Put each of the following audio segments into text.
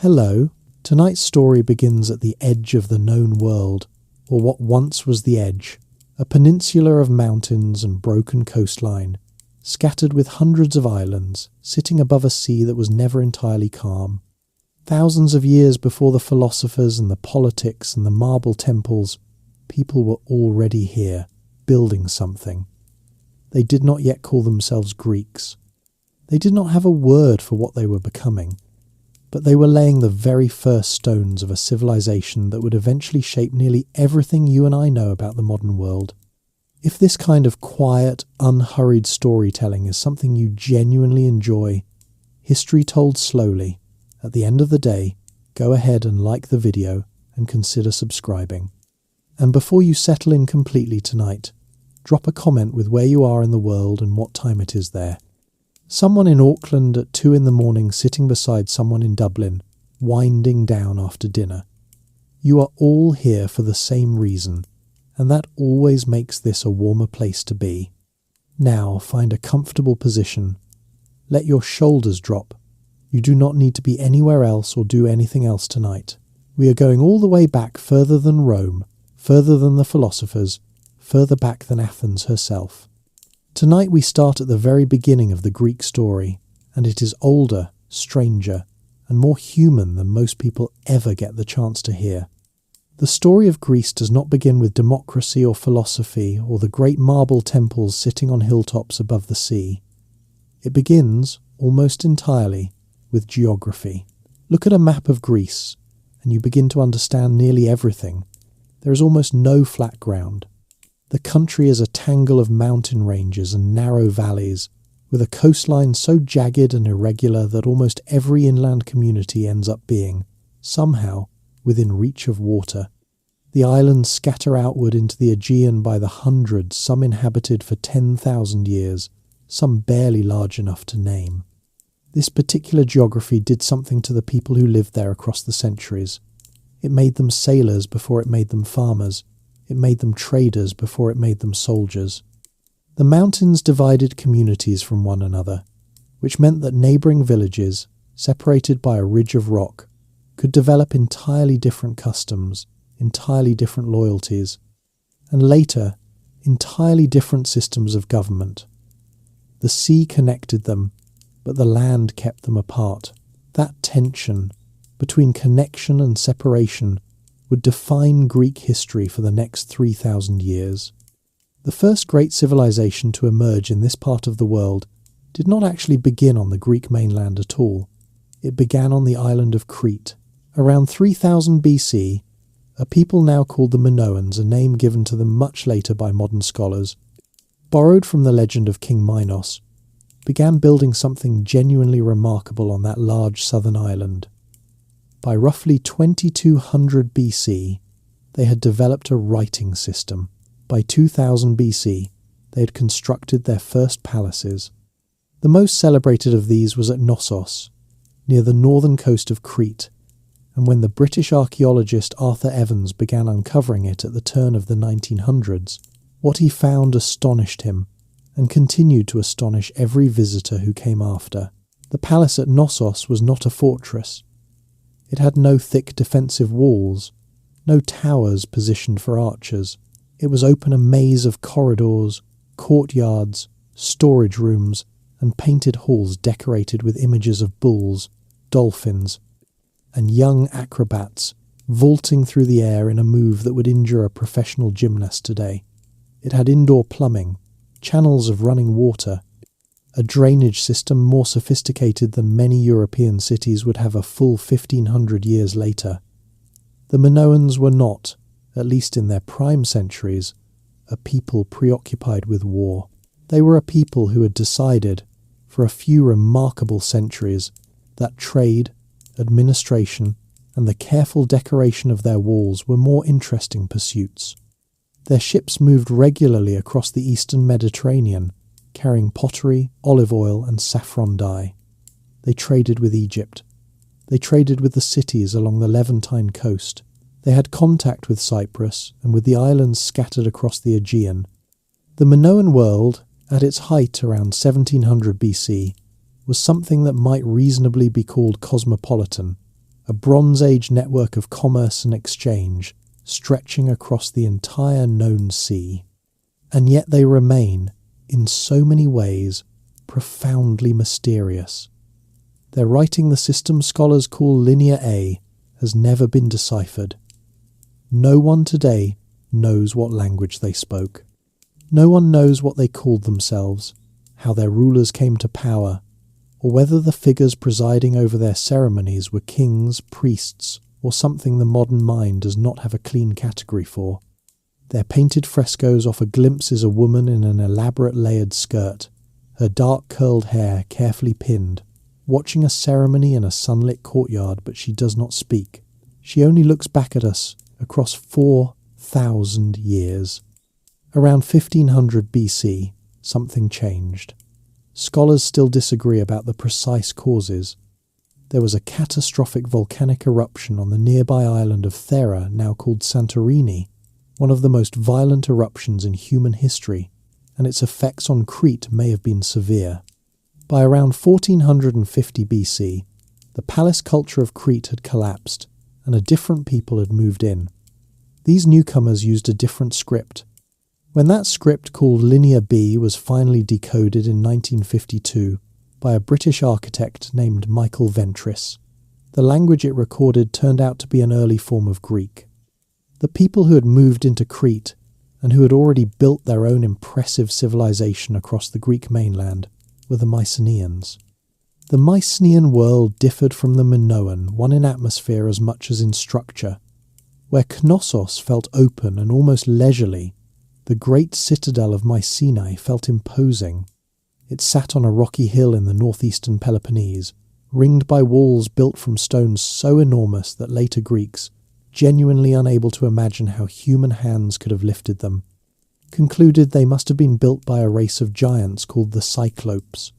Hello, tonight's story begins at the edge of the known world, or what once was the edge, a peninsula of mountains and broken coastline, scattered with hundreds of islands, sitting above a sea that was never entirely calm. Thousands of years before the philosophers and the politics and the marble temples, people were already here, building something. They did not yet call themselves Greeks. They did not have a word for what they were becoming. But they were laying the very first stones of a civilization that would eventually shape nearly everything you and I know about the modern world. If this kind of quiet, unhurried storytelling is something you genuinely enjoy, history told slowly, at the end of the day, go ahead and like the video and consider subscribing. And before you settle in completely tonight, drop a comment with where you are in the world and what time it is there. Someone in Auckland at 2 a.m. sitting beside someone in Dublin, winding down after dinner. You are all here for the same reason, and that always makes this a warmer place to be. Now find a comfortable position. Let your shoulders drop. You do not need to be anywhere else or do anything else tonight. We are going all the way back further than Rome, further than the philosophers, further back than Athens herself. Tonight we start at the very beginning of the Greek story, and it is older, stranger, and more human than most people ever get the chance to hear. The story of Greece does not begin with democracy or philosophy or the great marble temples sitting on hilltops above the sea. It begins, almost entirely, with geography. Look at a map of Greece, and you begin to understand nearly everything. There is almost no flat ground. The country is a tangle of mountain ranges and narrow valleys, with a coastline so jagged and irregular that almost every inland community ends up being, somehow, within reach of water. The islands scatter outward into the Aegean by the hundreds, some inhabited for 10,000 years, some barely large enough to name. This particular geography did something to the people who lived there across the centuries. It made them sailors before it made them farmers. It made them traders before it made them soldiers. The mountains divided communities from one another, which meant that neighbouring villages, separated by a ridge of rock, could develop entirely different customs, entirely different loyalties, and later, entirely different systems of government. The sea connected them, but the land kept them apart. That tension between connection and separation would define Greek history for the next 3,000 years. The first great civilization to emerge in this part of the world did not actually begin on the Greek mainland at all. It began on the island of Crete. Around 3000 BC, a people now called the Minoans, a name given to them much later by modern scholars, borrowed from the legend of King Minos, began building something genuinely remarkable on that large southern island. By roughly 2200 BC, they had developed a writing system. By 2000 BC, they had constructed their first palaces. The most celebrated of these was at Knossos, near the northern coast of Crete, and when the British archaeologist Arthur Evans began uncovering it at the turn of the 1900s, what he found astonished him, and continued to astonish every visitor who came after. The palace at Knossos was not a fortress. It had no thick defensive walls, no towers positioned for archers. It was open a maze of corridors, courtyards, storage rooms, and painted halls decorated with images of bulls, dolphins, and young acrobats vaulting through the air in a move that would injure a professional gymnast today. It had indoor plumbing, channels of running water, a drainage system more sophisticated than many European cities would have a full 1500 years later. The Minoans were not, at least in their prime centuries, a people preoccupied with war. They were a people who had decided, for a few remarkable centuries, that trade, administration, and the careful decoration of their walls were more interesting pursuits. Their ships moved regularly across the eastern Mediterranean, carrying pottery, olive oil, and saffron dye. They traded with Egypt. They traded with the cities along the Levantine coast. They had contact with Cyprus and with the islands scattered across the Aegean. The Minoan world, at its height around 1700 BC, was something that might reasonably be called cosmopolitan, a Bronze Age network of commerce and exchange stretching across the entire known sea. And yet they remain, in so many ways, profoundly mysterious. Their writing, the system scholars call Linear A, has never been deciphered. No one today knows what language they spoke. No one knows what they called themselves, how their rulers came to power, or whether the figures presiding over their ceremonies were kings, priests, or something the modern mind does not have a clean category for. Their painted frescoes offer glimpses of a woman in an elaborate layered skirt, her dark curled hair carefully pinned, watching a ceremony in a sunlit courtyard, but she does not speak. She only looks back at us across 4,000 years. Around 1500 BC, something changed. Scholars still disagree about the precise causes. There was a catastrophic volcanic eruption on the nearby island of Thera, now called Santorini, one of the most violent eruptions in human history, and its effects on Crete may have been severe. By around 1450 BC, the palace culture of Crete had collapsed, and a different people had moved in. These newcomers used a different script. When that script, called Linear B, was finally decoded in 1952 by a British architect named Michael Ventris, the language it recorded turned out to be an early form of Greek. The people who had moved into Crete, and who had already built their own impressive civilization across the Greek mainland, were the Mycenaeans. The Mycenaean world differed from the Minoan, one in atmosphere as much as in structure. Where Knossos felt open and almost leisurely, the great citadel of Mycenae felt imposing. It sat on a rocky hill in the northeastern Peloponnese, ringed by walls built from stones so enormous that later Greeks, genuinely unable to imagine how human hands could have lifted them, concluded they must have been built by a race of giants called the Cyclopes.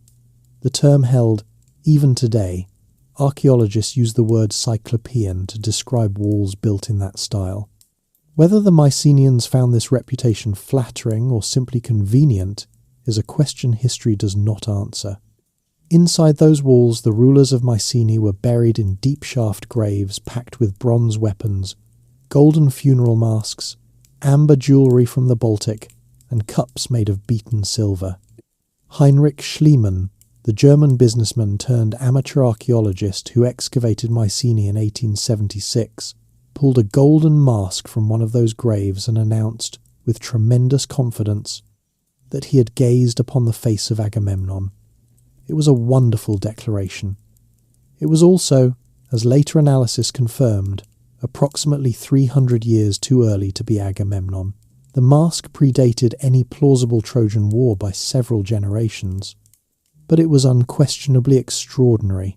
The term held, even today, archaeologists use the word Cyclopean to describe walls built in that style. Whether the Mycenaeans found this reputation flattering or simply convenient is a question history does not answer. Inside those walls, the rulers of Mycenae were buried in deep shaft graves packed with bronze weapons, golden funeral masks, amber jewellery from the Baltic, and cups made of beaten silver. Heinrich Schliemann, the German businessman turned amateur archaeologist who excavated Mycenae in 1876, pulled a golden mask from one of those graves and announced, with tremendous confidence, that he had gazed upon the face of Agamemnon. It was a wonderful declaration. It was also, as later analysis confirmed, approximately 300 years too early to be Agamemnon. The mask predated any plausible Trojan War by several generations, but it was unquestionably extraordinary,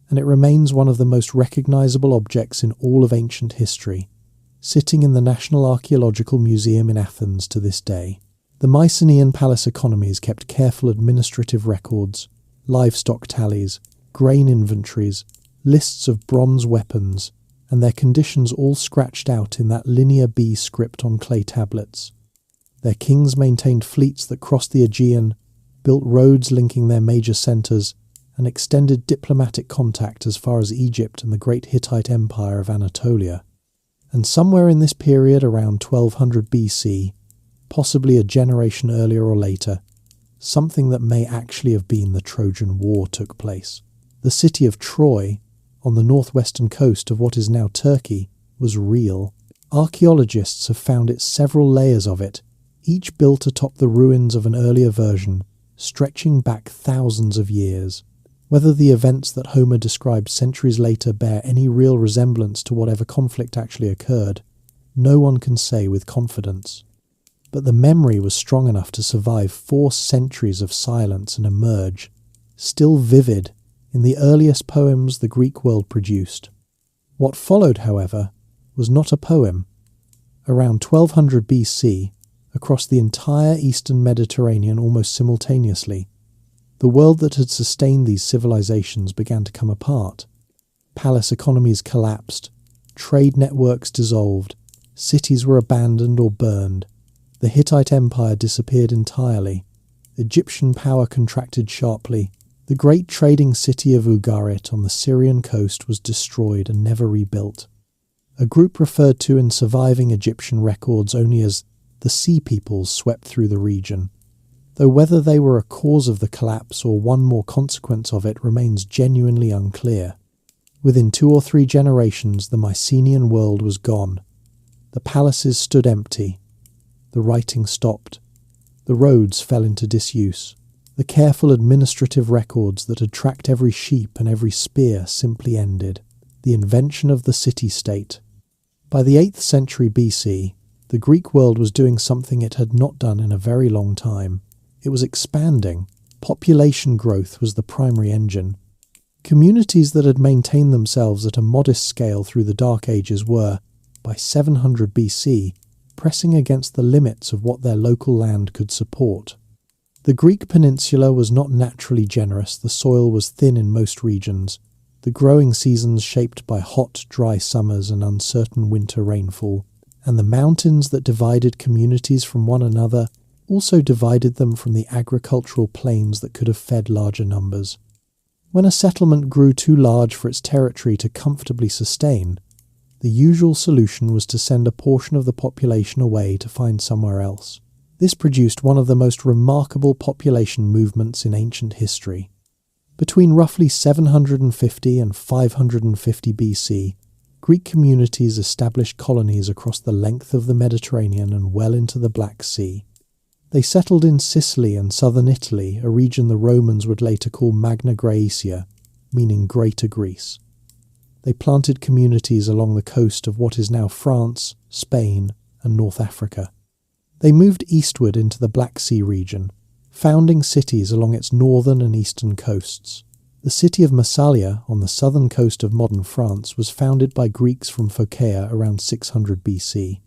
and it remains one of the most recognizable objects in all of ancient history, sitting in the National Archaeological Museum in Athens to this day. The Mycenaean palace economies kept careful administrative records, livestock tallies, grain inventories, lists of bronze weapons, and their conditions all scratched out in that Linear B script on clay tablets. Their kings maintained fleets that crossed the Aegean, built roads linking their major centres, and extended diplomatic contact as far as Egypt and the great Hittite Empire of Anatolia. And somewhere in this period, around 1200 BC, possibly a generation earlier or later, something that may actually have been the Trojan War took place. The city of Troy, on the northwestern coast of what is now Turkey, was real. Archaeologists have found several layers of it, each built atop the ruins of an earlier version, stretching back thousands of years. Whether the events that Homer described centuries later bear any real resemblance to whatever conflict actually occurred, no one can say with confidence. But the memory was strong enough to survive 4 centuries of silence and emerge, still vivid, in the earliest poems the Greek world produced. What followed, however, was not a poem. Around 1200 BC, across the entire eastern Mediterranean almost simultaneously, the world that had sustained these civilizations began to come apart. Palace economies collapsed, trade networks dissolved, cities were abandoned or burned, the Hittite Empire disappeared entirely, Egyptian power contracted sharply, The great trading city of Ugarit on the Syrian coast was destroyed and never rebuilt. A group referred to in surviving Egyptian records only as the Sea Peoples swept through the region, though whether they were a cause of the collapse or one more consequence of it remains genuinely unclear. Within 2 or 3 generations, the Mycenaean world was gone. The palaces stood empty. The writing stopped. The roads fell into disuse. The careful administrative records that had tracked every sheep and every spear simply ended. The invention of the city-state. By the 8th century BC, the Greek world was doing something it had not done in a very long time. It was expanding. Population growth was the primary engine. Communities that had maintained themselves at a modest scale through the Dark Ages were, by 700 BC, pressing against the limits of what their local land could support. The Greek peninsula was not naturally generous. The soil was thin in most regions, the growing seasons shaped by hot, dry summers and uncertain winter rainfall, and the mountains that divided communities from one another also divided them from the agricultural plains that could have fed larger numbers. When a settlement grew too large for its territory to comfortably sustain, the usual solution was to send a portion of the population away to find somewhere else. This produced one of the most remarkable population movements in ancient history. Between roughly 750 and 550 BC, Greek communities established colonies across the length of the Mediterranean and well into the Black Sea. They settled in Sicily and southern Italy, a region the Romans would later call Magna Graecia, meaning Greater Greece. They planted communities along the coast of what is now France, Spain, and North Africa. They moved eastward into the Black Sea region, founding cities along its northern and eastern coasts. The city of Massalia, on the southern coast of modern France, was founded by Greeks from Phocaea around 600 BC.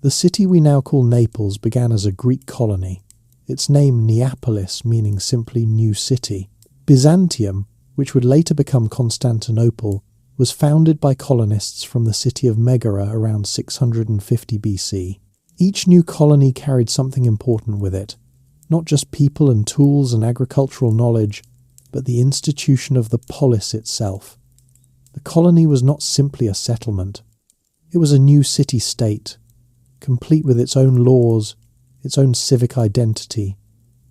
The city we now call Naples began as a Greek colony, its name Neapolis meaning simply New City. Byzantium, which would later become Constantinople, was founded by colonists from the city of Megara around 650 BC. Each new colony carried something important with it, not just people and tools and agricultural knowledge, but the institution of the polis itself. The colony was not simply a settlement. It was a new city-state, complete with its own laws, its own civic identity,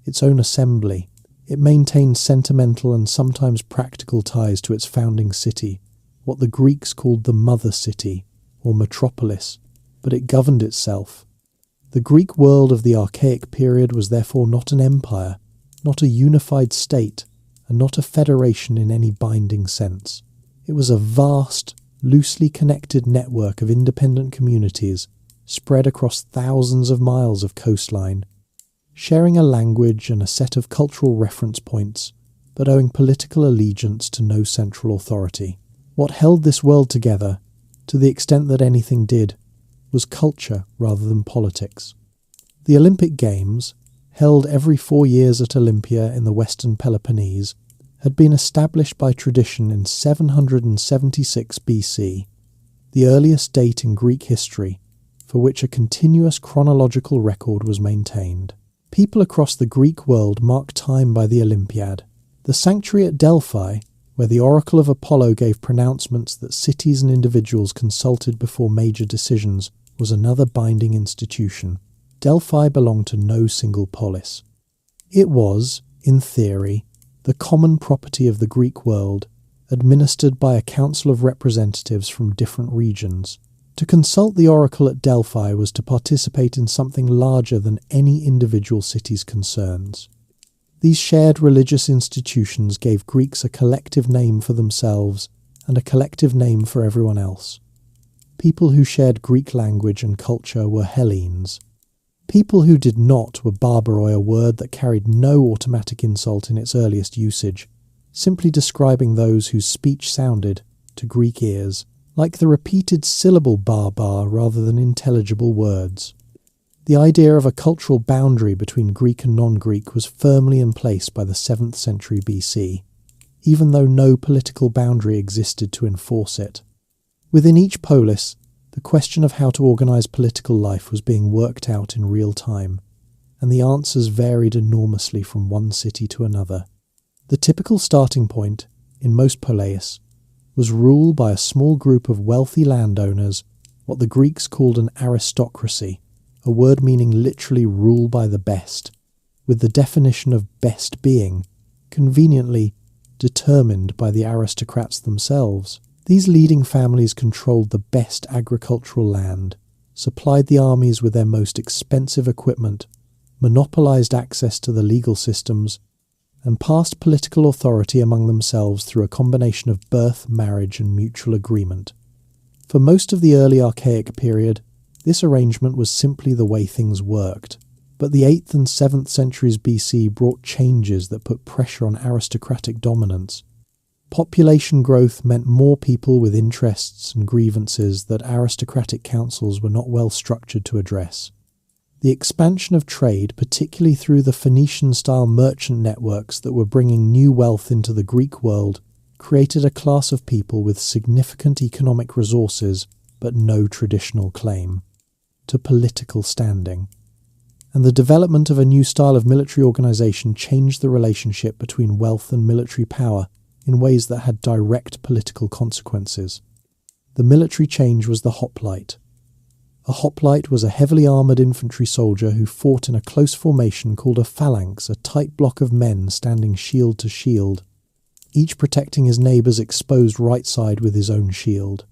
its own assembly. It maintained sentimental and sometimes practical ties to its founding city, what the Greeks called the mother city, or metropolis, but it governed itself. The Greek world of the archaic period was therefore not an empire, not a unified state, and not a federation in any binding sense. It was a vast, loosely connected network of independent communities spread across thousands of miles of coastline, sharing a language and a set of cultural reference points, but owing political allegiance to no central authority. What held this world together, to the extent that anything did, was culture rather than politics. The Olympic Games, held every 4 years at Olympia in the western Peloponnese, had been established by tradition in 776 BC, the earliest date in Greek history for which a continuous chronological record was maintained. People across the Greek world marked time by the Olympiad. The sanctuary at Delphi, where the oracle of Apollo gave pronouncements that cities and individuals consulted before major decisions, was another binding institution. Delphi belonged to no single polis. It was, in theory, the common property of the Greek world, administered by a council of representatives from different regions. To consult the oracle at Delphi was to participate in something larger than any individual city's concerns. These shared religious institutions gave Greeks a collective name for themselves and a collective name for everyone else. People who shared Greek language and culture were Hellenes. People who did not were barbaroi, a word that carried no automatic insult in its earliest usage, simply describing those whose speech sounded, to Greek ears, like the repeated syllable barbar rather than intelligible words. The idea of a cultural boundary between Greek and non-Greek was firmly in place by the 7th century BC, even though no political boundary existed to enforce it. Within each polis, the question of how to organize political life was being worked out in real time, and the answers varied enormously from one city to another. The typical starting point, in most poleis, was rule by a small group of wealthy landowners, what the Greeks called an aristocracy, a word meaning literally rule by the best, with the definition of best being conveniently determined by the aristocrats themselves. These leading families controlled the best agricultural land, supplied the armies with their most expensive equipment, monopolized access to the legal systems, and passed political authority among themselves through a combination of birth, marriage, and mutual agreement. For most of the early archaic period, this arrangement was simply the way things worked, but the 8th and 7th centuries BC brought changes that put pressure on aristocratic dominance. Population growth meant more people with interests and grievances that aristocratic councils were not well structured to address. The expansion of trade, particularly through the Phoenician-style merchant networks that were bringing new wealth into the Greek world, created a class of people with significant economic resources but no traditional claim to political standing. And the development of a new style of military organization changed the relationship between wealth and military power in ways that had direct political consequences. The military change was the hoplite. A hoplite was a heavily armoured infantry soldier who fought in a close formation called a phalanx, a tight block of men standing shield to shield, each protecting his neighbour's exposed right side with his own shield.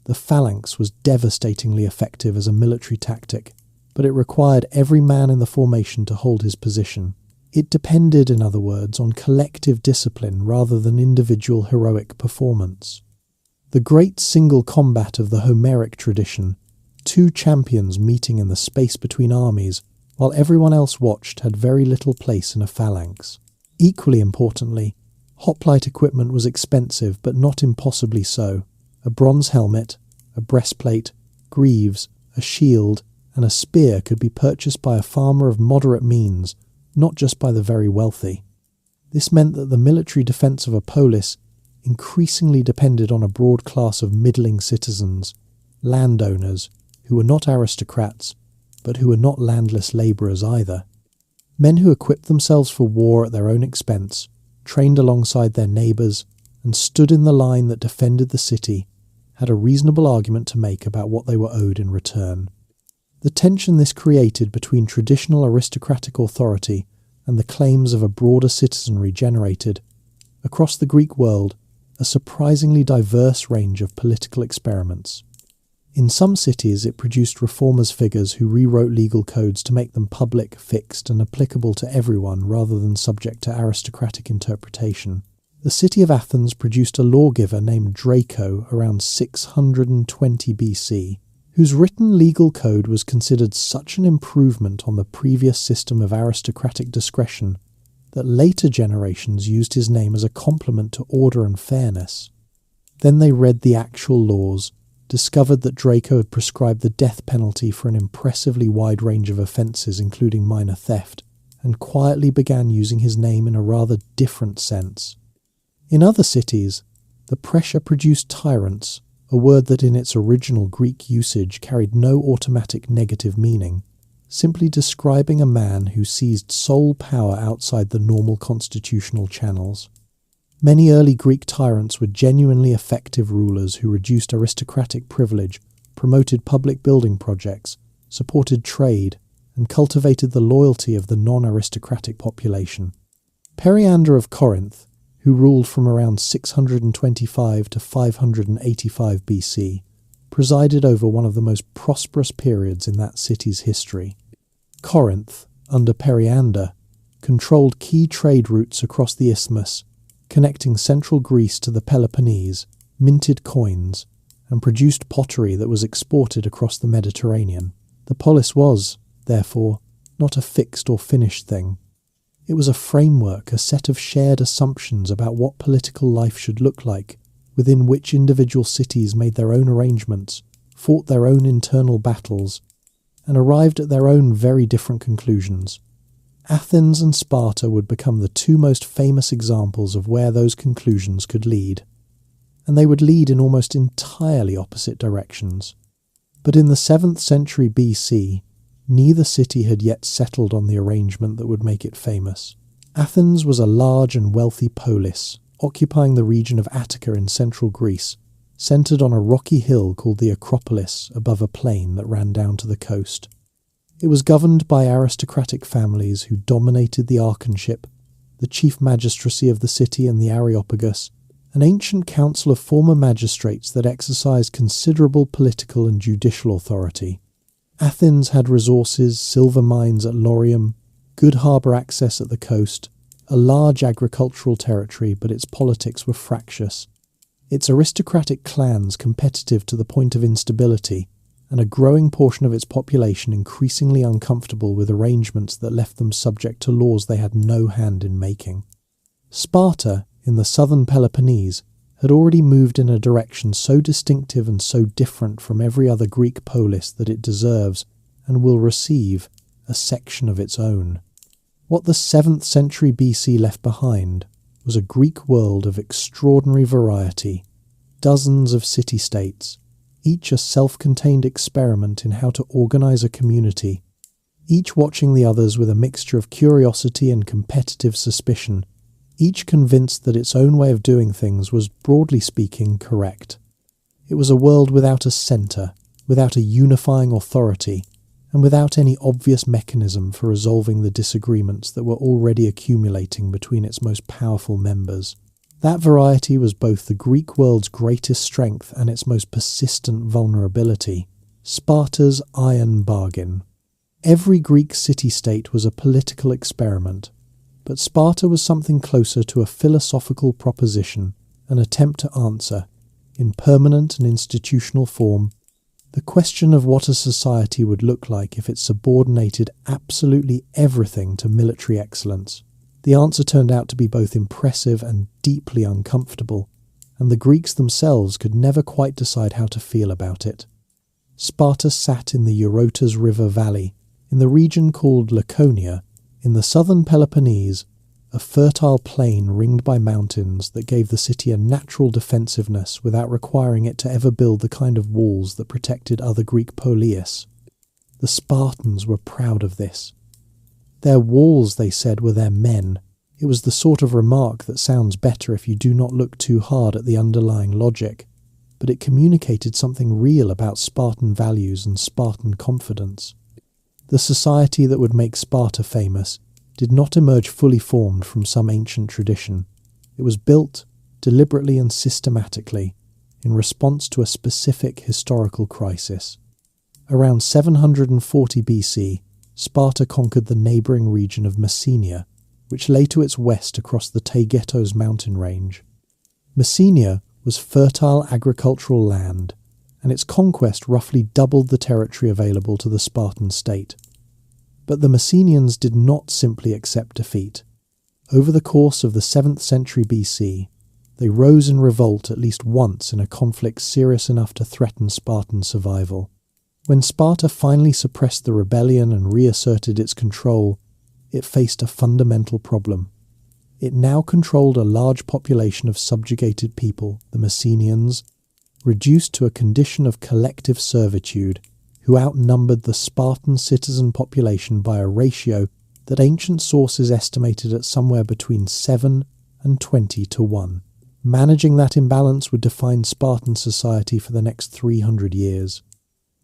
The phalanx was devastatingly effective as a military tactic, but it required every man in the formation to hold his position. It depended, in other words, on collective discipline rather than individual heroic performance. The great single combat of the Homeric tradition, two champions meeting in the space between armies, while everyone else watched, had very little place in a phalanx. Equally importantly, hoplite equipment was expensive, but not impossibly so. A bronze helmet, a breastplate, greaves, a shield, and a spear could be purchased by a farmer of moderate means, not just by the very wealthy. This meant that the military defence of a polis increasingly depended on a broad class of middling citizens, landowners, who were not aristocrats, but who were not landless labourers either. Men who equipped themselves for war at their own expense, trained alongside their neighbours, and stood in the line that defended the city, had a reasonable argument to make about what they were owed in return. The tension this created between traditional aristocratic authority and the claims of a broader citizenry generated, across the Greek world, a surprisingly diverse range of political experiments. In some cities it produced reformers figures who rewrote legal codes to make them public, fixed, and applicable to everyone rather than subject to aristocratic interpretation. The city of Athens produced a lawgiver named Draco around 620 BC, whose written legal code was considered such an improvement on the previous system of aristocratic discretion that later generations used his name as a compliment to order and fairness. Then they read the actual laws, discovered that Draco had prescribed the death penalty for an impressively wide range of offences, including minor theft, and quietly began using his name in a rather different sense. In other cities, the pressure produced tyrants, a word that in its original Greek usage carried no automatic negative meaning, simply describing a man who seized sole power outside the normal constitutional channels. Many early Greek tyrants were genuinely effective rulers who reduced aristocratic privilege, promoted public building projects, supported trade, and cultivated the loyalty of the non-aristocratic population. Periander of Corinth, who ruled from around 625 to 585 BC, presided over one of the most prosperous periods in that city's history. Corinth, under Periander, controlled key trade routes across the isthmus, connecting central Greece to the Peloponnese, minted coins, and produced pottery that was exported across the Mediterranean. The polis was, therefore, not a fixed or finished thing. It was a framework, a set of shared assumptions about what political life should look like, within which individual cities made their own arrangements, fought their own internal battles, and arrived at their own very different conclusions. Athens and Sparta would become the two most famous examples of where those conclusions could lead, and they would lead in almost entirely opposite directions. But in the 7th century BC, neither city had yet settled on the arrangement that would make it famous. Athens was a large and wealthy polis, occupying the region of Attica in central Greece, centred on a rocky hill called the Acropolis above a plain that ran down to the coast. It was governed by aristocratic families who dominated the archonship, the chief magistracy of the city and the Areopagus, an ancient council of former magistrates that exercised considerable political and judicial authority. Athens had resources, silver mines at Laurium, good harbour access at the coast, a large agricultural territory, but its politics were fractious. Its aristocratic clans competitive to the point of instability, and a growing portion of its population increasingly uncomfortable with arrangements that left them subject to laws they had no hand in making. Sparta, in the southern Peloponnese, had already moved in a direction so distinctive and so different from every other Greek polis that it deserves, and will receive, a section of its own. What the 7th century BC left behind was a Greek world of extraordinary variety, dozens of city-states, each a self-contained experiment in how to organize a community, each watching the others with a mixture of curiosity and competitive suspicion, each convinced that its own way of doing things was, broadly speaking, correct. It was a world without a centre, without a unifying authority, and without any obvious mechanism for resolving the disagreements that were already accumulating between its most powerful members. That variety was both the Greek world's greatest strength and its most persistent vulnerability, Sparta's iron bargain. Every Greek city-state was a political experiment, but Sparta was something closer to a philosophical proposition, an attempt to answer, in permanent and institutional form, the question of what a society would look like if it subordinated absolutely everything to military excellence. The answer turned out to be both impressive and deeply uncomfortable, and the Greeks themselves could never quite decide how to feel about it. Sparta sat in the Eurotas River valley, in the region called Laconia, in the southern Peloponnese, a fertile plain ringed by mountains that gave the city a natural defensiveness without requiring it to ever build the kind of walls that protected other Greek polis. The Spartans were proud of this. Their walls, they said, were their men. It was the sort of remark that sounds better if you do not look too hard at the underlying logic, but it communicated something real about Spartan values and Spartan confidence. The society that would make Sparta famous did not emerge fully formed from some ancient tradition. It was built, deliberately and systematically, in response to a specific historical crisis. Around 740 BC, Sparta conquered the neighbouring region of Messenia, which lay to its west across the Taygetos mountain range. Messenia was fertile agricultural land, and its conquest roughly doubled the territory available to the Spartan state. But the Messenians did not simply accept defeat. Over the course of the 7th century BC, they rose in revolt at least once in a conflict serious enough to threaten Spartan survival. When Sparta finally suppressed the rebellion and reasserted its control, it faced a fundamental problem. It now controlled a large population of subjugated people, the Messenians, reduced to a condition of collective servitude, who outnumbered the Spartan citizen population by a ratio that ancient sources estimated at somewhere between 7 and 20 to 1. Managing that imbalance would define Spartan society for the next 300 years.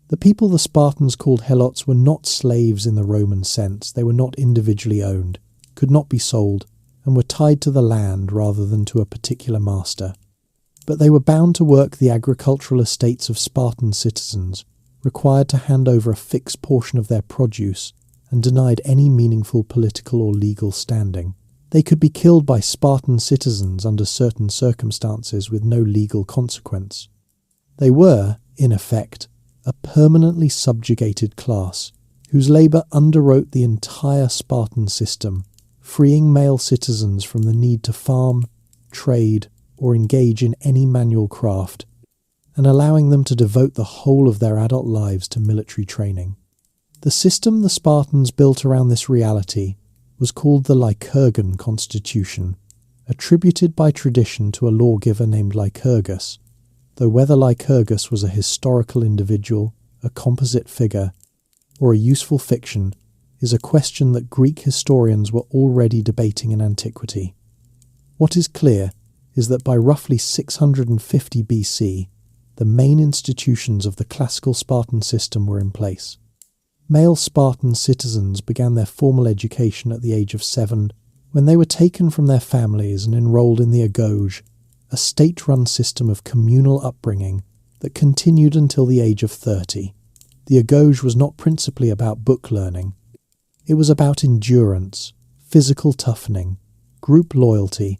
The people the Spartans called helots were not slaves in the Roman sense. They were not individually owned, could not be sold, and were tied to the land rather than to a particular master. But they were bound to work the agricultural estates of Spartan citizens, required to hand over a fixed portion of their produce, and denied any meaningful political or legal standing. They could be killed by Spartan citizens under certain circumstances with no legal consequence. They were, in effect, a permanently subjugated class, whose labour underwrote the entire Spartan system, freeing male citizens from the need to farm, trade, or engage in any manual craft, and allowing them to devote the whole of their adult lives to military training. The system the Spartans built around this reality was called the Lycurgan constitution, attributed by tradition to a lawgiver named Lycurgus, though whether Lycurgus was a historical individual, a composite figure, or a useful fiction is a question that Greek historians were already debating in antiquity. What is clear is that by roughly 650 BC, the main institutions of the classical Spartan system were in place. Male Spartan citizens began their formal education at the age of 7 when they were taken from their families and enrolled in the agoge, a state-run system of communal upbringing that continued until the age of 30. The agoge was not principally about book learning. It was about endurance, physical toughening, group loyalty,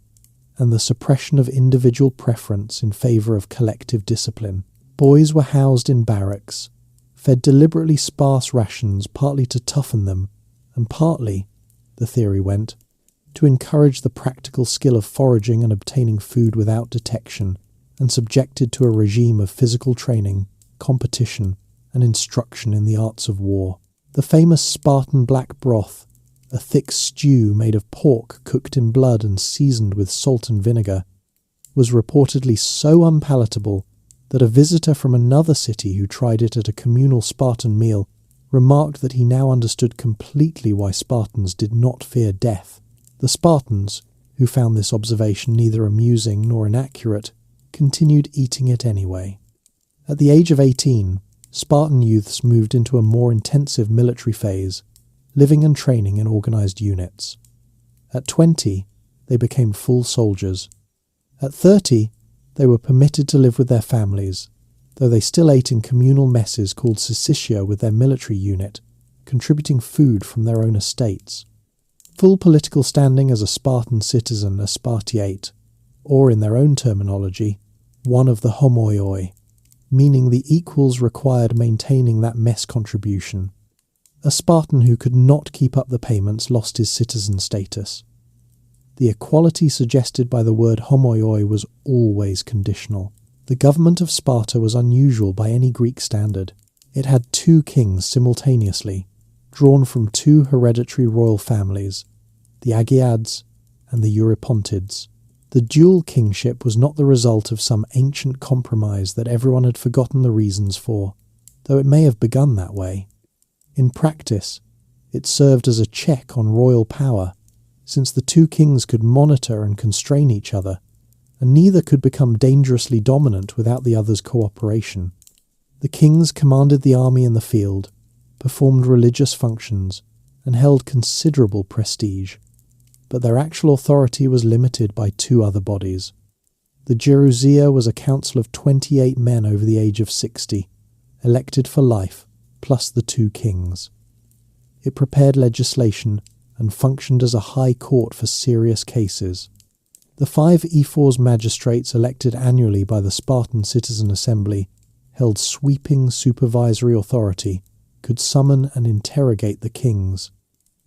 and the suppression of individual preference in favour of collective discipline. Boys were housed in barracks, fed deliberately sparse rations partly to toughen them, and partly, the theory went, to encourage the practical skill of foraging and obtaining food without detection, and subjected to a regime of physical training, competition, and instruction in the arts of war. The famous Spartan black broth, a thick stew made of pork cooked in blood and seasoned with salt and vinegar, was reportedly so unpalatable that a visitor from another city who tried it at a communal Spartan meal remarked that he now understood completely why Spartans did not fear death. The Spartans, who found this observation neither amusing nor inaccurate, continued eating it anyway. At the age of 18, Spartan youths moved into a more intensive military phase, living and training in organised units. At 20, they became full soldiers. At 30, they were permitted to live with their families, though they still ate in communal messes called syssitia with their military unit, contributing food from their own estates. Full political standing as a Spartan citizen, a Spartiate, or in their own terminology, one of the homoioi, meaning the equals required maintaining that mess contribution. A Spartan who could not keep up the payments lost his citizen status. The equality suggested by the word homoioi was always conditional. The government of Sparta was unusual by any Greek standard. It had 2 kings simultaneously, drawn from 2 hereditary royal families, the Agiads and the Eurypontids. The dual kingship was not the result of some ancient compromise that everyone had forgotten the reasons for, though it may have begun that way. In practice, it served as a check on royal power, since the 2 kings could monitor and constrain each other, and neither could become dangerously dominant without the other's cooperation. The kings commanded the army in the field, performed religious functions, and held considerable prestige, but their actual authority was limited by 2 other bodies. The Gerousia was a council of 28 men over the age of 60, elected for life, plus the 2 kings. It prepared legislation and functioned as a high court for serious cases. The 5 ephors magistrates elected annually by the Spartan Citizen Assembly held sweeping supervisory authority, could summon and interrogate the kings,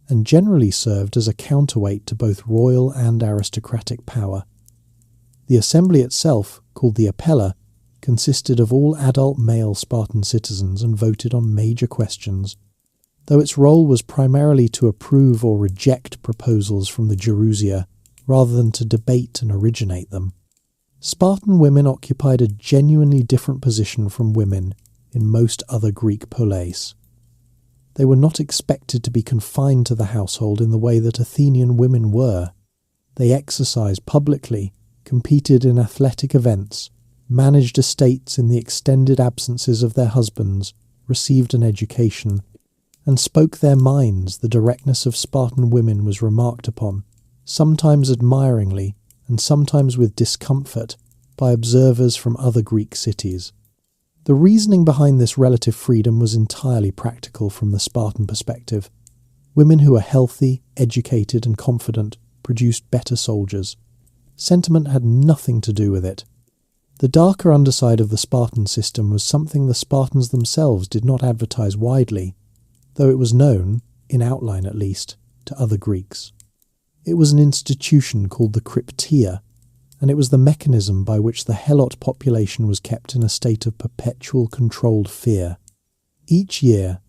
and generally served as a counterweight to both royal and aristocratic power. The assembly itself, called the Apella, consisted of all adult male Spartan citizens and voted on major questions, though its role was primarily to approve or reject proposals from the Gerousia, rather than to debate and originate them. Spartan women occupied a genuinely different position from women in most other Greek poleis. They were not expected to be confined to the household in the way that Athenian women were. They exercised publicly, competed in athletic events, managed estates in the extended absences of their husbands, received an education, and spoke their minds. The directness of Spartan women was remarked upon, sometimes admiringly and sometimes with discomfort, by observers from other Greek cities. The reasoning behind this relative freedom was entirely practical from the Spartan perspective. Women who were healthy, educated, and confident produced better soldiers. Sentiment had nothing to do with it. The darker underside of the Spartan system was something the Spartans themselves did not advertise widely, though it was known, in outline at least, to other Greeks. It was an institution called the Crypteia, and it was the mechanism by which the Helot population was kept in a state of perpetual controlled fear. Each year,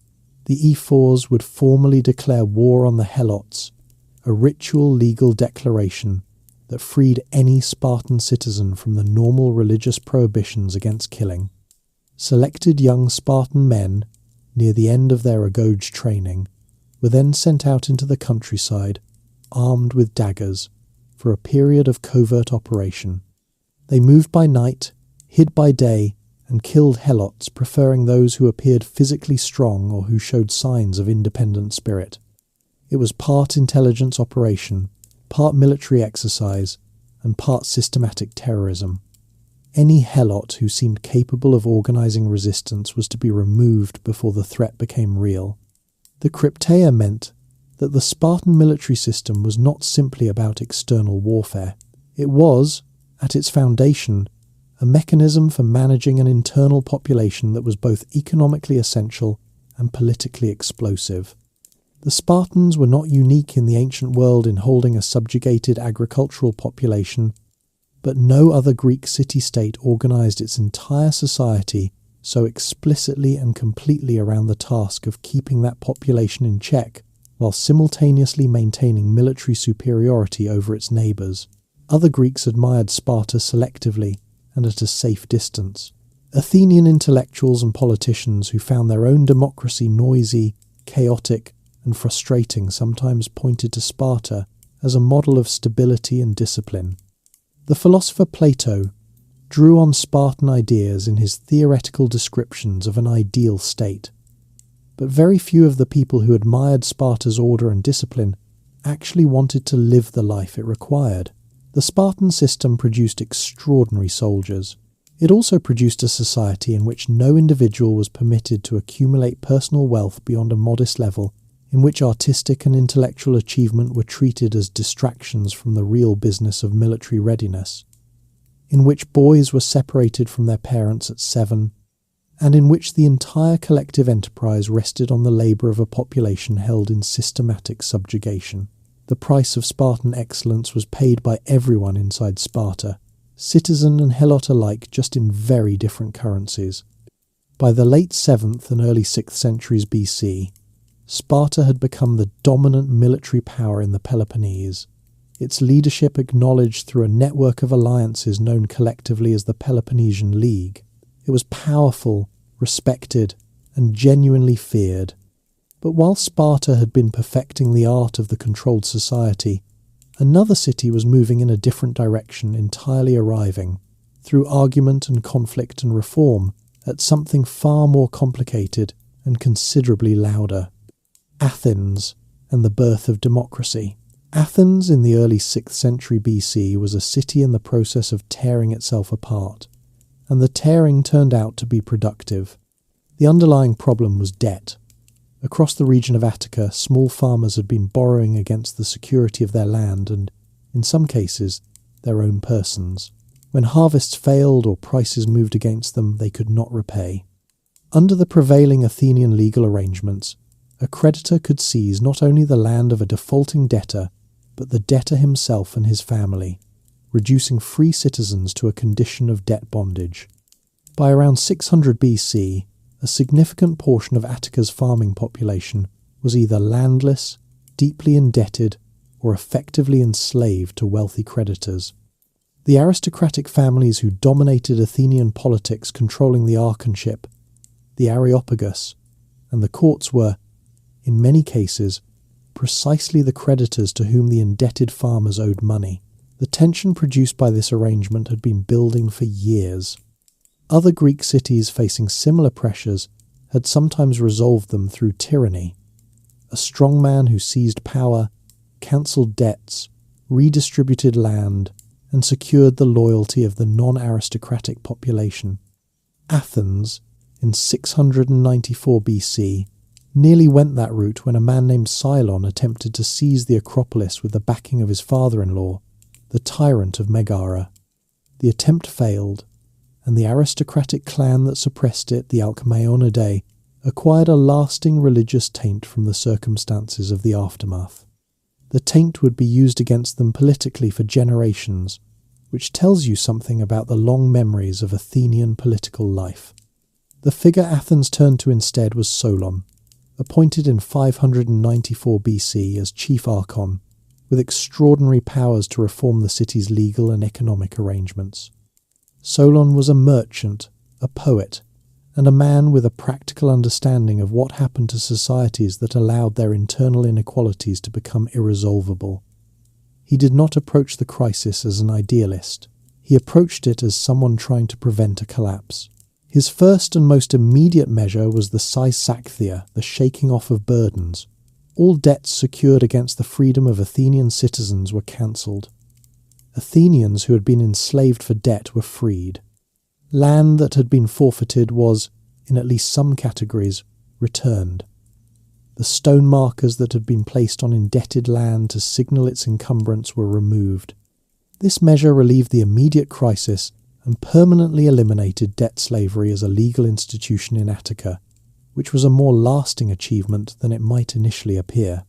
the ephors would formally declare war on the Helots, a ritual legal declaration that freed any Spartan citizen from the normal religious prohibitions against killing. Selected young Spartan men, near the end of their agoge training, were then sent out into the countryside, armed with daggers, for a period of covert operation. They moved by night, hid by day, and killed helots, preferring those who appeared physically strong or who showed signs of independent spirit. It was part intelligence operation, part military exercise, and part systematic terrorism. Any helot who seemed capable of organising resistance was to be removed before the threat became real. The krypteia meant that the Spartan military system was not simply about external warfare. It was, at its foundation, a mechanism for managing an internal population that was both economically essential and politically explosive. The Spartans were not unique in the ancient world in holding a subjugated agricultural population, but no other Greek city-state organised its entire society so explicitly and completely around the task of keeping that population in check, while simultaneously maintaining military superiority over its neighbours. Other Greeks admired Sparta selectively and at a safe distance. Athenian intellectuals and politicians who found their own democracy noisy, chaotic, and frustrating sometimes pointed to Sparta as a model of stability and discipline. The philosopher Plato drew on Spartan ideas in his theoretical descriptions of an ideal state, but very few of the people who admired Sparta's order and discipline actually wanted to live the life it required. The Spartan system produced extraordinary soldiers. It also produced a society in which no individual was permitted to accumulate personal wealth beyond a modest level, in which artistic and intellectual achievement were treated as distractions from the real business of military readiness, in which boys were separated from their parents at 7, and in which the entire collective enterprise rested on the labour of a population held in systematic subjugation. The price of Spartan excellence was paid by everyone inside Sparta, citizen and helot alike, just in very different currencies. By the late 7th and early 6th centuries BC, Sparta had become the dominant military power in the Peloponnese, its leadership acknowledged through a network of alliances known collectively as the Peloponnesian League. It was powerful, respected, and genuinely feared. But while Sparta had been perfecting the art of the controlled society, another city was moving in a different direction, entirely arriving, through argument and conflict and reform, at something far more complicated and considerably louder. Athens and the birth of democracy. Athens in the early 6th century BC was a city in the process of tearing itself apart, and the tearing turned out to be productive. The underlying problem was debt. Across the region of Attica, small farmers had been borrowing against the security of their land and, in some cases, their own persons. When harvests failed or prices moved against them, they could not repay. Under the prevailing Athenian legal arrangements, a creditor could seize not only the land of a defaulting debtor, but the debtor himself and his family, reducing free citizens to a condition of debt bondage. By around 600 BC, a significant portion of Attica's farming population was either landless, deeply indebted, or effectively enslaved to wealthy creditors. The aristocratic families who dominated Athenian politics, controlling the archonship, the Areopagus, and the courts were, in many cases, precisely the creditors to whom the indebted farmers owed money. The tension produced by this arrangement had been building for years. Other Greek cities facing similar pressures had sometimes resolved them through tyranny. A strongman who seized power, cancelled debts, redistributed land, and secured the loyalty of the non-aristocratic population. Athens, in 694 BC, nearly went that route when a man named Cylon attempted to seize the Acropolis with the backing of his father-in-law, the tyrant of Megara. The attempt failed, and the aristocratic clan that suppressed it, the Alcmaeonidae, acquired a lasting religious taint from the circumstances of the aftermath. The taint would be used against them politically for generations, which tells you something about the long memories of Athenian political life. The figure Athens turned to instead was Solon, appointed in 594 BC as chief archon, with extraordinary powers to reform the city's legal and economic arrangements. Solon was a merchant, a poet, and a man with a practical understanding of what happened to societies that allowed their internal inequalities to become irresolvable. He did not approach the crisis as an idealist. He approached it as someone trying to prevent a collapse. His first and most immediate measure was the Sysakthia, the shaking off of burdens. All debts secured against the freedom of Athenian citizens were cancelled. Athenians who had been enslaved for debt were freed. Land that had been forfeited was, in at least some categories, returned. The stone markers that had been placed on indebted land to signal its encumbrance were removed. This measure relieved the immediate crisis and permanently eliminated debt slavery as a legal institution in Attica, which was a more lasting achievement than it might initially appear.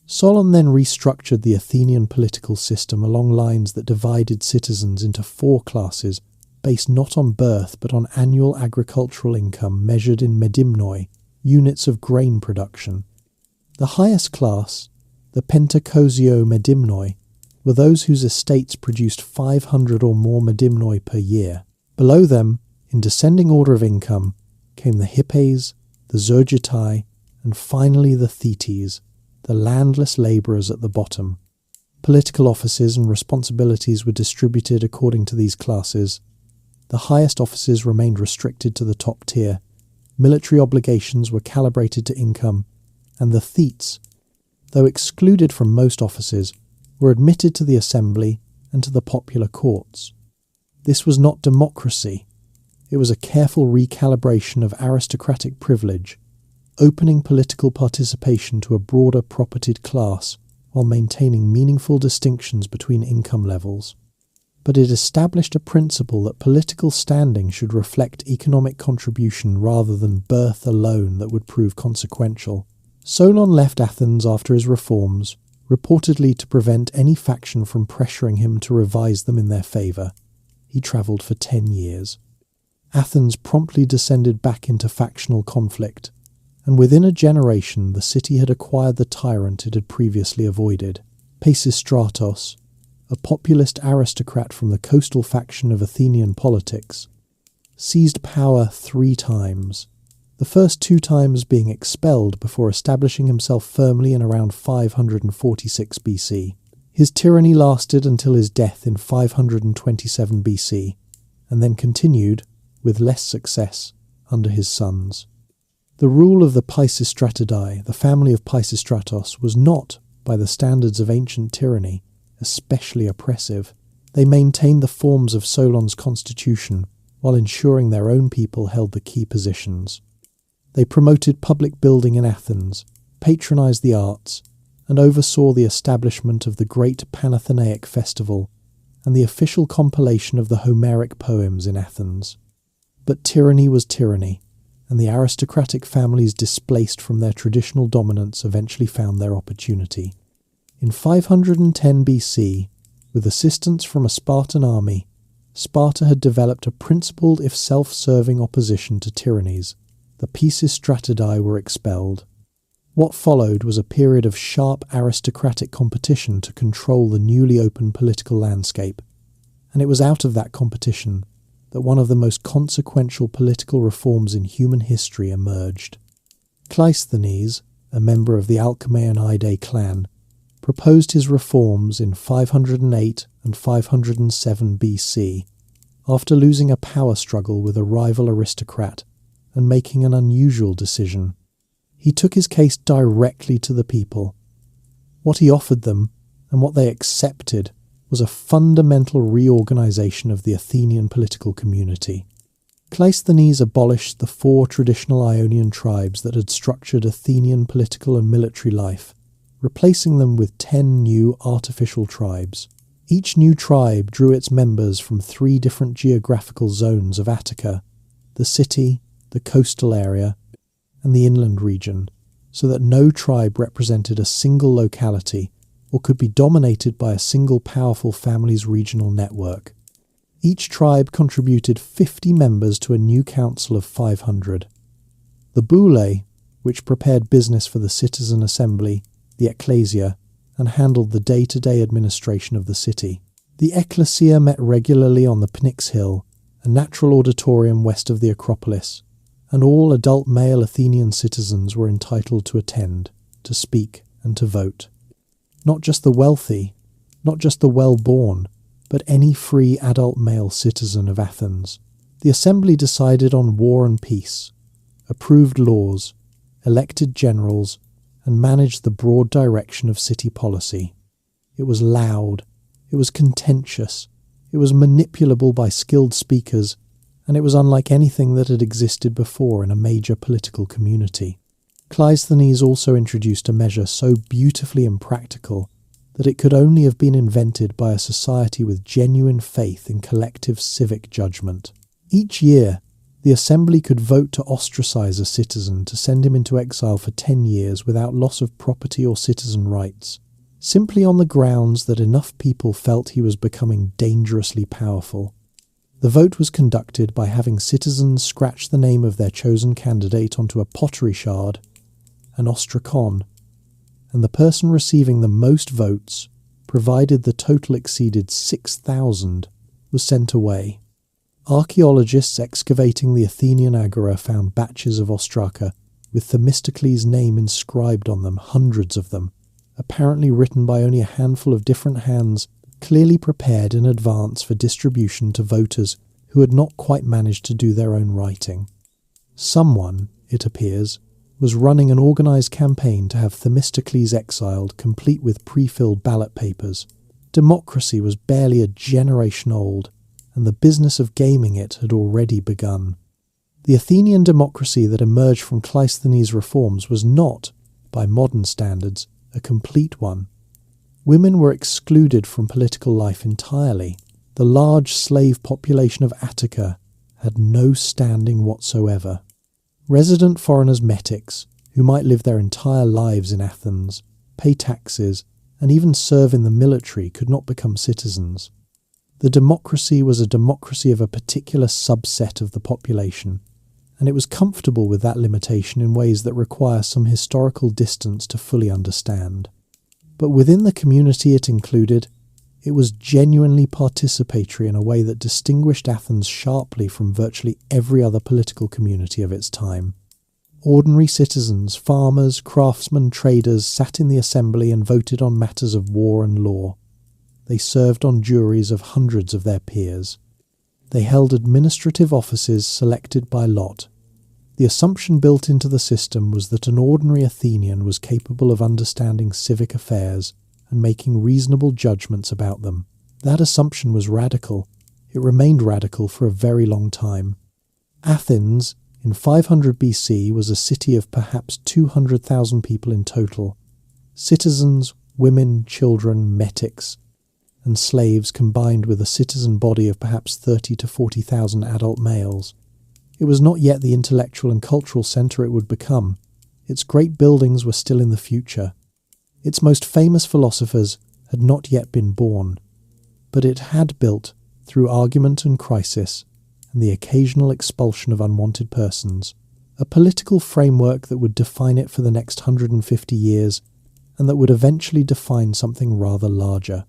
Solon then restructured the Athenian political system along lines that divided citizens into 4 classes based not on birth but on annual agricultural income measured in medimnoi, units of grain production. The highest class, the pentakosio medimnoi, were those whose estates produced 500 or more medimnoi per year. Below them, in descending order of income, came the hippes, the zergitai, and finally the thetes, the landless labourers at the bottom. Political offices and responsibilities were distributed according to these classes. The highest offices remained restricted to the top tier, military obligations were calibrated to income, and the thetes, though excluded from most offices, were admitted to the assembly and to the popular courts. This was not democracy. It was a careful recalibration of aristocratic privilege, opening political participation to a broader propertied class while maintaining meaningful distinctions between income levels. But it established a principle that political standing should reflect economic contribution rather than birth alone that would prove consequential. Solon left Athens after his reforms, reportedly to prevent any faction from pressuring him to revise them in their favour. He travelled for 10 years. Athens promptly descended back into factional conflict, and within a generation the city had acquired the tyrant it had previously avoided. Pisistratos, a populist aristocrat from the coastal faction of Athenian politics, seized power 3 times, the first 2 times being expelled before establishing himself firmly in around 546 BC. His tyranny lasted until his death in 527 BC, and then continued, with less success, under his sons. The rule of the Pisistratidae, the family of Pisistratos, was not, by the standards of ancient tyranny, especially oppressive. They maintained the forms of Solon's constitution, while ensuring their own people held the key positions. They promoted public building in Athens, patronized the arts, and oversaw the establishment of the great Panathenaic festival and the official compilation of the Homeric poems in Athens. But tyranny was tyranny, and the aristocratic families displaced from their traditional dominance eventually found their opportunity. In 510 BC, with assistance from a Spartan army, Sparta had developed a principled if self-serving opposition to tyrannies. The Pisistratidae were expelled. What followed was a period of sharp aristocratic competition to control the newly opened political landscape, and it was out of that competition that one of the most consequential political reforms in human history emerged. Cleisthenes, a member of the Alcmaeonidae clan, proposed his reforms in 508 and 507 BC, after losing a power struggle with a rival aristocrat and making an unusual decision. He took his case directly to the people. What he offered them, and what they accepted, was a fundamental reorganization of the Athenian political community. Cleisthenes abolished the 4 traditional Ionian tribes that had structured Athenian political and military life, replacing them with 10 new artificial tribes. Each new tribe drew its members from 3 different geographical zones of Attica, the city, the coastal area, and the inland region, so that no tribe represented a single locality or could be dominated by a single powerful family's regional network. Each tribe contributed 50 members to a new council of 500. The boule, which prepared business for the citizen assembly, the ecclesia, and handled the day-to-day administration of the city. The ecclesia met regularly on the Pnyx Hill, a natural auditorium west of the Acropolis, and all adult male Athenian citizens were entitled to attend, to speak, and to vote. Not just the wealthy, not just the well-born, but any free adult male citizen of Athens. The assembly decided on war and peace, approved laws, elected generals, and managed the broad direction of city policy. It was loud, it was contentious, it was manipulable by skilled speakers, and it was unlike anything that had existed before in a major political community. Cleisthenes also introduced a measure so beautifully impractical that it could only have been invented by a society with genuine faith in collective civic judgment. Each year, the assembly could vote to ostracize a citizen to send him into exile for 10 years without loss of property or citizen rights, simply on the grounds that enough people felt he was becoming dangerously powerful. The vote was conducted by having citizens scratch the name of their chosen candidate onto a pottery shard, an ostrakon, and the person receiving the most votes, provided the total exceeded 6,000, was sent away. Archaeologists excavating the Athenian agora found batches of ostraka with Themistocles' name inscribed on them, hundreds of them, apparently written by only a handful of different hands, clearly prepared in advance for distribution to voters who had not quite managed to do their own writing. Someone, it appears, was running an organised campaign to have Themistocles exiled, complete with pre-filled ballot papers. Democracy was barely a generation old, and the business of gaming it had already begun. The Athenian democracy that emerged from Cleisthenes' reforms was not, by modern standards, a complete one. Women were excluded from political life entirely. The large slave population of Attica had no standing whatsoever. Resident foreigners metics, who might live their entire lives in Athens, pay taxes, and even serve in the military, could not become citizens. The democracy was a democracy of a particular subset of the population, and it was comfortable with that limitation in ways that require some historical distance to fully understand. But within the community it included, it was genuinely participatory in a way that distinguished Athens sharply from virtually every other political community of its time. Ordinary citizens, farmers, craftsmen, traders sat in the assembly and voted on matters of war and law. They served on juries of hundreds of their peers. They held administrative offices selected by lot. The assumption built into the system was that an ordinary Athenian was capable of understanding civic affairs and making reasonable judgments about them. That assumption was radical. It remained radical for a very long time. Athens, in 500 BC, was a city of perhaps 200,000 people in total. Citizens, women, children, metics, and slaves combined with a citizen body of perhaps 30 to 40,000 adult males. It was not yet the intellectual and cultural centre it would become. Its great buildings were still in the future. Its most famous philosophers had not yet been born, but it had built, through argument and crisis, and the occasional expulsion of unwanted persons, a political framework that would define it for the next 150 years, and that would eventually define something rather larger.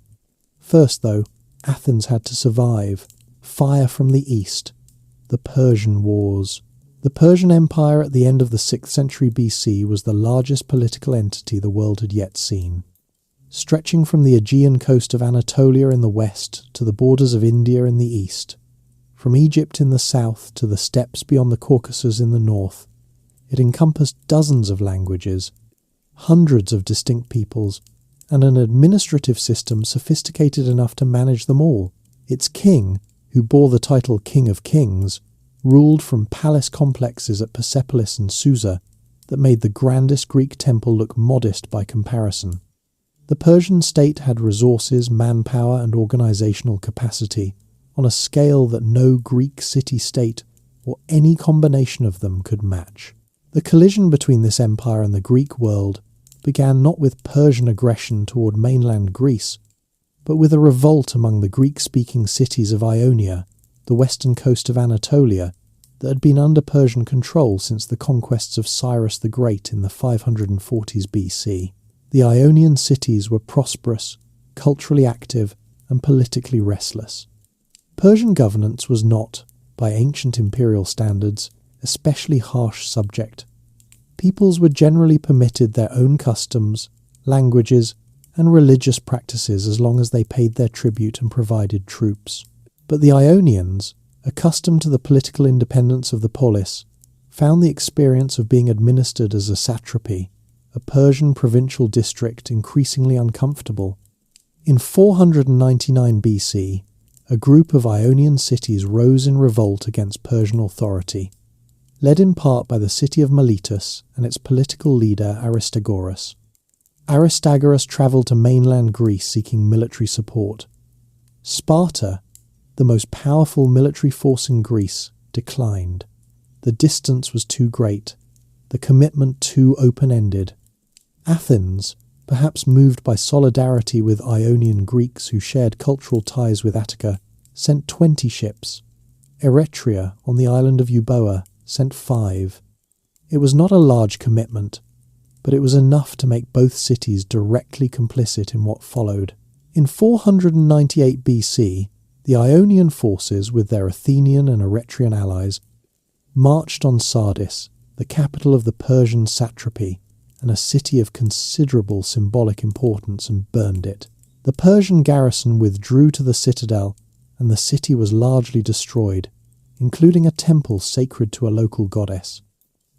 First, though, Athens had to survive. Fire from the east. The Persian Wars. The Persian Empire at the end of the 6th century BC was the largest political entity the world had yet seen. Stretching from the Aegean coast of Anatolia in the west to the borders of India in the east, from Egypt in the south to the steppes beyond the Caucasus in the north, it encompassed dozens of languages, hundreds of distinct peoples, and an administrative system sophisticated enough to manage them all. Its king, who bore the title King of Kings, ruled from palace complexes at Persepolis and Susa that made the grandest Greek temple look modest by comparison. The Persian state had resources, manpower, and organizational capacity on a scale that no Greek city-state or any combination of them could match. The collision between this empire and the Greek world began not with Persian aggression toward mainland Greece, but with a revolt among the Greek-speaking cities of Ionia, the western coast of Anatolia, that had been under Persian control since the conquests of Cyrus the Great in the 540s BC. The Ionian cities were prosperous, culturally active, and politically restless. Persian governance was not, by ancient imperial standards, especially harsh subject. Peoples were generally permitted their own customs, languages, and religious practices as long as they paid their tribute and provided troops. But the Ionians, accustomed to the political independence of the polis, found the experience of being administered as a satrapy, a Persian provincial district, increasingly uncomfortable. In 499 BC, a group of Ionian cities rose in revolt against Persian authority, led in part by the city of Miletus and its political leader Aristagoras. Aristagoras travelled to mainland Greece seeking military support. Sparta, the most powerful military force in Greece, declined. The distance was too great, the commitment too open-ended. Athens, perhaps moved by solidarity with Ionian Greeks who shared cultural ties with Attica, sent 20 ships. Eretria, on the island of Euboea, sent 5. It was not a large commitment, but it was enough to make both cities directly complicit in what followed. In 498 BC, the Ionian forces, with their Athenian and Eretrian allies, marched on Sardis, the capital of the Persian satrapy, and a city of considerable symbolic importance, and burned it. The Persian garrison withdrew to the citadel, and the city was largely destroyed, including a temple sacred to a local goddess.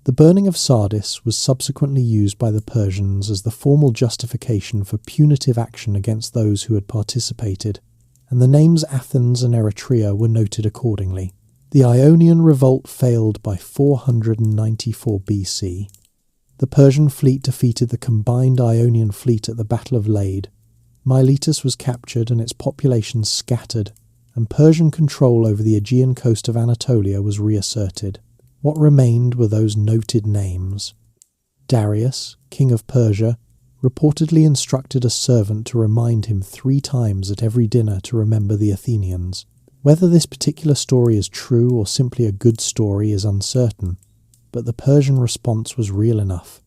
The burning of Sardis was subsequently used by the Persians as the formal justification for punitive action against those who had participated, and the names Athens and Eretria were noted accordingly. The Ionian revolt failed by 494 BC. The Persian fleet defeated the combined Ionian fleet at the Battle of Lade. Miletus was captured and its population scattered, and Persian control over the Aegean coast of Anatolia was reasserted. What remained were those noted names. Darius, king of Persia, reportedly instructed a servant to remind him 3 times at every dinner to remember the Athenians. Whether this particular story is true or simply a good story is uncertain, but the Persian response was real enough.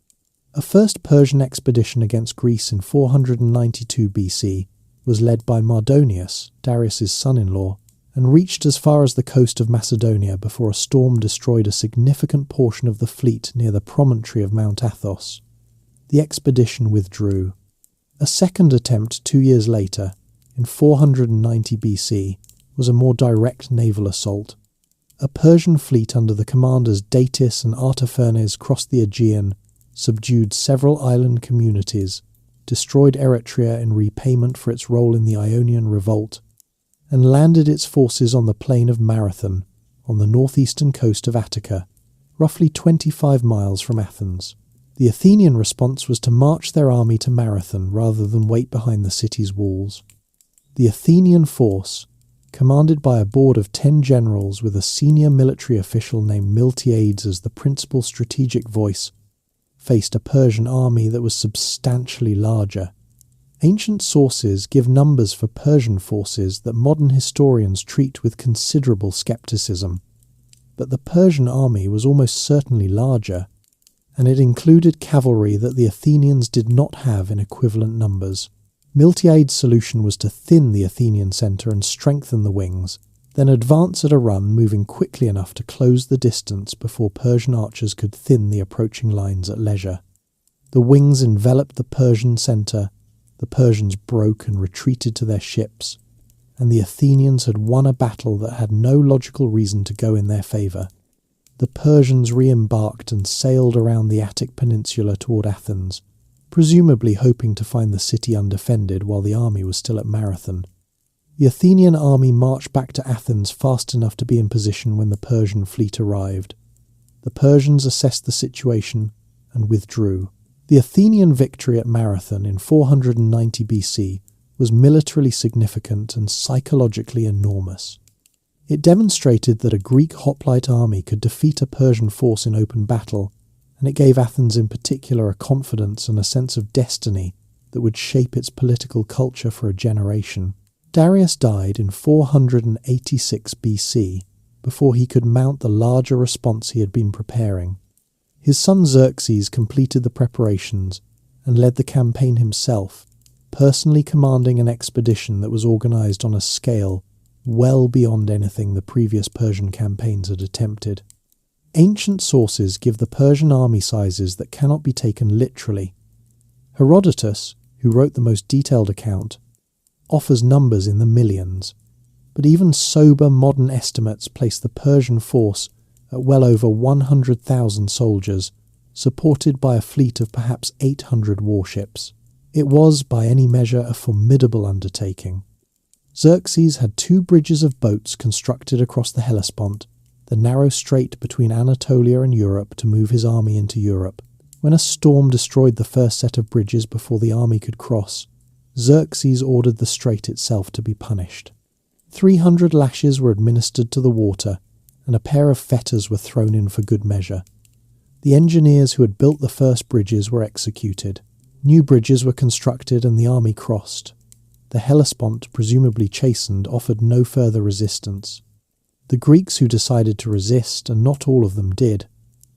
A first Persian expedition against Greece in 492 BC was led by Mardonius, Darius's son-in-law, and reached as far as the coast of Macedonia before a storm destroyed a significant portion of the fleet near the promontory of Mount Athos. The expedition withdrew. A second attempt 2 years later, in 490 BC, was a more direct naval assault. A Persian fleet under the commanders Datis and Artaphernes crossed the Aegean, subdued several island communities, destroyed Eretria in repayment for its role in the Ionian revolt, and landed its forces on the plain of Marathon, on the northeastern coast of Attica, roughly 25 miles from Athens. The Athenian response was to march their army to Marathon rather than wait behind the city's walls. The Athenian force, commanded by a board of 10 generals with a senior military official named Miltiades as the principal strategic voice, faced a Persian army that was substantially larger. Ancient sources give numbers for Persian forces that modern historians treat with considerable skepticism, but the Persian army was almost certainly larger, and it included cavalry that the Athenians did not have in equivalent numbers. Miltiades' solution was to thin the Athenian centre and strengthen the wings, then advance at a run, moving quickly enough to close the distance before Persian archers could thin the approaching lines at leisure. The wings enveloped the Persian centre, the Persians broke and retreated to their ships, and the Athenians had won a battle that had no logical reason to go in their favour. The Persians re-embarked and sailed around the Attic Peninsula toward Athens, presumably hoping to find the city undefended while the army was still at Marathon. The Athenian army marched back to Athens fast enough to be in position when the Persian fleet arrived. The Persians assessed the situation and withdrew. The Athenian victory at Marathon in 490 BC was militarily significant and psychologically enormous. It demonstrated that a Greek hoplite army could defeat a Persian force in open battle, and it gave Athens in particular a confidence and a sense of destiny that would shape its political culture for a generation. Darius died in 486 BC, before he could mount the larger response he had been preparing. His son Xerxes completed the preparations and led the campaign himself, personally commanding an expedition that was organised on a scale well beyond anything the previous Persian campaigns had attempted. Ancient sources give the Persian army sizes that cannot be taken literally. Herodotus, who wrote the most detailed account, offers numbers in the millions, but even sober modern estimates place the Persian force at well over 100,000 soldiers, supported by a fleet of perhaps 800 warships. It was, by any measure, a formidable undertaking. Xerxes had 2 bridges of boats constructed across the Hellespont, the narrow strait between Anatolia and Europe, to move his army into Europe. When a storm destroyed the first set of bridges before the army could cross, Xerxes ordered the strait itself to be punished. 300 lashes were administered to the water, and a pair of fetters were thrown in for good measure. The engineers who had built the first bridges were executed. New bridges were constructed and the army crossed. The Hellespont, presumably chastened, offered no further resistance. The Greeks who decided to resist, and not all of them did,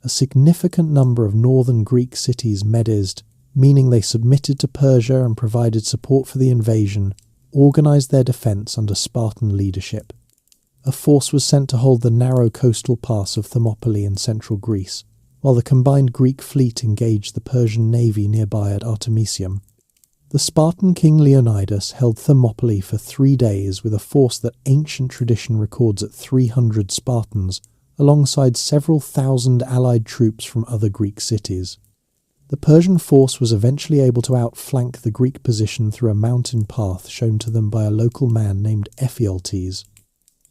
a significant number of northern Greek cities medized, meaning they submitted to Persia and provided support for the invasion, organised their defence under Spartan leadership. A force was sent to hold the narrow coastal pass of Thermopylae in central Greece, while the combined Greek fleet engaged the Persian navy nearby at Artemisium. The Spartan king Leonidas held Thermopylae for 3 days with a force that ancient tradition records at 300 Spartans, alongside several thousand allied troops from other Greek cities. The Persian force was eventually able to outflank the Greek position through a mountain path shown to them by a local man named Ephialtes.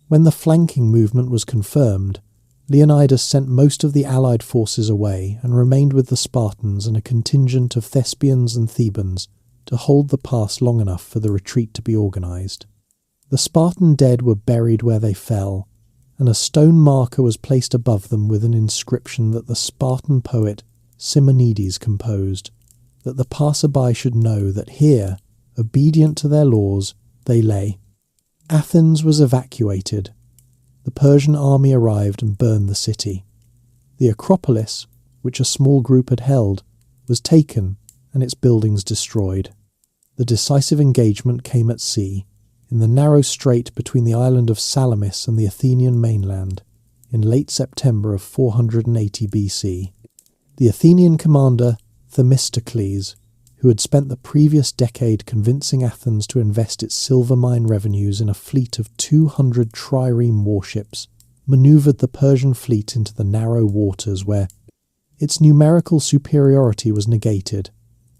When the flanking movement was confirmed, Leonidas sent most of the allied forces away and remained with the Spartans and a contingent of Thespians and Thebans to hold the pass long enough for the retreat to be organised. The Spartan dead were buried where they fell, and a stone marker was placed above them with an inscription that the Spartan poet Simonides composed, that the passerby should know that here, obedient to their laws, they lay. Athens was evacuated. The Persian army arrived and burned the city. The Acropolis, which a small group had held, was taken and its buildings destroyed. The decisive engagement came at sea, in the narrow strait between the island of Salamis and the Athenian mainland, in late September of 480 BC. The Athenian commander Themistocles, who had spent the previous decade convincing Athens to invest its silver mine revenues in a fleet of 200 trireme warships, manoeuvred the Persian fleet into the narrow waters where its numerical superiority was negated,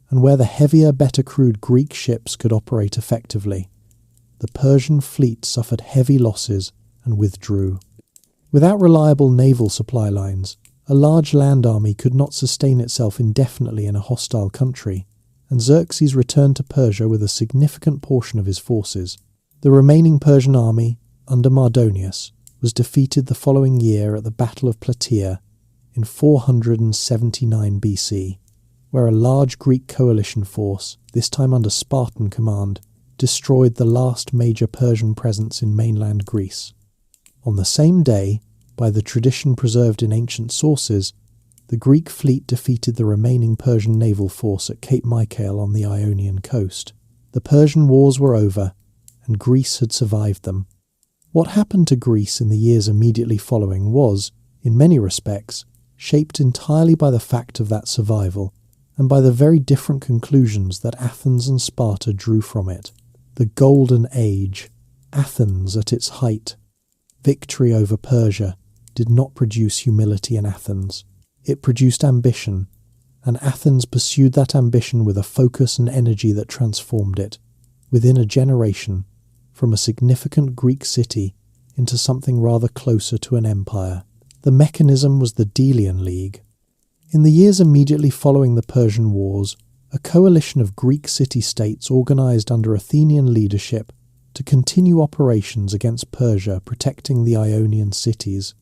and where the heavier, better crewed Greek ships could operate effectively. The Persian fleet suffered heavy losses and withdrew. Without reliable naval supply lines, a large land army could not sustain itself indefinitely in a hostile country, and Xerxes returned to Persia with a significant portion of his forces. The remaining Persian army, under Mardonius, was defeated the following year at the Battle of Plataea in 479 BC, where a large Greek coalition force, this time under Spartan command, destroyed the last major Persian presence in mainland Greece. On the same day, by the tradition preserved in ancient sources, the Greek fleet defeated the remaining Persian naval force at Cape Michael on the Ionian coast. The Persian wars were over, and Greece had survived them. What happened to Greece in the years immediately following was, in many respects, shaped entirely by the fact of that survival, and by the very different conclusions that Athens and Sparta drew from it. The Golden Age, Athens at its height. Victory over Persia did not produce humility in Athens. It produced ambition, and Athens pursued that ambition with a focus and energy that transformed it, within a generation, from a significant Greek city into something rather closer to an empire. The mechanism was the Delian League. In the years immediately following the Persian Wars, a coalition of Greek city-states organised under Athenian leadership to continue operations against Persia, protecting the Ionian cities,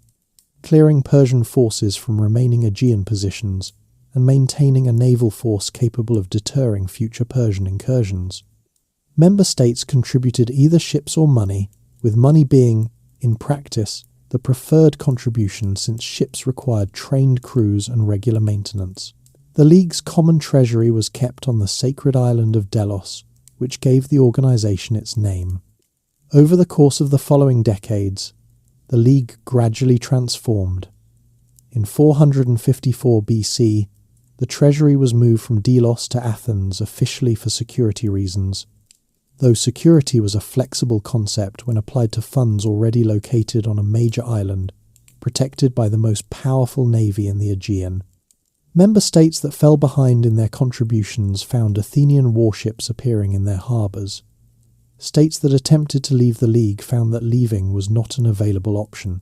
clearing Persian forces from remaining Aegean positions, and maintaining a naval force capable of deterring future Persian incursions. Member states contributed either ships or money, with money being, in practice, the preferred contribution since ships required trained crews and regular maintenance. The League's common treasury was kept on the sacred island of Delos, which gave the organisation its name. Over the course of the following decades, the League gradually transformed. In 454 BC, the treasury was moved from Delos to Athens officially for security reasons, though security was a flexible concept when applied to funds already located on a major island, protected by the most powerful navy in the Aegean. Member states that fell behind in their contributions found Athenian warships appearing in their harbours. States that attempted to leave the League found that leaving was not an available option.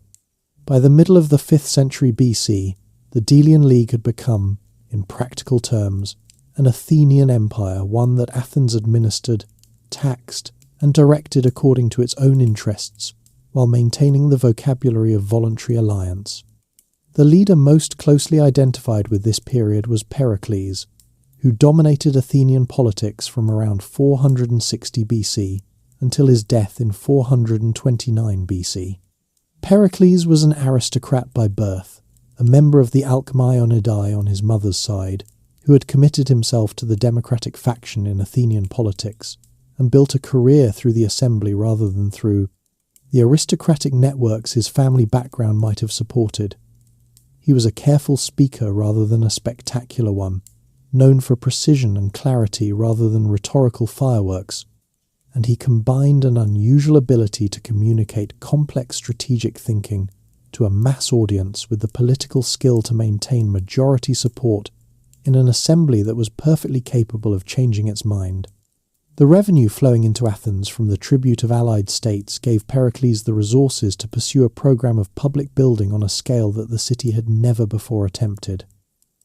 By the middle of the 5th century BC, the Delian League had become, in practical terms, an Athenian empire, one that Athens administered, taxed, and directed according to its own interests, while maintaining the vocabulary of voluntary alliance. The leader most closely identified with this period was Pericles, who dominated Athenian politics from around 460 BC until his death in 429 BC. Pericles was an aristocrat by birth, a member of the Alcmaeonidae on his mother's side, who had committed himself to the democratic faction in Athenian politics and built a career through the assembly rather than through the aristocratic networks his family background might have supported. He was a careful speaker rather than a spectacular one, known for precision and clarity rather than rhetorical fireworks, and he combined an unusual ability to communicate complex strategic thinking to a mass audience with the political skill to maintain majority support in an assembly that was perfectly capable of changing its mind. The revenue flowing into Athens from the tribute of allied states gave Pericles the resources to pursue a program of public building on a scale that the city had never before attempted.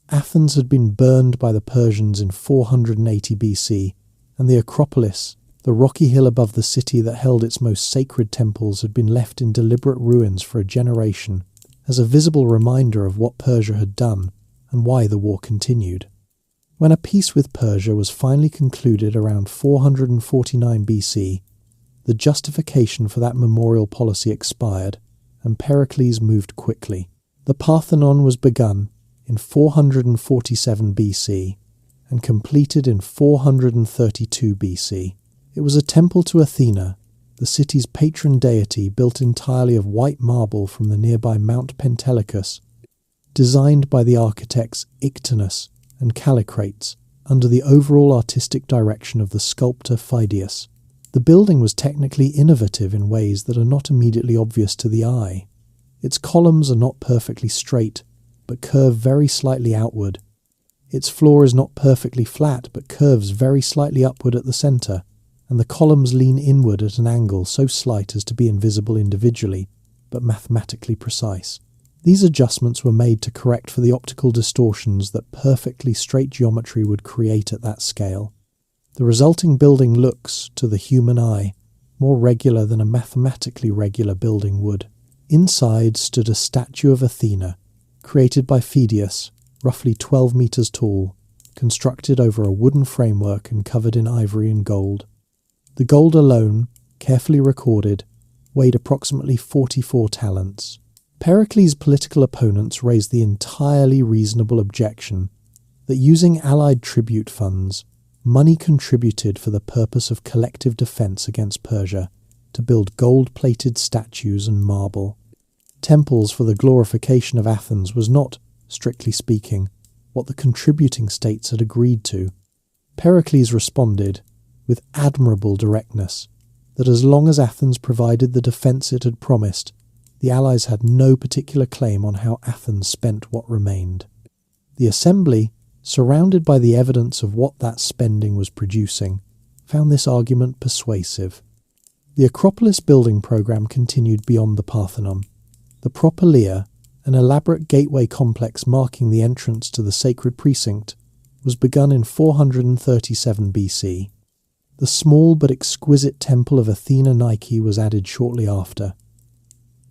Athens had been burned by the Persians in 480 BC, and the Acropolis, the rocky hill above the city that held its most sacred temples, had been left in deliberate ruins for a generation, as a visible reminder of what Persia had done and why the war continued. When a peace with Persia was finally concluded around 449 BC, the justification for that memorial policy expired, and Pericles moved quickly. The Parthenon was begun in 447 BC and completed in 432 BC. It was a temple to Athena, the city's patron deity, built entirely of white marble from the nearby Mount Pentelicus, designed by the architects Ictinus and Callicrates, under the overall artistic direction of the sculptor Phidias. The building was technically innovative in ways that are not immediately obvious to the eye. Its columns are not perfectly straight, but curve very slightly outward. Its floor is not perfectly flat, but curves very slightly upward at the centre, and the columns lean inward at an angle so slight as to be invisible individually, but mathematically precise. These adjustments were made to correct for the optical distortions that perfectly straight geometry would create at that scale. The resulting building looks, to the human eye, more regular than a mathematically regular building would. Inside stood a statue of Athena, created by Phidias, roughly 12 meters tall, constructed over a wooden framework and covered in ivory and gold. The gold alone, carefully recorded, weighed approximately 44 talents. Pericles' political opponents raised the entirely reasonable objection that using allied tribute funds, money contributed for the purpose of collective defense against Persia, to build gold-plated statues and marble. Temples for the glorification of Athens was not, strictly speaking, what the contributing states had agreed to. Pericles responded, with admirable directness, that as long as Athens provided the defence it had promised, the Allies had no particular claim on how Athens spent what remained. The assembly, surrounded by the evidence of what that spending was producing, found this argument persuasive. The Acropolis building programme continued beyond the Parthenon. The Propylaea, an elaborate gateway complex marking the entrance to the sacred precinct, was begun in 437 BC. The small but exquisite temple of Athena Nike was added shortly after.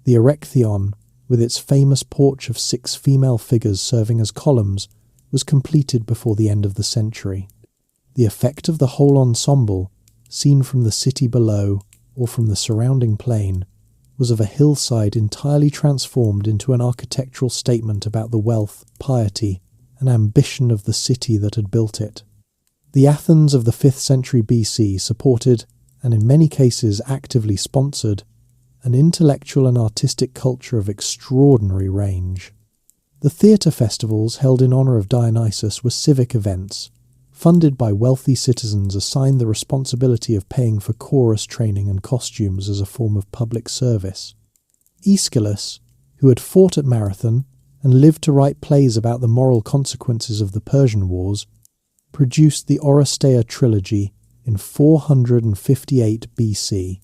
The Erechtheion, with its famous porch of 6 female figures serving as columns, was completed before the end of the century. The effect of the whole ensemble, seen from the city below or from the surrounding plain, was of a hillside entirely transformed into an architectural statement about the wealth, piety, and ambition of the city that had built it. The Athens of the 5th century BC supported, and in many cases actively sponsored, an intellectual and artistic culture of extraordinary range. The theatre festivals held in honour of Dionysus were civic events, funded by wealthy citizens assigned the responsibility of paying for chorus training and costumes as a form of public service. Aeschylus, who had fought at Marathon and lived to write plays about the moral consequences of the Persian Wars, produced the Oresteia trilogy in 458 BC,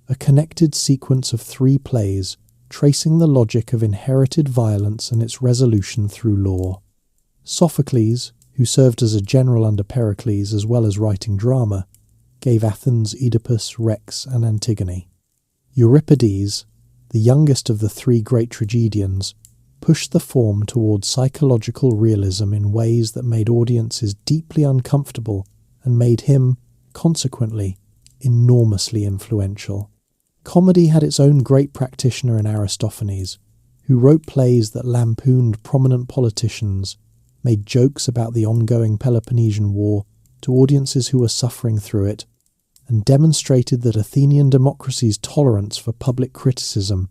a connected sequence of 3 plays tracing the logic of inherited violence and its resolution through law. Sophocles, who served as a general under Pericles as well as writing drama, gave Athens Oedipus, Rex, and Antigone. Euripides, the youngest of the 3 great tragedians, pushed the form toward psychological realism in ways that made audiences deeply uncomfortable and made him, consequently, enormously influential. Comedy had its own great practitioner in Aristophanes, who wrote plays that lampooned prominent politicians, made jokes about the ongoing Peloponnesian War to audiences who were suffering through it, and demonstrated that Athenian democracy's tolerance for public criticism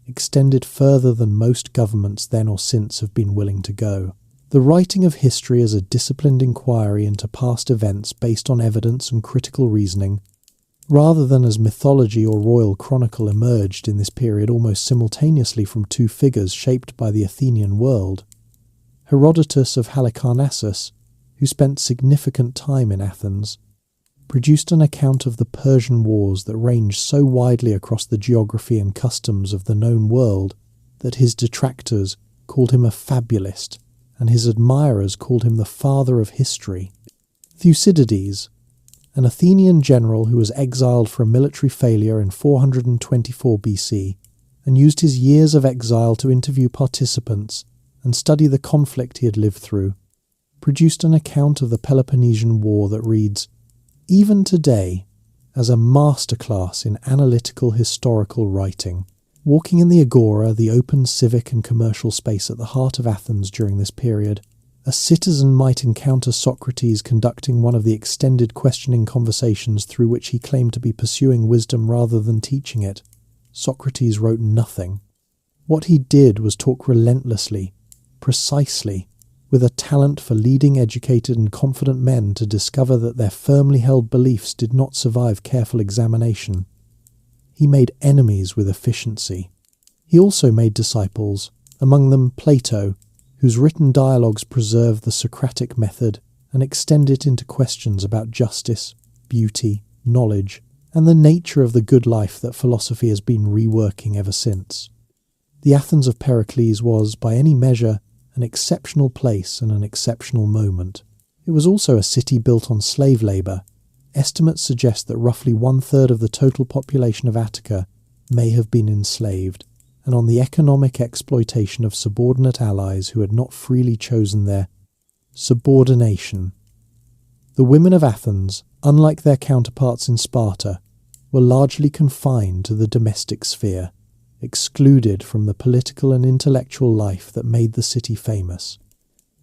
extended further than most governments then or since have been willing to go. The writing of history as a disciplined inquiry into past events based on evidence and critical reasoning, rather than as mythology or royal chronicle, emerged in this period almost simultaneously from 2 figures shaped by the Athenian world. Herodotus of Halicarnassus, who spent significant time in Athens, produced an account of the Persian Wars that ranged so widely across the geography and customs of the known world that his detractors called him a fabulist, and his admirers called him the father of history. Thucydides, an Athenian general who was exiled for a military failure in 424 BC, and used his years of exile to interview participants and study the conflict he had lived through, produced an account of the Peloponnesian War that reads, "Even today, as a masterclass in analytical historical writing." Walking in the agora, the open civic and commercial space at the heart of Athens during this period, a citizen might encounter Socrates conducting one of the extended questioning conversations through which he claimed to be pursuing wisdom rather than teaching it. Socrates wrote nothing. What he did was talk relentlessly, precisely, with a talent for leading educated and confident men to discover that their firmly held beliefs did not survive careful examination. He made enemies with efficiency. He also made disciples, among them Plato, whose written dialogues preserve the Socratic method and extend it into questions about justice, beauty, knowledge, and the nature of the good life that philosophy has been reworking ever since. The Athens of Pericles was, by any measure, an exceptional place and an exceptional moment. It was also a city built on slave labour. Estimates suggest that roughly 1/3 of the total population of Attica may have been enslaved, and on the economic exploitation of subordinate allies who had not freely chosen their subordination. The women of Athens, unlike their counterparts in Sparta, were largely confined to the domestic sphere, excluded from the political and intellectual life that made the city famous.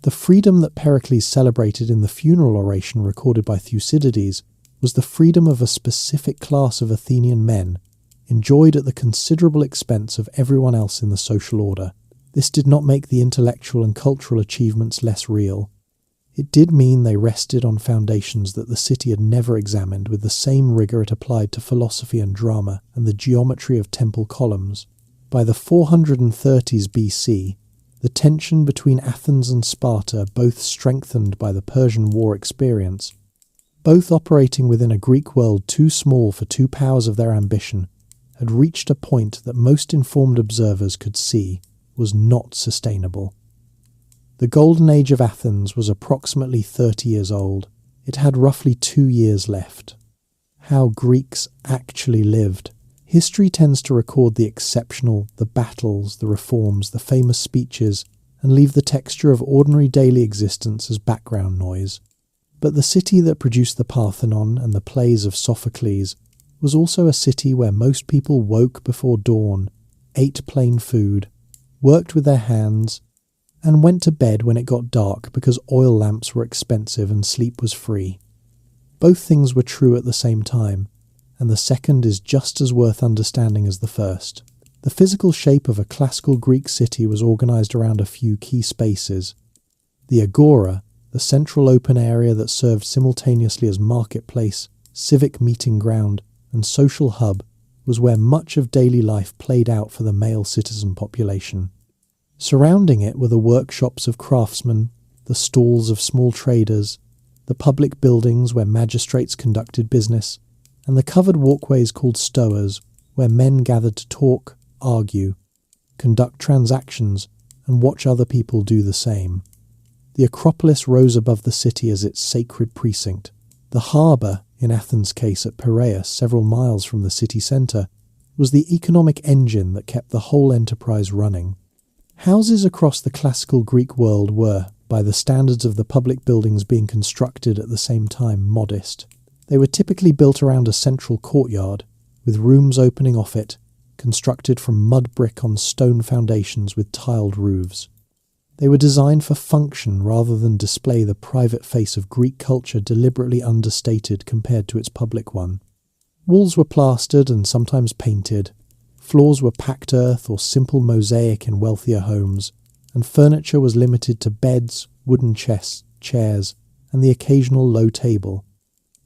The freedom that Pericles celebrated in the funeral oration recorded by Thucydides was the freedom of a specific class of Athenian men, enjoyed at the considerable expense of everyone else in the social order. This did not make the intellectual and cultural achievements less real. It did mean they rested on foundations that the city had never examined with the same rigour it applied to philosophy and drama and the geometry of temple columns. By the 430s BC, the tension between Athens and Sparta, both strengthened by the Persian War experience, both operating within a Greek world too small for 2 powers of their ambition, had reached a point that most informed observers could see was not sustainable. The golden age of Athens was approximately 30 years old. It had roughly 2 years left. How Greeks actually lived. History tends to record the exceptional, the battles, the reforms, the famous speeches, and leave the texture of ordinary daily existence as background noise. But the city that produced the Parthenon and the plays of Sophocles was also a city where most people woke before dawn, ate plain food, worked with their hands, and went to bed when it got dark because oil lamps were expensive and sleep was free. Both things were true at the same time, and the second is just as worth understanding as the first. The physical shape of a classical Greek city was organized around a few key spaces. The agora, the central open area that served simultaneously as marketplace, civic meeting ground, and social hub, was where much of daily life played out for the male citizen population. Surrounding it were the workshops of craftsmen, the stalls of small traders, the public buildings where magistrates conducted business, and the covered walkways called stoas, where men gathered to talk, argue, conduct transactions, and watch other people do the same. The Acropolis rose above the city as its sacred precinct. The harbour, in Athens' case at Piraeus, several miles from the city centre, was the economic engine that kept the whole enterprise running. Houses across the classical Greek world were, by the standards of the public buildings being constructed at the same time, modest. They were typically built around a central courtyard, with rooms opening off it, constructed from mud brick on stone foundations with tiled roofs. They were designed for function rather than display the private face of Greek culture deliberately understated compared to its public one. Walls were plastered and sometimes painted, floors were packed earth or simple mosaic in wealthier homes, and furniture was limited to beds, wooden chests, chairs, and the occasional low table.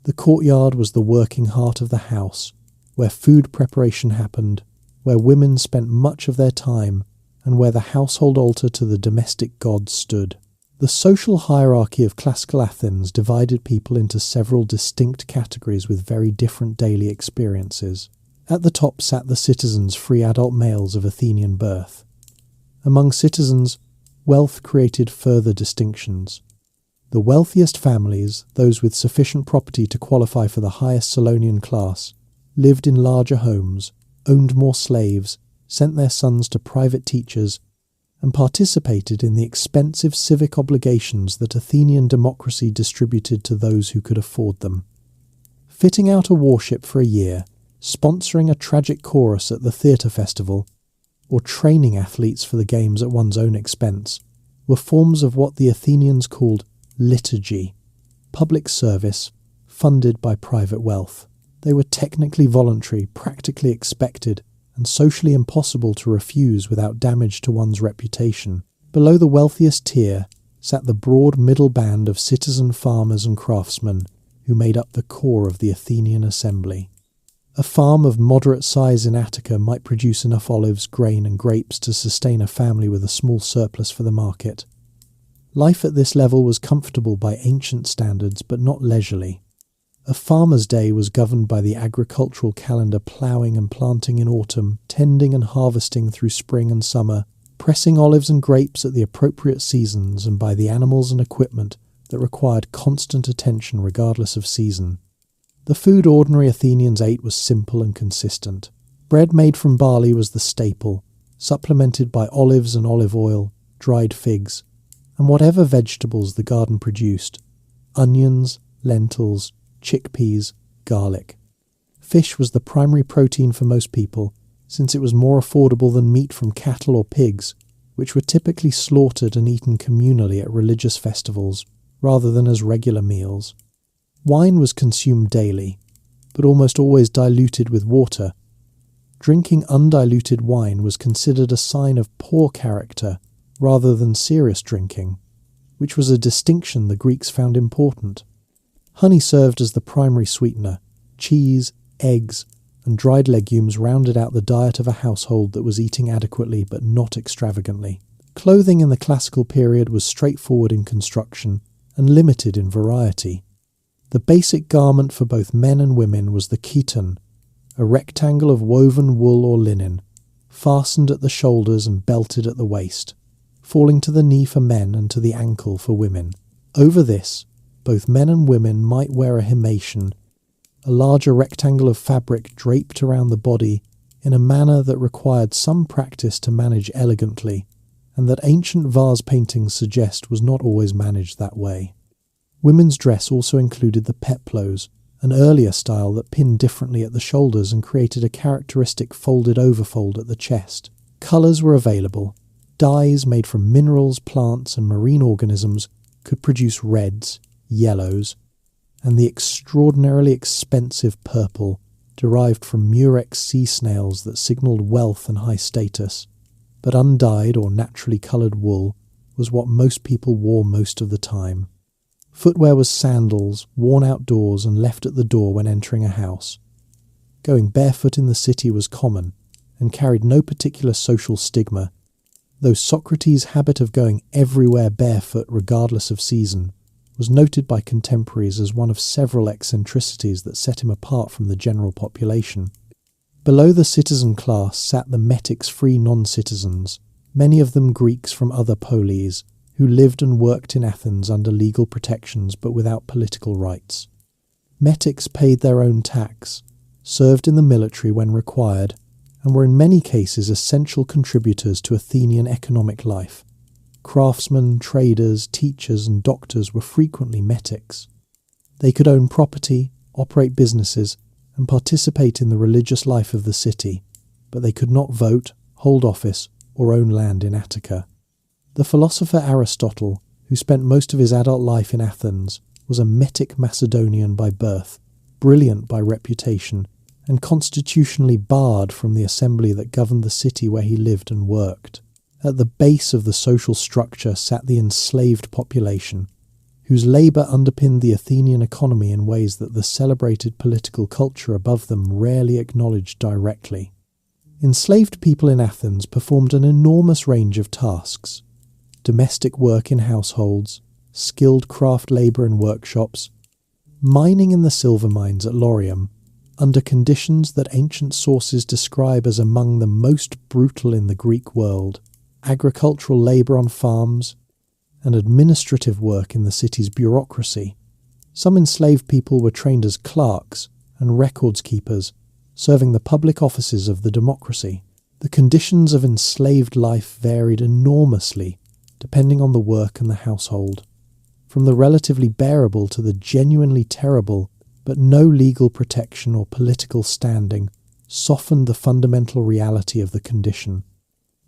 The courtyard was the working heart of the house, where food preparation happened, where women spent much of their time, and where the household altar to the domestic gods stood. The social hierarchy of classical Athens divided people into several distinct categories with very different daily experiences. At the top sat the citizens, free adult males of Athenian birth. Among citizens, wealth created further distinctions. The wealthiest families, those with sufficient property to qualify for the highest Solonian class, lived in larger homes, owned more slaves, sent their sons to private teachers, and participated in the expensive civic obligations that Athenian democracy distributed to those who could afford them. Fitting out a warship for a year, sponsoring a tragic chorus at the theatre festival, or training athletes for the games at one's own expense, were forms of what the Athenians called liturgy, public service, funded by private wealth. They were technically voluntary, practically expected, and socially impossible to refuse without damage to one's reputation. Below the wealthiest tier sat the broad middle band of citizen farmers and craftsmen who made up the core of the Athenian assembly. A farm of moderate size in Attica might produce enough olives, grain, and grapes to sustain a family with a small surplus for the market. Life at this level was comfortable by ancient standards, but not leisurely. A farmer's day was governed by the agricultural calendar, ploughing and planting in autumn, tending and harvesting through spring and summer, pressing olives and grapes at the appropriate seasons, and by the animals and equipment that required constant attention regardless of season. The food ordinary Athenians ate was simple and consistent. Bread made from barley was the staple, supplemented by olives and olive oil, dried figs, and whatever vegetables the garden produced: onions, lentils, chickpeas, garlic. Fish was the primary protein for most people, since it was more affordable than meat from cattle or pigs, which were typically slaughtered and eaten communally at religious festivals, rather than as regular meals. Wine was consumed daily, but almost always diluted with water. Drinking undiluted wine was considered a sign of poor character rather than serious drinking, which was a distinction the Greeks found important. Honey served as the primary sweetener. Cheese, eggs, and dried legumes rounded out the diet of a household that was eating adequately but not extravagantly. Clothing in the classical period was straightforward in construction and limited in variety. The basic garment for both men and women was the chiton, a rectangle of woven wool or linen, fastened at the shoulders and belted at the waist, falling to the knee for men and to the ankle for women. Over this, both men and women might wear a himation, a larger rectangle of fabric draped around the body in a manner that required some practice to manage elegantly, and that ancient vase paintings suggest was not always managed that way. Women's dress also included the peplos, an earlier style that pinned differently at the shoulders and created a characteristic folded overfold at the chest. Colours were available. Dyes made from minerals, plants, and marine organisms could produce reds, yellows, and the extraordinarily expensive purple, derived from murex sea snails that signalled wealth and high status, but undyed or naturally coloured wool was what most people wore most of the time. Footwear was sandals, worn outdoors and left at the door when entering a house. Going barefoot in the city was common, and carried no particular social stigma, though Socrates' habit of going everywhere barefoot regardless of season was noted by contemporaries as one of several eccentricities that set him apart from the general population. Below the citizen class sat the metics free non-citizens, many of them Greeks from other polis, who lived and worked in Athens under legal protections but without political rights. Metics paid their own tax, served in the military when required, and were in many cases essential contributors to Athenian economic life. Craftsmen, traders, teachers and doctors were frequently metics. They could own property, operate businesses, and participate in the religious life of the city, but they could not vote, hold office, or own land in Attica. The philosopher Aristotle, who spent most of his adult life in Athens, was a metic Macedonian by birth, brilliant by reputation, and constitutionally barred from the assembly that governed the city where he lived and worked. At the base of the social structure sat the enslaved population, whose labour underpinned the Athenian economy in ways that the celebrated political culture above them rarely acknowledged directly. Enslaved people in Athens performed an enormous range of tasks: domestic work in households, skilled craft labour in workshops, mining in the silver mines at Laurium, under conditions that ancient sources describe as among the most brutal in the Greek world, agricultural labour on farms, and administrative work in the city's bureaucracy. Some enslaved people were trained as clerks and records keepers, serving the public offices of the democracy. The conditions of enslaved life varied enormously, depending on the work and the household, from the relatively bearable to the genuinely terrible, but no legal protection or political standing softened the fundamental reality of the condition.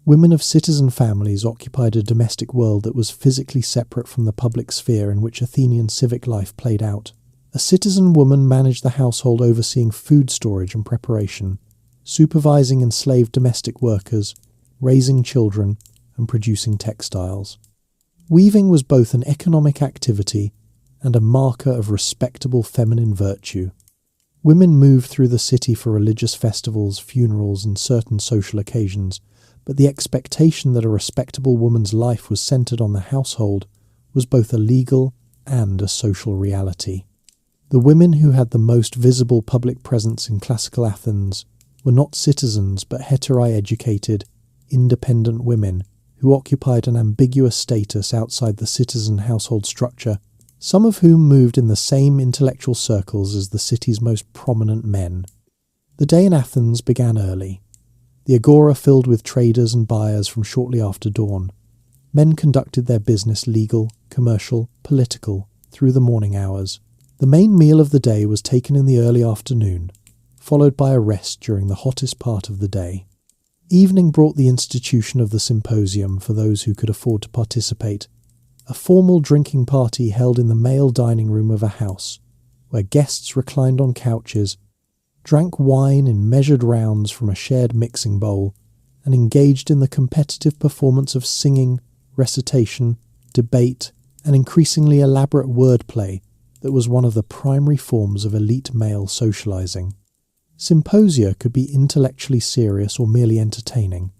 Women of citizen families occupied a domestic world that was physically separate from the public sphere in which Athenian civic life played out. A citizen woman managed the household, overseeing food storage and preparation, supervising enslaved domestic workers, raising children, and producing textiles. Weaving was both an economic activity and a marker of respectable feminine virtue. Women moved through the city for religious festivals, funerals, and certain social occasions, but the expectation that a respectable woman's life was centred on the household was both a legal and a social reality. The women who had the most visible public presence in classical Athens were not citizens but hetero-educated, independent women who occupied an ambiguous status outside the citizen household structure, some of whom moved in the same intellectual circles as the city's most prominent men. The day in Athens began early. The agora filled with traders and buyers from shortly after dawn. Men conducted their business legal, commercial, political, through the morning hours. The main meal of the day was taken in the early afternoon, followed by a rest during the hottest part of the day. Evening brought the institution of the symposium for those who could afford to participate, a formal drinking party held in the male dining room of a house, where guests reclined on couches, drank wine in measured rounds from a shared mixing bowl, and engaged in the competitive performance of singing, recitation, debate, and increasingly elaborate wordplay that was one of the primary forms of elite male socializing. Symposia could be intellectually serious or merely entertaining,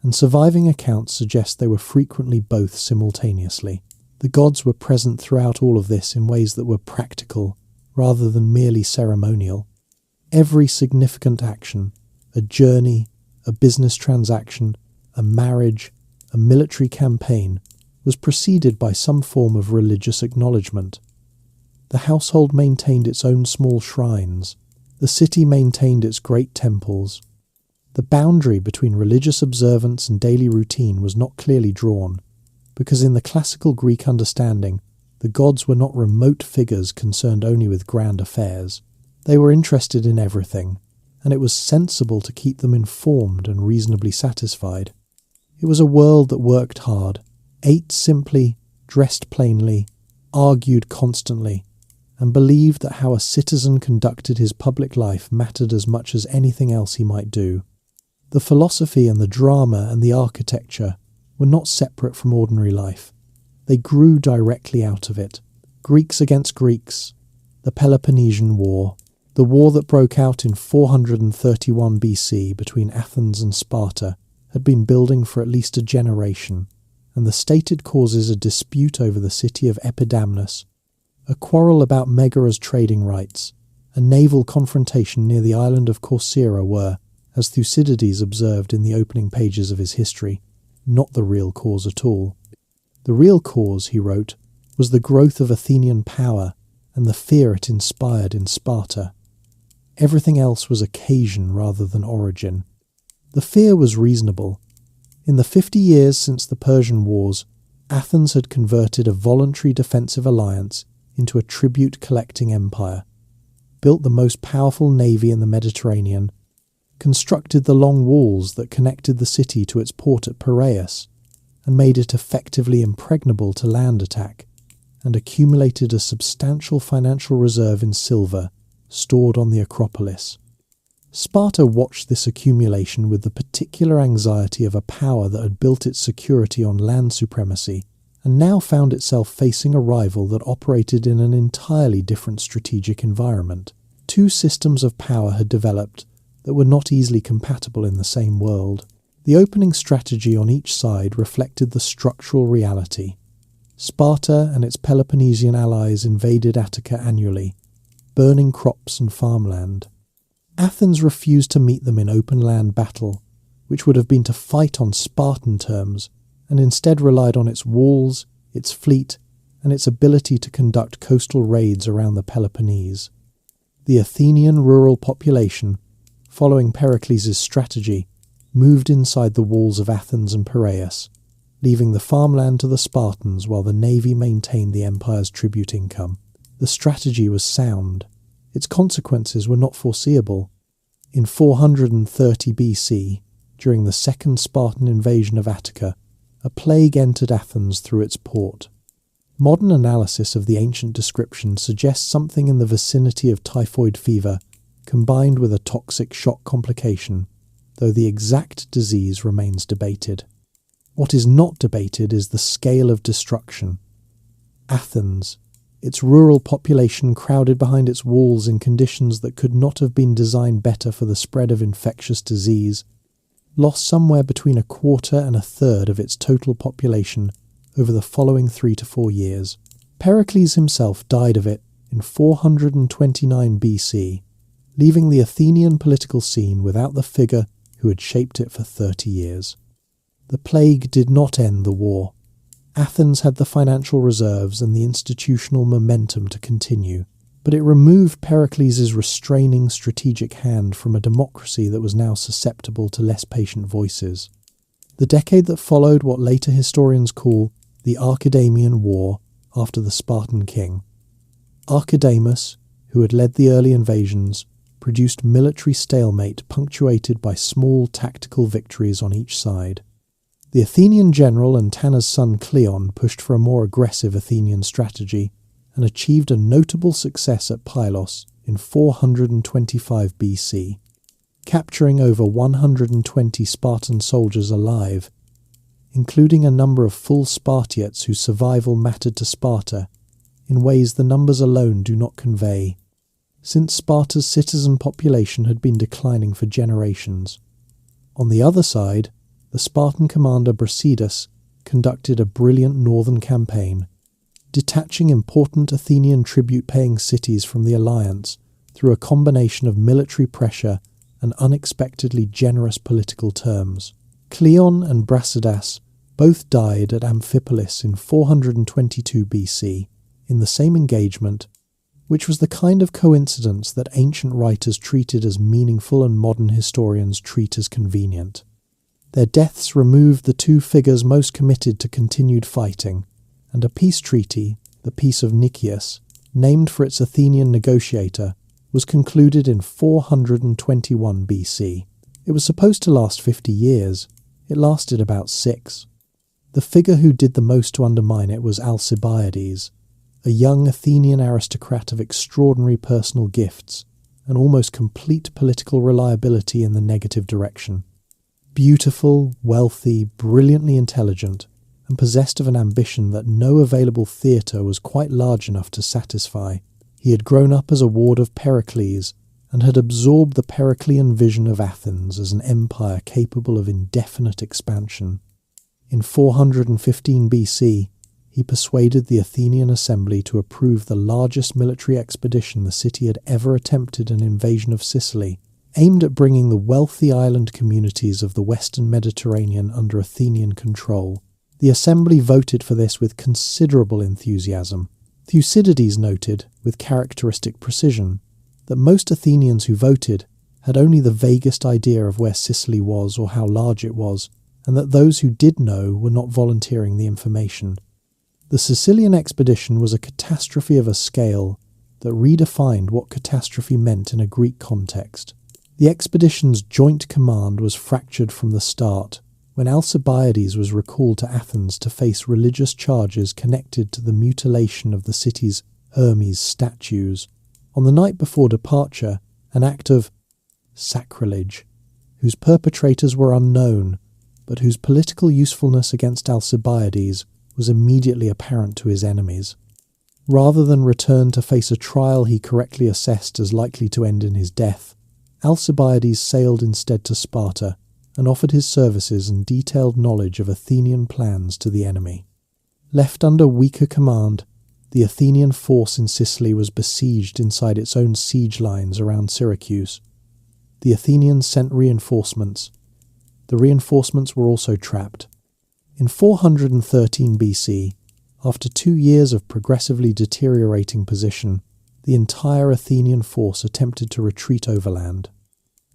and surviving accounts suggest they were frequently both simultaneously. The gods were present throughout all of this in ways that were practical, rather than merely ceremonial. Every significant action, a journey, a business transaction, a marriage, a military campaign, was preceded by some form of religious acknowledgement. The household maintained its own small shrines. The city maintained its great temples. The boundary between religious observance and daily routine was not clearly drawn, because in the classical Greek understanding, the gods were not remote figures concerned only with grand affairs. They were interested in everything, and it was sensible to keep them informed and reasonably satisfied. It was a world that worked hard, ate simply, dressed plainly, argued constantly, and believed that how a citizen conducted his public life mattered as much as anything else he might do. The philosophy and the drama and the architecture were not separate from ordinary life. They grew directly out of it. Greeks against Greeks, the Peloponnesian War, the war that broke out in 431 BC between Athens and Sparta, had been building for at least a generation, and the stated causes a dispute over the city of Epidamnus, a quarrel about Megara's trading rights, a naval confrontation near the island of Corcyra were, as Thucydides observed in the opening pages of his history, not the real cause at all. The real cause, he wrote, was the growth of Athenian power and the fear it inspired in Sparta. Everything else was occasion rather than origin. The fear was reasonable. In the 50 years since the Persian Wars, Athens had converted a voluntary defensive alliance into a tribute-collecting empire, built the most powerful navy in the Mediterranean, constructed the long walls that connected the city to its port at Piraeus, and made it effectively impregnable to land attack, and accumulated a substantial financial reserve in silver stored on the Acropolis. Sparta watched this accumulation with the particular anxiety of a power that had built its security on land supremacy, and now found itself facing a rival that operated in an entirely different strategic environment. Two systems of power had developed that were not easily compatible in the same world. The opening strategy on each side reflected the structural reality. Sparta and its Peloponnesian allies invaded Attica annually, burning crops and farmland. Athens refused to meet them in open land battle, which would have been to fight on Spartan terms, and instead relied on its walls, its fleet, and its ability to conduct coastal raids around the Peloponnese. The Athenian rural population, following Pericles' strategy, moved inside the walls of Athens and Piraeus, leaving the farmland to the Spartans while the navy maintained the empire's tribute income. The strategy was sound. Its consequences were not foreseeable. In 430 BC, during the second Spartan invasion of Attica, a plague entered Athens through its port. Modern analysis of the ancient description suggests something in the vicinity of typhoid fever, combined with a toxic shock complication, though the exact disease remains debated. What is not debated is the scale of destruction. Athens, its rural population crowded behind its walls in conditions that could not have been designed better for the spread of infectious disease, lost somewhere between a quarter and a third of its total population over the following 3 to 4 years. Pericles himself died of it in 429 BC, leaving the Athenian political scene without the figure who had shaped it for 30 years. The plague did not end the war. Athens had the financial reserves and the institutional momentum to continue, but it removed Pericles' restraining strategic hand from a democracy that was now susceptible to less patient voices. The decade that followed what later historians call the Archidamian War after the Spartan king. Archidamus, who had led the early invasions, produced military stalemate punctuated by small tactical victories on each side. The Athenian general and Tanna's son Cleon pushed for a more aggressive Athenian strategy and achieved a notable success at Pylos in 425 BC, capturing over 120 Spartan soldiers alive, including a number of full Spartiates whose survival mattered to Sparta in ways the numbers alone do not convey, since Sparta's citizen population had been declining for generations. On the other side, the Spartan commander Brasidas conducted a brilliant northern campaign, detaching important Athenian tribute-paying cities from the alliance through a combination of military pressure and unexpectedly generous political terms. Cleon and Brasidas both died at Amphipolis in 422 BC in the same engagement, which was the kind of coincidence that ancient writers treated as meaningful and modern historians treat as convenient. Their deaths removed the two figures most committed to continued fighting, and a peace treaty, the Peace of Nicias, named for its Athenian negotiator, was concluded in 421 BC. It was supposed to last 50 years. It lasted about 6. The figure who did the most to undermine it was Alcibiades, a young Athenian aristocrat of extraordinary personal gifts and almost complete political reliability in the negative direction. Beautiful, wealthy, brilliantly intelligent, and possessed of an ambition that no available theatre was quite large enough to satisfy, he had grown up as a ward of Pericles and had absorbed the Periclean vision of Athens as an empire capable of indefinite expansion. In 415 BC, he persuaded the Athenian assembly to approve the largest military expedition the city had ever attempted, an invasion of Sicily, aimed at bringing the wealthy island communities of the western Mediterranean under Athenian control. The assembly voted for this with considerable enthusiasm. Thucydides noted, with characteristic precision, that most Athenians who voted had only the vaguest idea of where Sicily was or how large it was, and that those who did know were not volunteering the information. The Sicilian expedition was a catastrophe of a scale that redefined what catastrophe meant in a Greek context. The expedition's joint command was fractured from the start, when Alcibiades was recalled to Athens to face religious charges connected to the mutilation of the city's Hermes statues. On the night before departure, an act of sacrilege, whose perpetrators were unknown, but whose political usefulness against Alcibiades was immediately apparent to his enemies. Rather than return to face a trial he correctly assessed as likely to end in his death, Alcibiades sailed instead to Sparta and offered his services and detailed knowledge of Athenian plans to the enemy. Left under weaker command, the Athenian force in Sicily was besieged inside its own siege lines around Syracuse. The Athenians sent reinforcements. The reinforcements were also trapped. In 413 BC, after 2 years of progressively deteriorating position, the entire Athenian force attempted to retreat overland.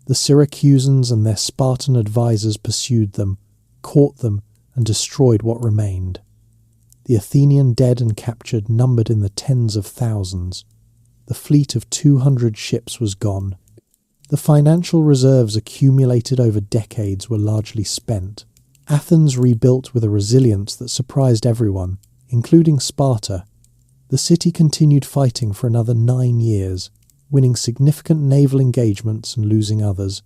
The Syracusans and their Spartan advisors pursued them, caught them, and destroyed what remained. The Athenian dead and captured numbered in the tens of thousands. The fleet of 200 ships was gone. The financial reserves accumulated over decades were largely spent. Athens rebuilt with a resilience that surprised everyone, including Sparta. The city continued fighting for another 9 years, winning significant naval engagements and losing others,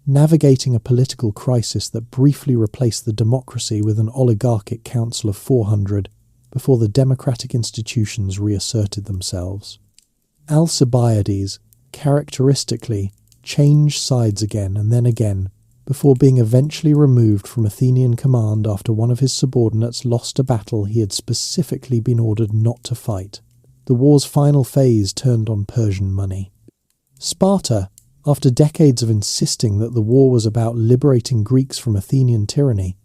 navigating a political crisis that briefly replaced the democracy with an oligarchic council of 400 before the democratic institutions reasserted themselves. Alcibiades, characteristically, changed sides again and then again, before being eventually removed from Athenian command after one of his subordinates lost a battle he had specifically been ordered not to fight. The war's final phase turned on Persian money. Sparta, after decades of insisting that the war was about liberating Greeks from Athenian tyranny,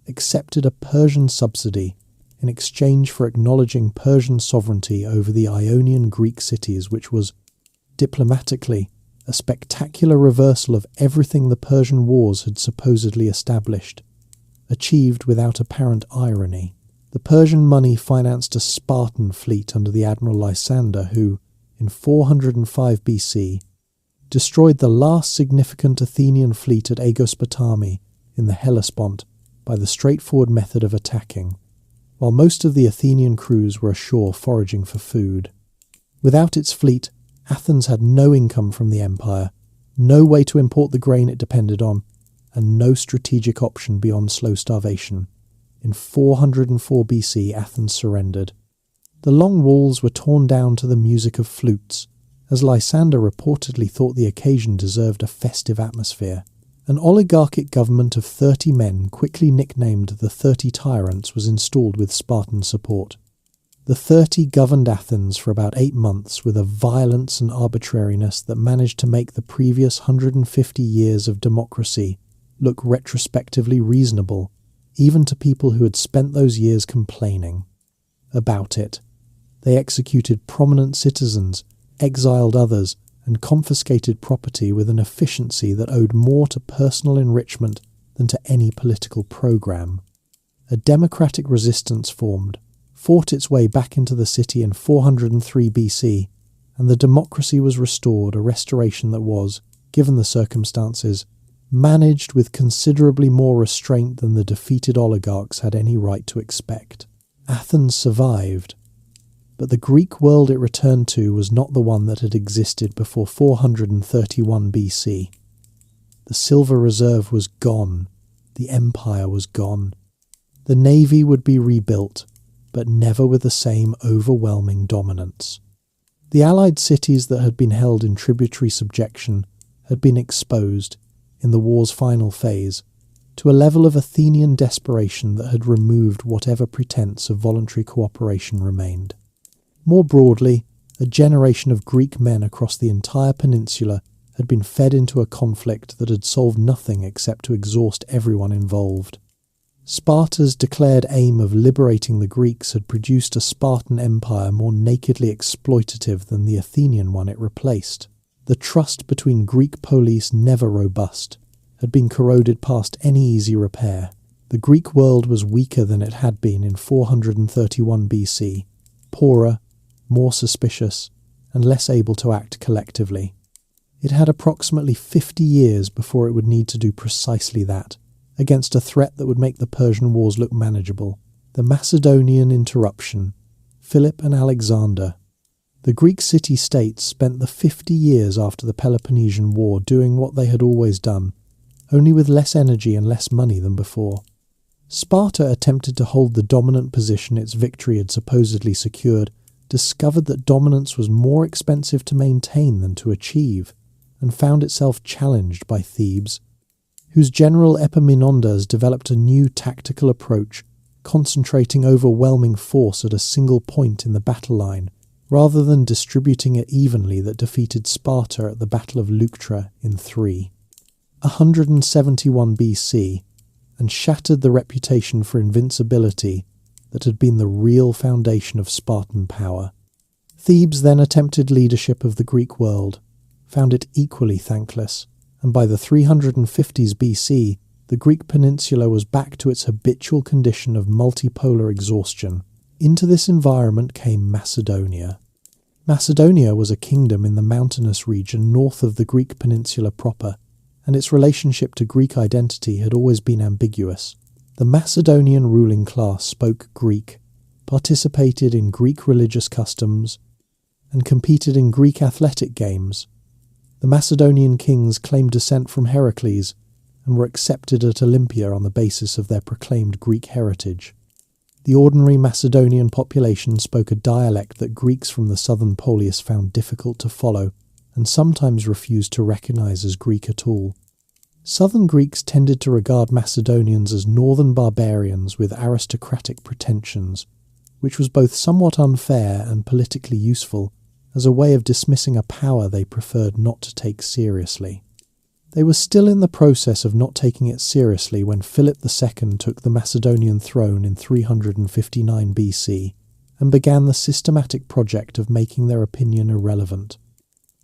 accepted a Persian subsidy in exchange for acknowledging Persian sovereignty over the Ionian Greek cities, which was, diplomatically, a spectacular reversal of everything the Persian wars had supposedly established, achieved without apparent irony. The Persian money financed a Spartan fleet under the admiral Lysander who, in 405 BC, destroyed the last significant Athenian fleet at Aegospotami in the Hellespont by the straightforward method of attacking, while most of the Athenian crews were ashore foraging for food. Without its fleet, Athens had no income from the empire, no way to import the grain it depended on, and no strategic option beyond slow starvation. In 404 BC, Athens surrendered. The long walls were torn down to the music of flutes, as Lysander reportedly thought the occasion deserved a festive atmosphere. An oligarchic government of 30 men, quickly nicknamed the 30 Tyrants, was installed with Spartan support. The 30 governed Athens for about 8 months with a violence and arbitrariness that managed to make the previous 150 years of democracy look retrospectively reasonable, even to people who had spent those years complaining about it. They executed prominent citizens, exiled others, and confiscated property with an efficiency that owed more to personal enrichment than to any political program. A democratic resistance formed, fought its way back into the city in 403 BC, and the democracy was restored, a restoration that was, given the circumstances, managed with considerably more restraint than the defeated oligarchs had any right to expect. Athens survived, But the Greek world it returned to was not the one that had existed before 431 BC. The silver reserve was gone. The empire was gone. The navy would be rebuilt, but never with the same overwhelming dominance. The allied cities that had been held in tributary subjection had been exposed, in the war's final phase, to a level of Athenian desperation that had removed whatever pretense of voluntary cooperation remained. More broadly, a generation of Greek men across the entire peninsula had been fed into a conflict that had solved nothing except to exhaust everyone involved. Sparta's declared aim of liberating the Greeks had produced a Spartan empire more nakedly exploitative than the Athenian one it replaced. The trust between Greek police, never robust, had been corroded past any easy repair. The Greek world was weaker than it had been in 431 BC, poorer, more suspicious, and less able to act collectively. It had approximately 50 years before it would need to do precisely that, against a threat that would make the Persian Wars look manageable: the Macedonian interruption, Philip and Alexander. The Greek city-states spent the 50 years after the Peloponnesian War doing what they had always done, only with less energy and less money than before. Sparta attempted to hold the dominant position its victory had supposedly secured, discovered that dominance was more expensive to maintain than to achieve, and found itself challenged by Thebes, whose general Epaminondas developed a new tactical approach, concentrating overwhelming force at a single point in the battle line, rather than distributing it evenly that defeated Sparta at the Battle of Leuctra in 171 BC, and shattered the reputation for invincibility that had been the real foundation of Spartan power. Thebes then attempted leadership of the Greek world, found it equally thankless, and by the 350s BC, the Greek peninsula was back to its habitual condition of multipolar exhaustion. Into this environment came Macedonia. Macedonia was a kingdom in the mountainous region north of the Greek peninsula proper, and its relationship to Greek identity had always been ambiguous. The Macedonian ruling class spoke Greek, participated in Greek religious customs, and competed in Greek athletic games. The Macedonian kings claimed descent from Heracles and were accepted at Olympia on the basis of their proclaimed Greek heritage. The ordinary Macedonian population spoke a dialect that Greeks from the southern Polis found difficult to follow and sometimes refused to recognize as Greek at all. Southern Greeks tended to regard Macedonians as northern barbarians with aristocratic pretensions, which was both somewhat unfair and politically useful, as a way of dismissing a power they preferred not to take seriously. They were still in the process of not taking it seriously when Philip II took the Macedonian throne in 359 BC and began the systematic project of making their opinion irrelevant.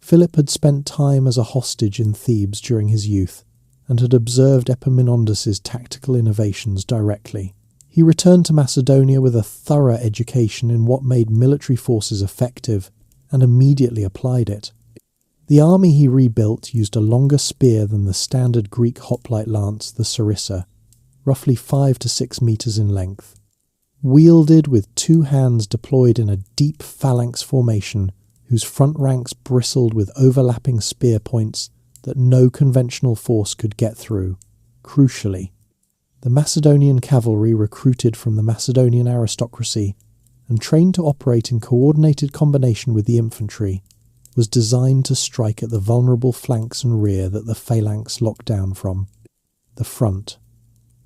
Philip had spent time as a hostage in Thebes during his youth and had observed Epaminondas' tactical innovations directly. He returned to Macedonia with a thorough education in what made military forces effective and immediately applied it. The army he rebuilt used a longer spear than the standard Greek hoplite lance, the sarissa, roughly 5 to 6 meters in length. Wielded with 2 hands deployed in a deep phalanx formation whose front ranks bristled with overlapping spear points that no conventional force could get through. Crucially, the Macedonian cavalry recruited from the Macedonian aristocracy and trained to operate in coordinated combination with the infantry, was designed to strike at the vulnerable flanks and rear that the phalanx locked down from, the front.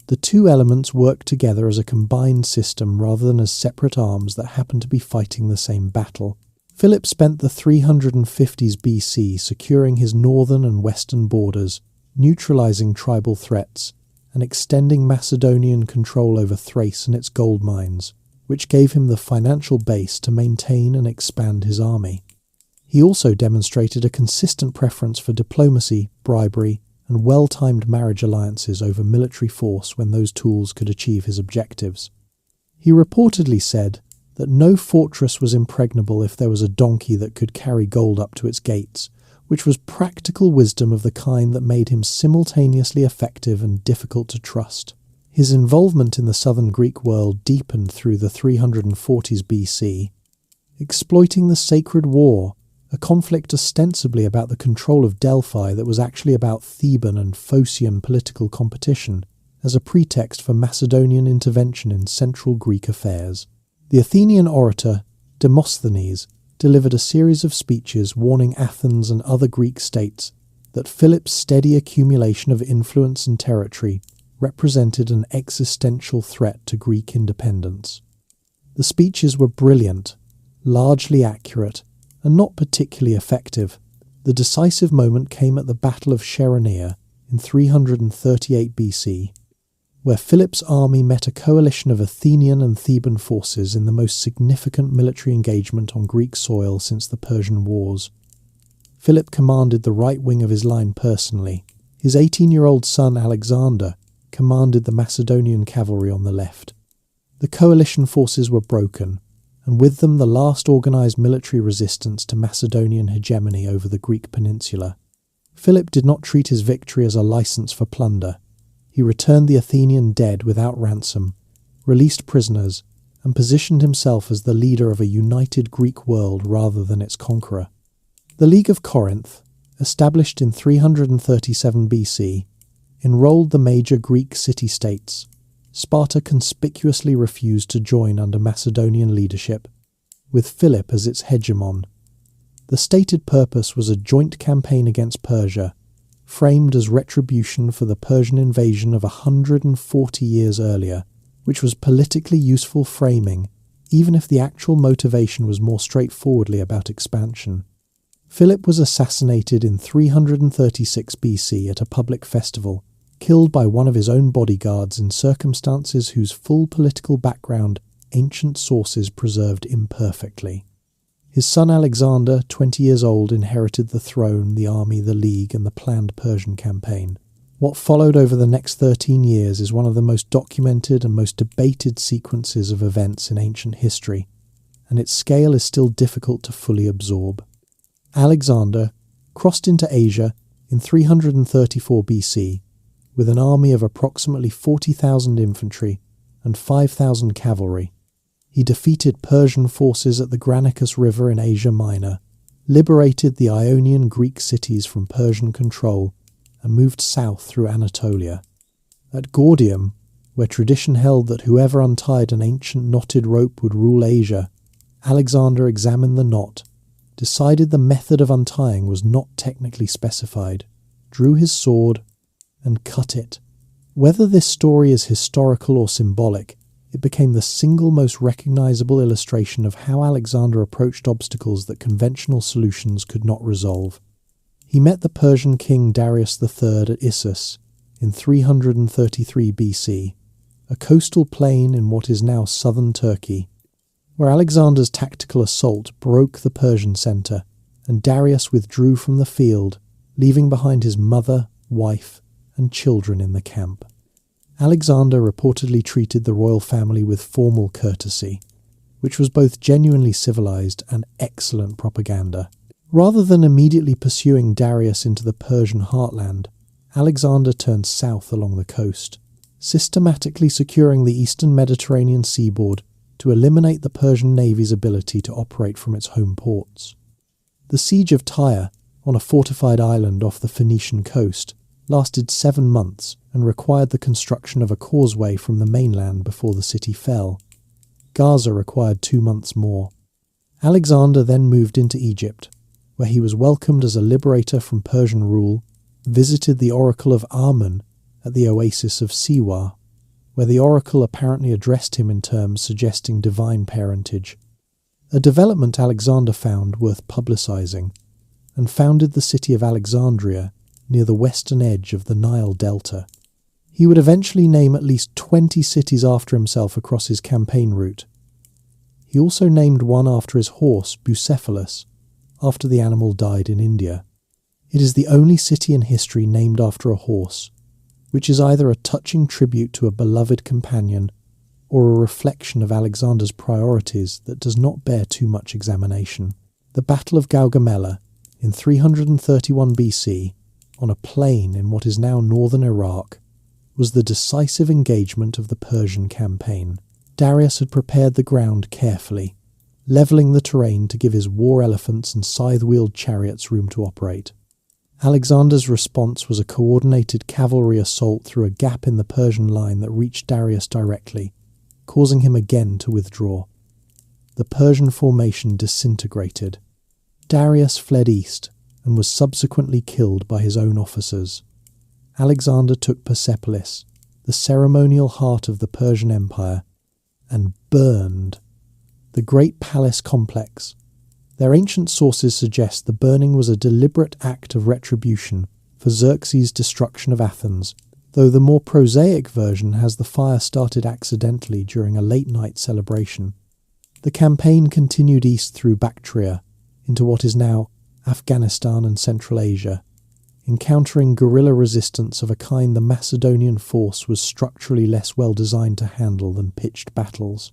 The two elements worked together as a combined system rather than as separate arms that happened to be fighting the same battle. Philip spent the 350s BC securing his northern and western borders, neutralizing tribal threats, and extending Macedonian control over Thrace and its gold mines, which gave him the financial base to maintain and expand his army. He also demonstrated a consistent preference for diplomacy, bribery, and well-timed marriage alliances over military force when those tools could achieve his objectives. He reportedly said that no fortress was impregnable if there was a donkey that could carry gold up to its gates, which was practical wisdom of the kind that made him simultaneously effective and difficult to trust. His involvement in the southern Greek world deepened through the 340s BC. exploiting the sacred war, a conflict ostensibly about the control of Delphi that was actually about Theban and Phocian political competition, as a pretext for Macedonian intervention in central Greek affairs. The Athenian orator Demosthenes delivered a series of speeches warning Athens and other Greek states that Philip's steady accumulation of influence and territory represented an existential threat to Greek independence. The speeches were brilliant, largely accurate, and not particularly effective. The decisive moment came at the Battle of Chaeronea in 338 BC, where Philip's army met a coalition of Athenian and Theban forces in the most significant military engagement on Greek soil since the Persian Wars. Philip commanded the right wing of his line personally. His 18-year-old son Alexander commanded the Macedonian cavalry on the left. The coalition forces were broken, and with them the last organised military resistance to Macedonian hegemony over the Greek peninsula. Philip did not treat his victory as a licence for plunder. He returned the Athenian dead without ransom, released prisoners, and positioned himself as the leader of a united Greek world rather than its conqueror. The League of Corinth, established in 337 BC, enrolled the major Greek city-states. Sparta conspicuously refused to join under Macedonian leadership, with Philip as its hegemon. The stated purpose was a joint campaign against Persia, framed as retribution for the Persian invasion of 140 years earlier, which was politically useful framing, even if the actual motivation was more straightforwardly about expansion. Philip was assassinated in 336 BC at a public festival, killed by one of his own bodyguards in circumstances whose full political background ancient sources preserved imperfectly. His son Alexander, 20 years old, inherited the throne, the army, the league, and the planned Persian campaign. What followed over the next 13 years is one of the most documented and most debated sequences of events in ancient history, and its scale is still difficult to fully absorb. Alexander crossed into Asia in 334 BC with an army of approximately 40,000 infantry and 5,000 cavalry. He defeated Persian forces at the Granicus River in Asia Minor, liberated the Ionian Greek cities from Persian control, and moved south through Anatolia. At Gordium, where tradition held that whoever untied an ancient knotted rope would rule Asia, Alexander examined the knot, decided the method of untying was not technically specified, drew his sword, and cut it. Whether this story is historical or symbolic, it became the single most recognizable illustration of how Alexander approached obstacles that conventional solutions could not resolve. He met the Persian king Darius III at Issus in 333 BC, a coastal plain in what is now southern Turkey, where Alexander's tactical assault broke the Persian centre, and Darius withdrew from the field, leaving behind his mother, wife, and children in the camp. Alexander reportedly treated the royal family with formal courtesy, which was both genuinely civilized and excellent propaganda. Rather than immediately pursuing Darius into the Persian heartland, Alexander turned south along the coast, systematically securing the eastern Mediterranean seaboard to eliminate the Persian navy's ability to operate from its home ports. The siege of Tyre, on a fortified island off the Phoenician coast, lasted 7 months and required the construction of a causeway from the mainland before the city fell. Gaza required 2 months more. Alexander then moved into Egypt, where he was welcomed as a liberator from Persian rule, visited the oracle of Amun at the oasis of Siwa, where the oracle apparently addressed him in terms suggesting divine parentage, a development Alexander found worth publicizing, and founded the city of Alexandria near the western edge of the Nile Delta. He would eventually name at least 20 cities after himself across his campaign route. He also named one after his horse, Bucephalus, after the animal died in India. It is the only city in history named after a horse, which is either a touching tribute to a beloved companion or a reflection of Alexander's priorities that does not bear too much examination. The Battle of Gaugamela, in 331 BC, on a plain in what is now northern Iraq, was the decisive engagement of the Persian campaign. Darius had prepared the ground carefully, levelling the terrain to give his war elephants and scythe-wheeled chariots room to operate. Alexander's response was a coordinated cavalry assault through a gap in the Persian line that reached Darius directly, causing him again to withdraw. The Persian formation disintegrated. Darius fled east and was subsequently killed by his own officers. Alexander took Persepolis, the ceremonial heart of the Persian Empire, and burned the great palace complex. Their ancient sources suggest the burning was a deliberate act of retribution for Xerxes' destruction of Athens, though the more prosaic version has the fire started accidentally during a late-night celebration. The campaign continued east through Bactria, into what is now Afghanistan and Central Asia, encountering guerrilla resistance of a kind the Macedonian force was structurally less well designed to handle than pitched battles.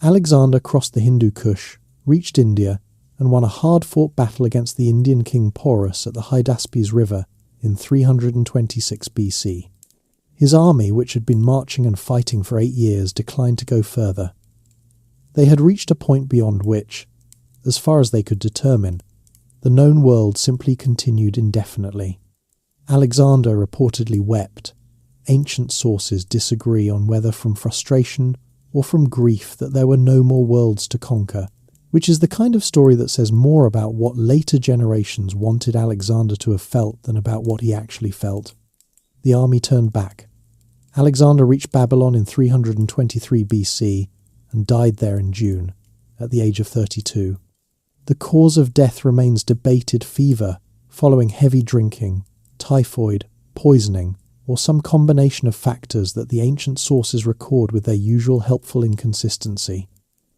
Alexander crossed the Hindu Kush, reached India, and won a hard-fought battle against the Indian king Porus at the Hydaspes River in 326 BC. His army, which had been marching and fighting for 8 years, declined to go further. They had reached a point beyond which, as far as they could determine, the known world simply continued indefinitely. Alexander reportedly wept. Ancient sources disagree on whether from frustration or from grief that there were no more worlds to conquer, which is the kind of story that says more about what later generations wanted Alexander to have felt than about what he actually felt. The army turned back. Alexander reached Babylon in 323 BC and died there in June, at the age of 32. The cause of death remains debated: fever, following heavy drinking, typhoid, poisoning, or some combination of factors that the ancient sources record with their usual helpful inconsistency.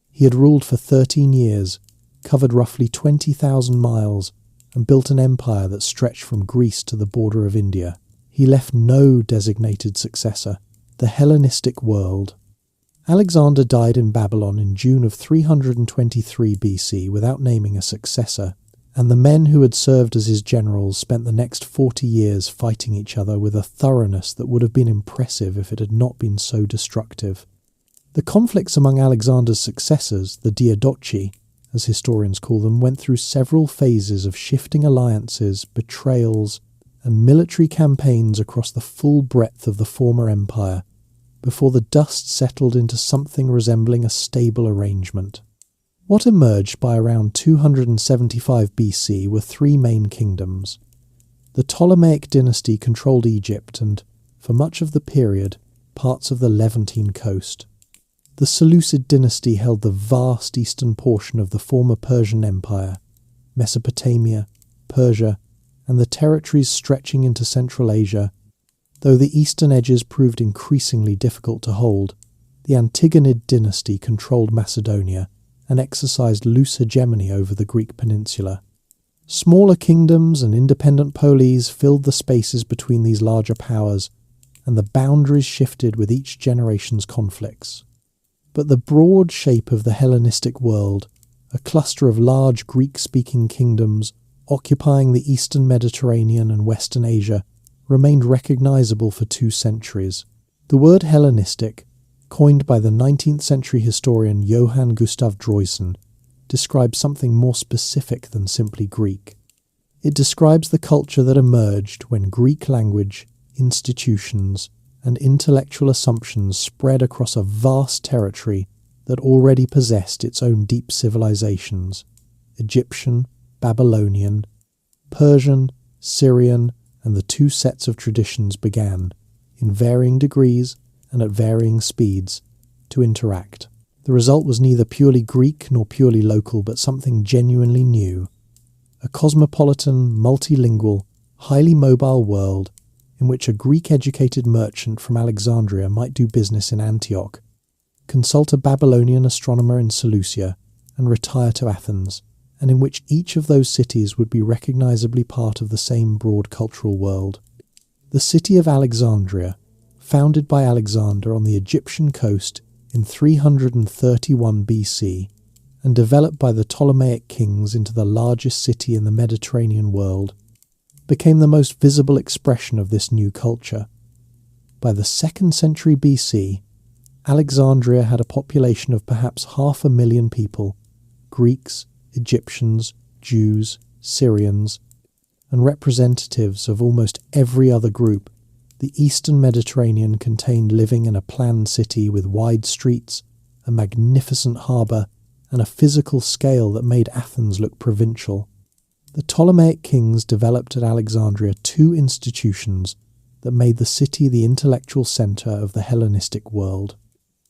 He had ruled for 13 years, covered roughly 20,000 miles, and built an empire that stretched from Greece to the border of India. He left no designated successor, the Hellenistic world. Alexander died in Babylon in June of 323 BC without naming a successor, and the men who had served as his generals spent the next 40 years fighting each other with a thoroughness that would have been impressive if it had not been so destructive. The conflicts among Alexander's successors, the Diadochi, as historians call them, went through several phases of shifting alliances, betrayals, and military campaigns across the full breadth of the former empire, before the dust settled into something resembling a stable arrangement. What emerged by around 275 BC were three main kingdoms. The Ptolemaic dynasty controlled Egypt and, for much of the period, parts of the Levantine coast. The Seleucid dynasty held the vast eastern portion of the former Persian Empire, Mesopotamia, Persia, and the territories stretching into Central Asia. Though the eastern edges proved increasingly difficult to hold, the Antigonid dynasty controlled Macedonia and exercised loose hegemony over the Greek peninsula. Smaller kingdoms and independent polis filled the spaces between these larger powers, and the boundaries shifted with each generation's conflicts. But the broad shape of the Hellenistic world, a cluster of large Greek-speaking kingdoms occupying the eastern Mediterranean and western Asia, remained recognizable for 2 centuries. The word Hellenistic, coined by the 19th century historian Johann Gustav Droysen, describes something more specific than simply Greek. It describes the culture that emerged when Greek language, institutions, and intellectual assumptions spread across a vast territory that already possessed its own deep civilizations: Egyptian, Babylonian, Persian, Syrian, and the 2 sets of traditions began, in varying degrees and at varying speeds, to interact. The result was neither purely Greek nor purely local, but something genuinely new. A cosmopolitan, multilingual, highly mobile world in which a Greek-educated merchant from Alexandria might do business in Antioch, consult a Babylonian astronomer in Seleucia, and retire to Athens, and in which each of those cities would be recognizably part of the same broad cultural world. The city of Alexandria, founded by Alexander on the Egyptian coast in 331 BC, and developed by the Ptolemaic kings into the largest city in the Mediterranean world, became the most visible expression of this new culture. By the 2nd century BC, Alexandria had a population of perhaps 500,000 people, Greeks, Egyptians, Jews, Syrians, and representatives of almost every other group, the Eastern Mediterranean contained living in a planned city with wide streets, a magnificent harbour, and a physical scale that made Athens look provincial. The Ptolemaic kings developed at Alexandria two institutions that made the city the intellectual centre of the Hellenistic world.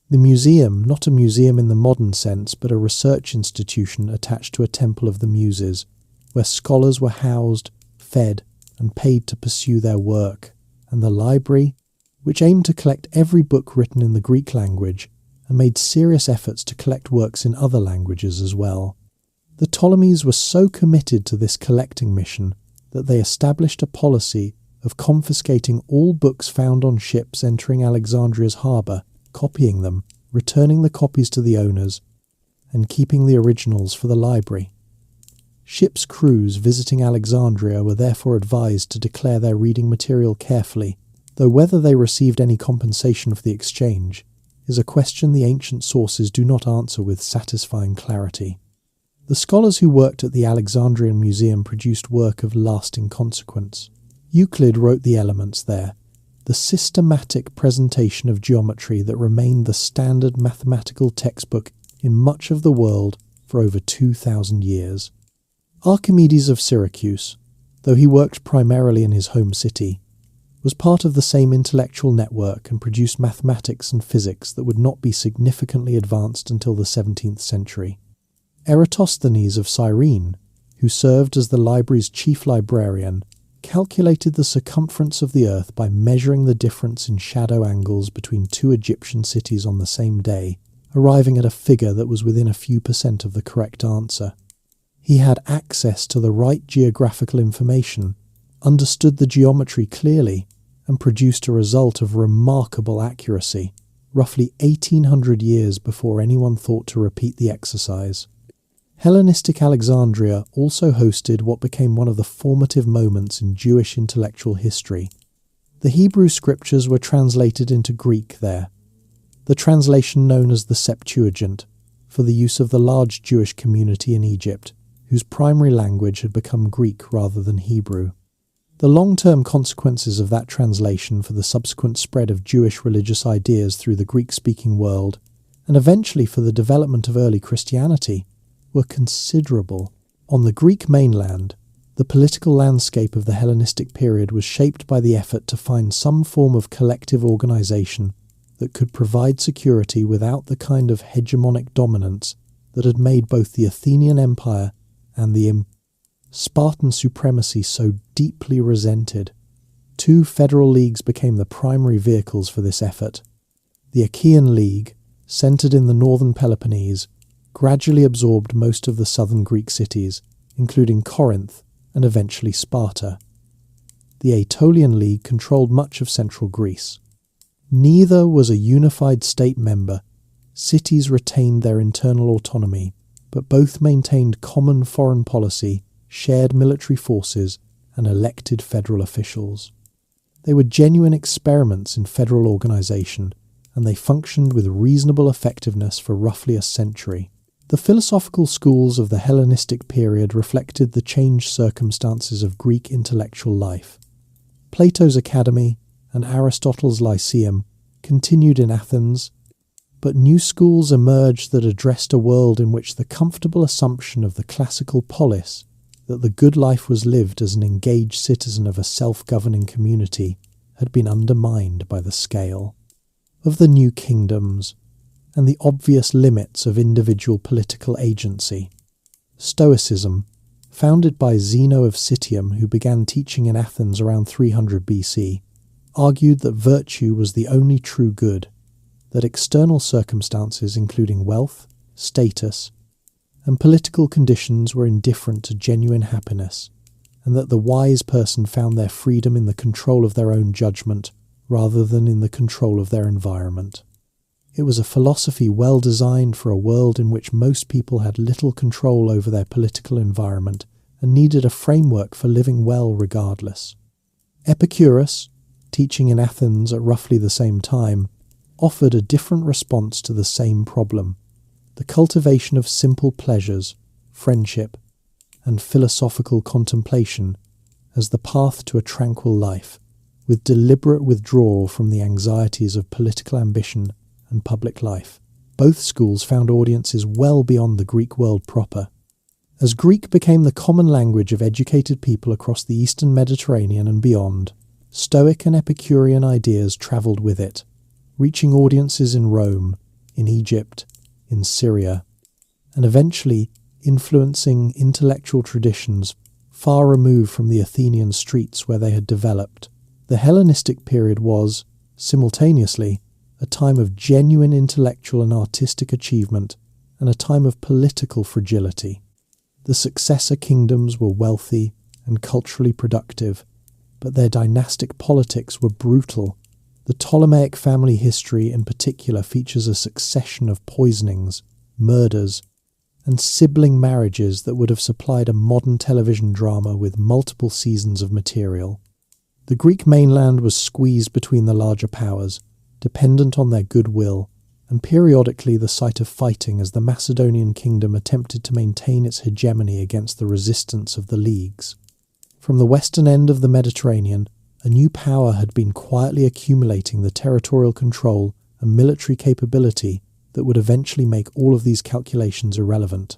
The museum, not a museum in the modern sense, but a research institution attached to a temple of the Muses, where scholars were housed, fed, and paid to pursue their work, and the library, which aimed to collect every book written in the Greek language, and made serious efforts to collect works in other languages as well. The Ptolemies were so committed to this collecting mission that they established a policy of confiscating all books found on ships entering Alexandria's harbour, copying them, returning the copies to the owners, and keeping the originals for the library. Ships' crews visiting Alexandria were therefore advised to declare their reading material carefully, though whether they received any compensation for the exchange is a question the ancient sources do not answer with satisfying clarity. The scholars who worked at the Alexandrian Museum produced work of lasting consequence. Euclid wrote the Elements there, the systematic presentation of geometry that remained the standard mathematical textbook in much of the world for over 2,000 years. Archimedes of Syracuse, though he worked primarily in his home city, was part of the same intellectual network and produced mathematics and physics that would not be significantly advanced until the 17th century. Eratosthenes of Cyrene, who served as the library's chief librarian, calculated the circumference of the earth by measuring the difference in shadow angles between two Egyptian cities on the same day, arriving at a figure that was within a few % of the correct answer. He had access to the right geographical information, understood the geometry clearly, and produced a result of remarkable accuracy, roughly 1800 years before anyone thought to repeat the exercise. Hellenistic Alexandria also hosted what became one of the formative moments in Jewish intellectual history. The Hebrew scriptures were translated into Greek there, the translation known as the Septuagint, for the use of the large Jewish community in Egypt, whose primary language had become Greek rather than Hebrew. The long-term consequences of that translation for the subsequent spread of Jewish religious ideas through the Greek-speaking world, and eventually for the development of early Christianity, were considerable. On the Greek mainland, the political landscape of the Hellenistic period was shaped by the effort to find some form of collective organization that could provide security without the kind of hegemonic dominance that had made both the Athenian Empire and the Spartan supremacy so deeply resented. Two federal leagues became the primary vehicles for this effort. The Achaean League, centered in the northern Peloponnese, gradually absorbed most of the southern Greek cities, including Corinth and eventually Sparta. The Aetolian League controlled much of central Greece. Neither was a unified state member. Cities retained their internal autonomy, but both maintained common foreign policy, shared military forces, and elected federal officials. They were genuine experiments in federal organization, and they functioned with reasonable effectiveness for roughly a century. The philosophical schools of the Hellenistic period reflected the changed circumstances of Greek intellectual life. Plato's Academy and Aristotle's Lyceum continued in Athens, but new schools emerged that addressed a world in which the comfortable assumption of the classical polis, that the good life was lived as an engaged citizen of a self-governing community, had been undermined by the scale of the new kingdoms and the obvious limits of individual political agency. Stoicism, founded by Zeno of Citium, who began teaching in Athens around 300 BC, argued that virtue was the only true good, that external circumstances including wealth, status, and political conditions were indifferent to genuine happiness, and that the wise person found their freedom in the control of their own judgment rather than in the control of their environment. It was a philosophy well designed for a world in which most people had little control over their political environment and needed a framework for living well regardless. Epicurus, teaching in Athens at roughly the same time, offered a different response to the same problem. the cultivation of simple pleasures, friendship, and philosophical contemplation as the path to a tranquil life, with deliberate withdrawal from the anxieties of political ambition and public life. Both schools found audiences well beyond the Greek world proper. As Greek became the common language of educated people across the Eastern Mediterranean and beyond, Stoic and Epicurean ideas travelled with it, reaching audiences in Rome, in Egypt, in Syria, and eventually influencing intellectual traditions far removed from the Athenian streets where they had developed. The Hellenistic period was, simultaneously, a time of genuine intellectual and artistic achievement and a time of political fragility. The successor kingdoms were wealthy and culturally productive, but their dynastic politics were brutal. The Ptolemaic family history in particular features a succession of poisonings, murders, and sibling marriages that would have supplied a modern television drama with multiple seasons of material. The Greek mainland was squeezed between the larger powers, dependent on their goodwill, and periodically the site of fighting as the Macedonian kingdom attempted to maintain its hegemony against the resistance of the leagues. From the western end of the Mediterranean, a new power had been quietly accumulating the territorial control and military capability that would eventually make all of these calculations irrelevant.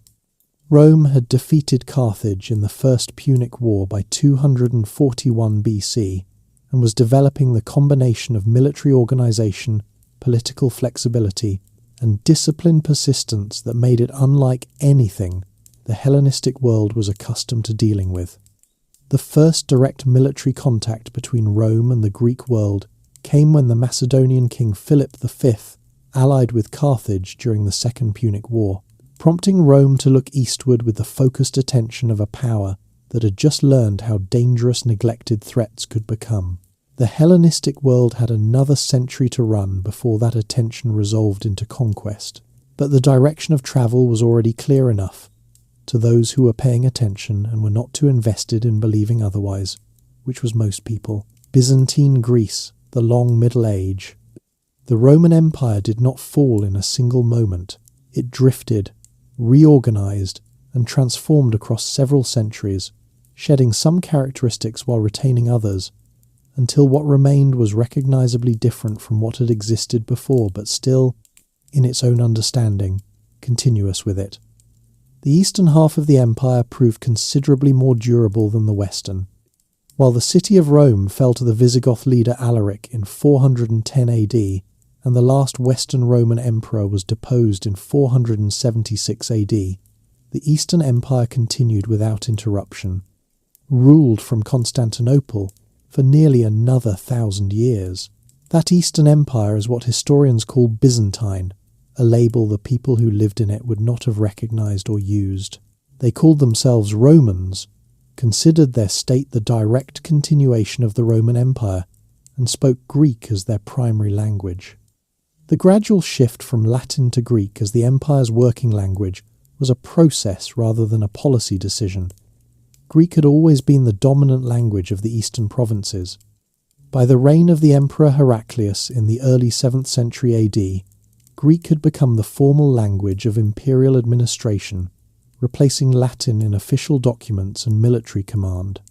Rome had defeated Carthage in the First Punic War by 241 BC and was developing the combination of military organization, political flexibility, and disciplined persistence that made it unlike anything the Hellenistic world was accustomed to dealing with. The first direct military contact between Rome and the Greek world came when the Macedonian king Philip V allied with Carthage during the Second Punic War, prompting Rome to look eastward with the focused attention of a power that had just learned how dangerous neglected threats could become. The Hellenistic world had another century to run before that attention resolved into conquest, but the direction of travel was already clear enough to those who were paying attention and were not too invested in believing otherwise, which was most people. Byzantine Greece, the long Middle Age. The Roman Empire did not fall in a single moment. It drifted, reorganized, and transformed across several centuries, shedding some characteristics while retaining others, until what remained was recognizably different from what had existed before, but still, in its own understanding, continuous with it. The eastern half of the empire proved considerably more durable than the western. While the city of Rome fell to the Visigoth leader Alaric in 410 AD, and the last Western Roman emperor was deposed in 476 AD, the Eastern Empire continued without interruption, ruled from Constantinople for nearly another 1,000 years. That Eastern Empire is what historians call Byzantine, a label the people who lived in it would not have recognized or used. They called themselves Romans, considered their state the direct continuation of the Roman Empire, and spoke Greek as their primary language. The gradual shift from Latin to Greek as the empire's working language was a process rather than a policy decision. Greek had always been the dominant language of the eastern provinces. By the reign of the Emperor Heraclius in the early 7th century AD, Greek had become the formal language of imperial administration, replacing Latin in official documents and military command.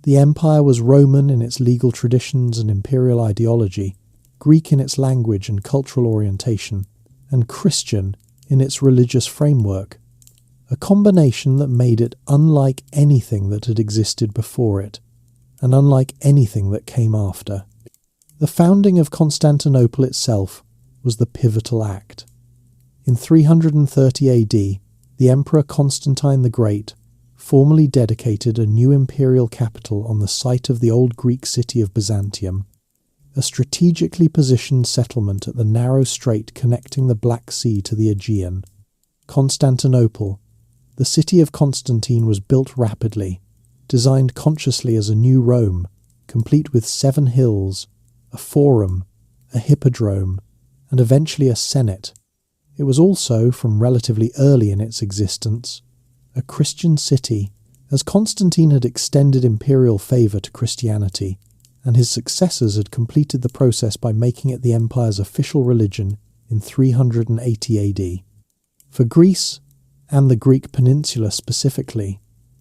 The empire was Roman in its legal traditions and imperial ideology, Greek in its language and cultural orientation, and Christian in its religious framework, a combination that made it unlike anything that had existed before it, and unlike anything that came after. The founding of Constantinople itself was the pivotal act. In 330 AD, the Emperor Constantine the Great formally dedicated a new imperial capital on the site of the old Greek city of Byzantium, a strategically positioned settlement at the narrow strait connecting the Black Sea to the Aegean. Constantinople, the city of Constantine, was built rapidly, designed consciously as a new Rome, complete with 7 hills, a forum, a hippodrome, and eventually a senate. It was also, from relatively early in its existence, a Christian city, as Constantine had extended imperial favour to Christianity, and his successors had completed the process by making it the empire's official religion in 380 AD. For Greece, and the Greek peninsula specifically,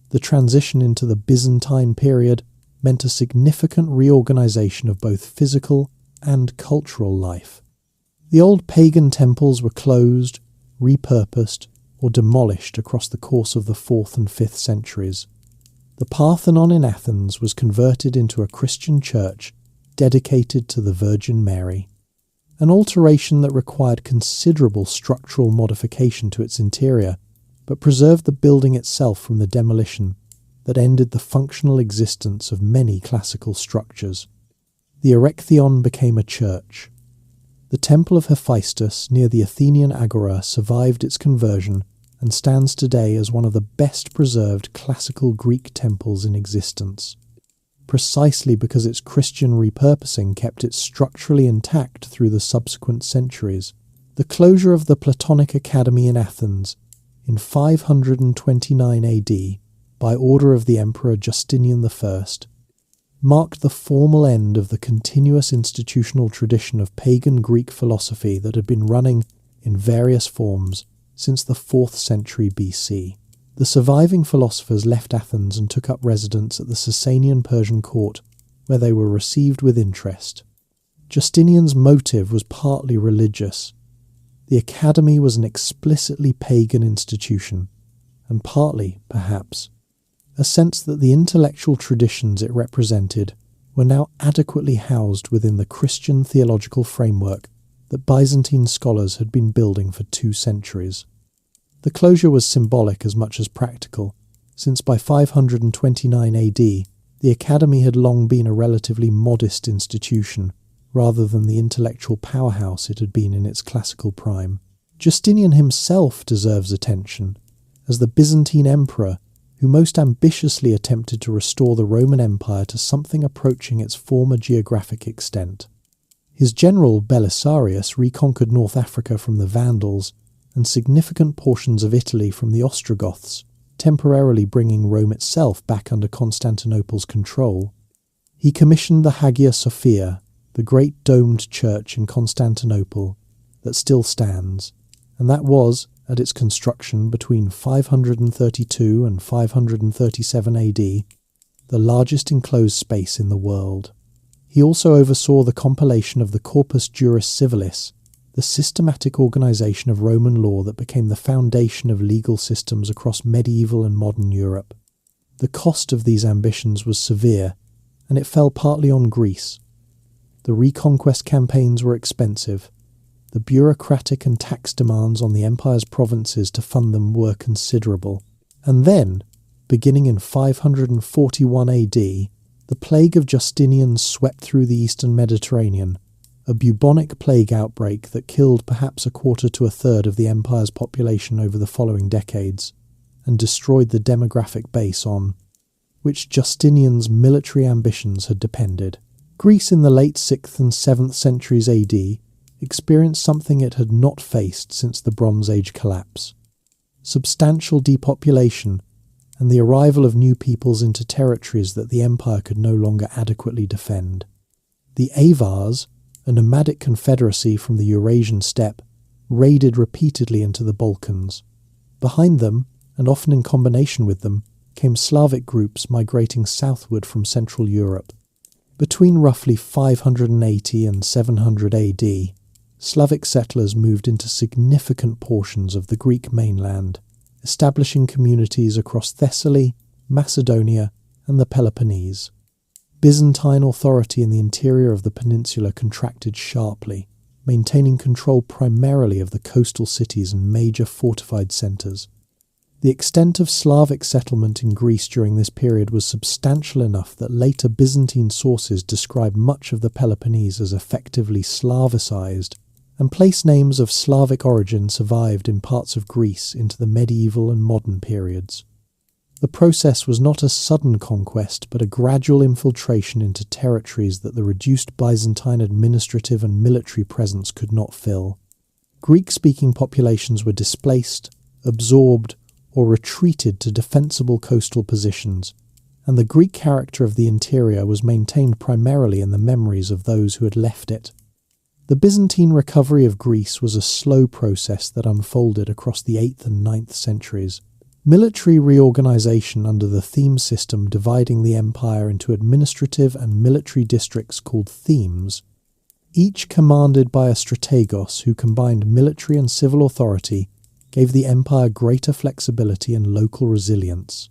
the transition into the Byzantine period meant a significant reorganization of both physical and cultural life. The old pagan temples were closed, repurposed, or demolished across the course of the 4th and 5th centuries. The Parthenon in Athens was converted into a Christian church dedicated to the Virgin Mary, an alteration that required considerable structural modification to its interior, but preserved the building itself from the demolition that ended the functional existence of many classical structures. The Erechtheion became a church. The Temple of Hephaestus near the Athenian Agora survived its conversion and stands today as one of the best preserved classical Greek temples in existence, precisely because its Christian repurposing kept it structurally intact through the subsequent centuries. The closure of the Platonic Academy in Athens in 529 AD by order of the Emperor Justinian I marked the formal end of the continuous institutional tradition of pagan Greek philosophy that had been running in various forms since the 4th century BC. The surviving philosophers left Athens and took up residence at the Sasanian Persian court, where they were received with interest. Justinian's motive was partly religious. The academy was an explicitly pagan institution, and partly, perhaps, a sense that the intellectual traditions it represented were now adequately housed within the Christian theological framework that Byzantine scholars had been building for 2 centuries. The closure was symbolic as much as practical, since by 529 AD the academy had long been a relatively modest institution, rather than the intellectual powerhouse it had been in its classical prime. Justinian himself deserves attention, as the Byzantine emperor who most ambitiously attempted to restore the Roman Empire to something approaching its former geographic extent. His general Belisarius reconquered North Africa from the Vandals and significant portions of Italy from the Ostrogoths, temporarily bringing Rome itself back under Constantinople's control. He commissioned the Hagia Sophia, the great domed church in Constantinople that still stands, and that was, at its construction between 532 and 537 AD, the largest enclosed space in the world. He also oversaw the compilation of the Corpus Juris Civilis, the systematic organization of Roman law that became the foundation of legal systems across medieval and modern Europe. The cost of these ambitions was severe, and it fell partly on Greece. The reconquest campaigns were expensive. The bureaucratic and tax demands on the empire's provinces to fund them were considerable. And then, beginning in 541 AD, the plague of Justinian swept through the eastern Mediterranean, a bubonic plague outbreak that killed perhaps a quarter to a third of the empire's population over the following decades, and destroyed the demographic base on which Justinian's military ambitions had depended. Greece in the late 6th and 7th centuries AD experienced something it had not faced since the Bronze Age collapse: substantial depopulation and the arrival of new peoples into territories that the empire could no longer adequately defend. The Avars, a nomadic confederacy from the Eurasian steppe, raided repeatedly into the Balkans. Behind them, and often in combination with them, came Slavic groups migrating southward from Central Europe. Between roughly 580 and 700 AD, Slavic settlers moved into significant portions of the Greek mainland, establishing communities across Thessaly, Macedonia, and the Peloponnese. Byzantine authority in the interior of the peninsula contracted sharply, maintaining control primarily of the coastal cities and major fortified centres. The extent of Slavic settlement in Greece during this period was substantial enough that later Byzantine sources describe much of the Peloponnese as effectively Slavicized, and place names of Slavic origin survived in parts of Greece into the medieval and modern periods. The process was not a sudden conquest, but a gradual infiltration into territories that the reduced Byzantine administrative and military presence could not fill. Greek-speaking populations were displaced, absorbed, or retreated to defensible coastal positions, and the Greek character of the interior was maintained primarily in the memories of those who had left it. The Byzantine recovery of Greece was a slow process that unfolded across the 8th and 9th centuries. Military reorganization under the theme system, dividing the empire into administrative and military districts called themes, each commanded by a strategos who combined military and civil authority, gave the empire greater flexibility and local resilience.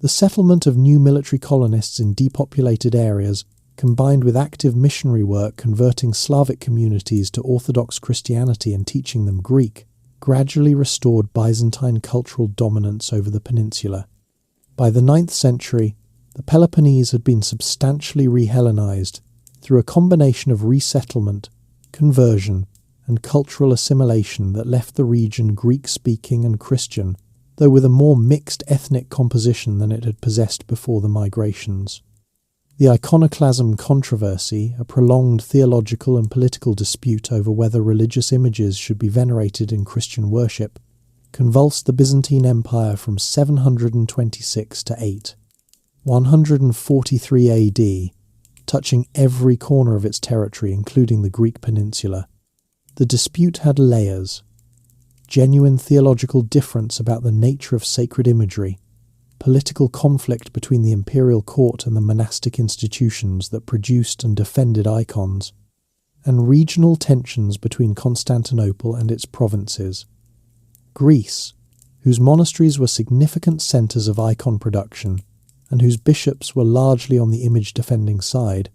The settlement of new military colonists in depopulated areas, combined with active missionary work converting Slavic communities to Orthodox Christianity and teaching them Greek, gradually restored Byzantine cultural dominance over the peninsula. By the 9th century, the Peloponnese had been substantially re-Hellenized through a combination of resettlement, conversion, and cultural assimilation that left the region Greek-speaking and Christian, though with a more mixed ethnic composition than it had possessed before the migrations. The iconoclasm controversy, a prolonged theological and political dispute over whether religious images should be venerated in Christian worship, convulsed the Byzantine Empire from 726 to 143 AD, touching every corner of its territory, including the Greek peninsula. The dispute had layers: genuine theological difference about the nature of sacred imagery, political conflict between the imperial court and the monastic institutions that produced and defended icons, and regional tensions between Constantinople and its provinces. Greece, whose monasteries were significant centres of icon production, and whose bishops were largely on the image-defending side,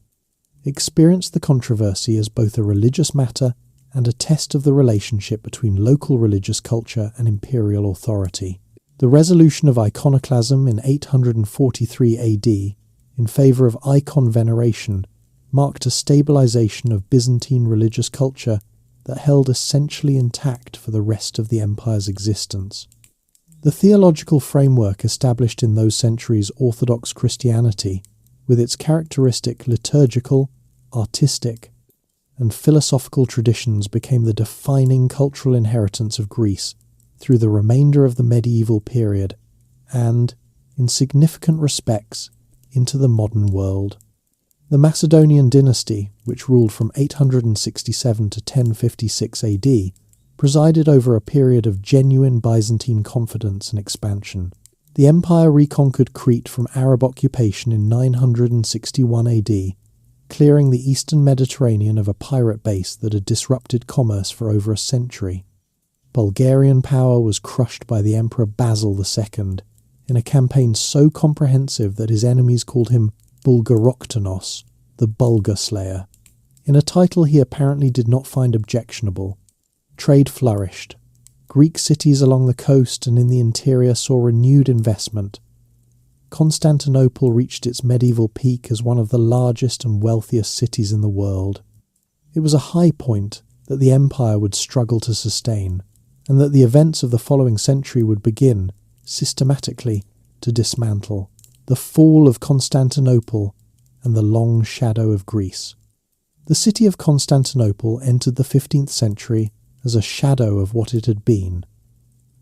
experienced the controversy as both a religious matter and a test of the relationship between local religious culture and imperial authority. The resolution of iconoclasm in 843 AD in favour of icon veneration marked a stabilisation of Byzantine religious culture that held essentially intact for the rest of the empire's existence. The theological framework established in those centuries Orthodox Christianity, with its characteristic liturgical, artistic, and philosophical traditions, became the defining cultural inheritance of Greece through the remainder of the medieval period and, in significant respects, into the modern world. The Macedonian dynasty, which ruled from 867 to 1056 AD, presided over a period of genuine Byzantine confidence and expansion. The empire reconquered Crete from Arab occupation in 961 AD, clearing the eastern Mediterranean of a pirate base that had disrupted commerce for over a century. Bulgarian power was crushed by the Emperor Basil II in a campaign so comprehensive that his enemies called him Bulgaroktonos, the Bulgar Slayer, in a title he apparently did not find objectionable. Trade flourished. Greek cities along the coast and in the interior saw renewed investment. Constantinople reached its medieval peak as one of the largest and wealthiest cities in the world. It was a high point that the empire would struggle to sustain, and that the events of the following century would begin, systematically, to dismantle. The fall of Constantinople and the long shadow of Greece. The city of Constantinople entered the 15th century as a shadow of what it had been.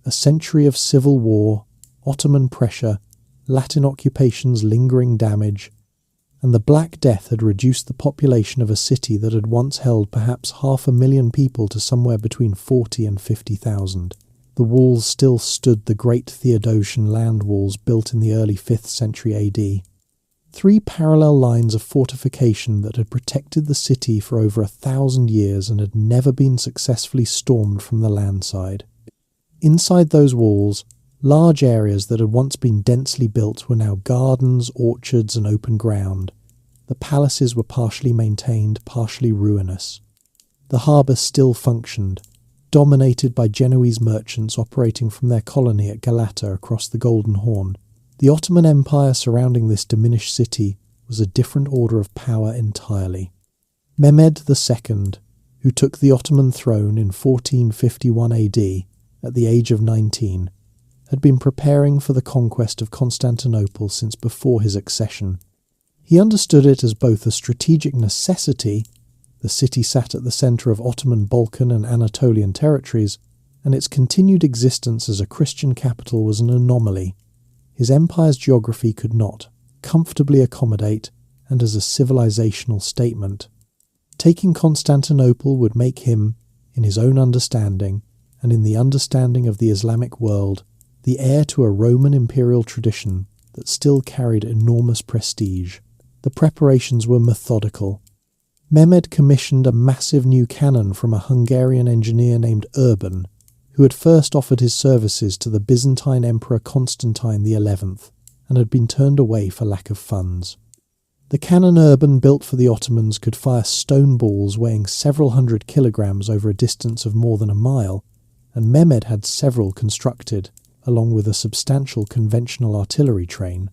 A century of civil war, Ottoman pressure, Latin occupation's lingering damage, and the Black Death had reduced the population of a city that had once held perhaps 500,000 people to somewhere between 40 and 50,000. The walls still stood, the great Theodosian land walls built in the early 5th century AD. 3 parallel lines of fortification that had protected the city for over 1,000 years and had never been successfully stormed from the landside. Inside those walls, large areas that had once been densely built were now gardens, orchards, and open ground. The palaces were partially maintained, partially ruinous. The harbour still functioned, dominated by Genoese merchants operating from their colony at Galata across the Golden Horn. The Ottoman Empire surrounding this diminished city was a different order of power entirely. Mehmed II, who took the Ottoman throne in 1451 AD at the age of 19, had been preparing for the conquest of Constantinople since before his accession. He understood it as both a strategic necessity — the city sat at the centre of Ottoman Balkan and Anatolian territories, and its continued existence as a Christian capital was an anomaly his empire's geography could not comfortably accommodate, and as a civilizational statement. Taking Constantinople would make him, in his own understanding, and in the understanding of the Islamic world, the heir to a Roman imperial tradition that still carried enormous prestige. The preparations were methodical. Mehmed commissioned a massive new cannon from a Hungarian engineer named Urban, who had first offered his services to the Byzantine Emperor Constantine XI and had been turned away for lack of funds. The cannon Urban built for the Ottomans could fire stone balls weighing several hundred kilograms over a distance of more than a mile, and Mehmed had several constructed, along with a substantial conventional artillery train.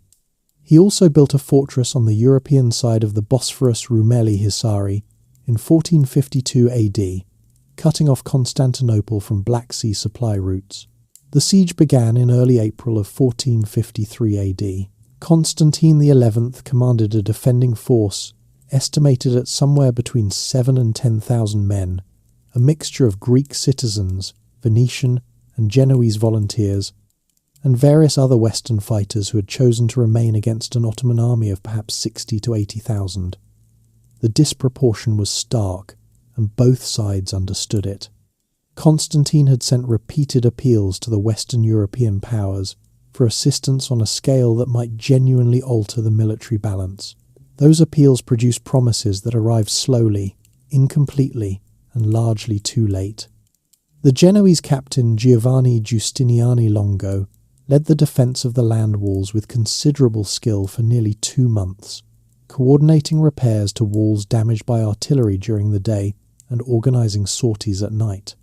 He also built a fortress on the European side of the Bosphorus Rumeli Hisari in 1452 AD, cutting off Constantinople from Black Sea supply routes. The siege began in early April of 1453 AD. Constantine XI commanded a defending force estimated at somewhere between 7,000 and 10,000 men, a mixture of Greek citizens, Venetian and Genoese volunteers, and various other Western fighters who had chosen to remain against an Ottoman army of perhaps 60 to 80,000. The disproportion was stark, and both sides understood it. Constantine had sent repeated appeals to the Western European powers for assistance on a scale that might genuinely alter the military balance. Those appeals produced promises that arrived slowly, incompletely, and largely too late. The Genoese captain Giovanni Giustiniani Longo led the defence of the land walls with considerable skill for nearly 2 months, coordinating repairs to walls damaged by artillery during the day and organising sorties at night.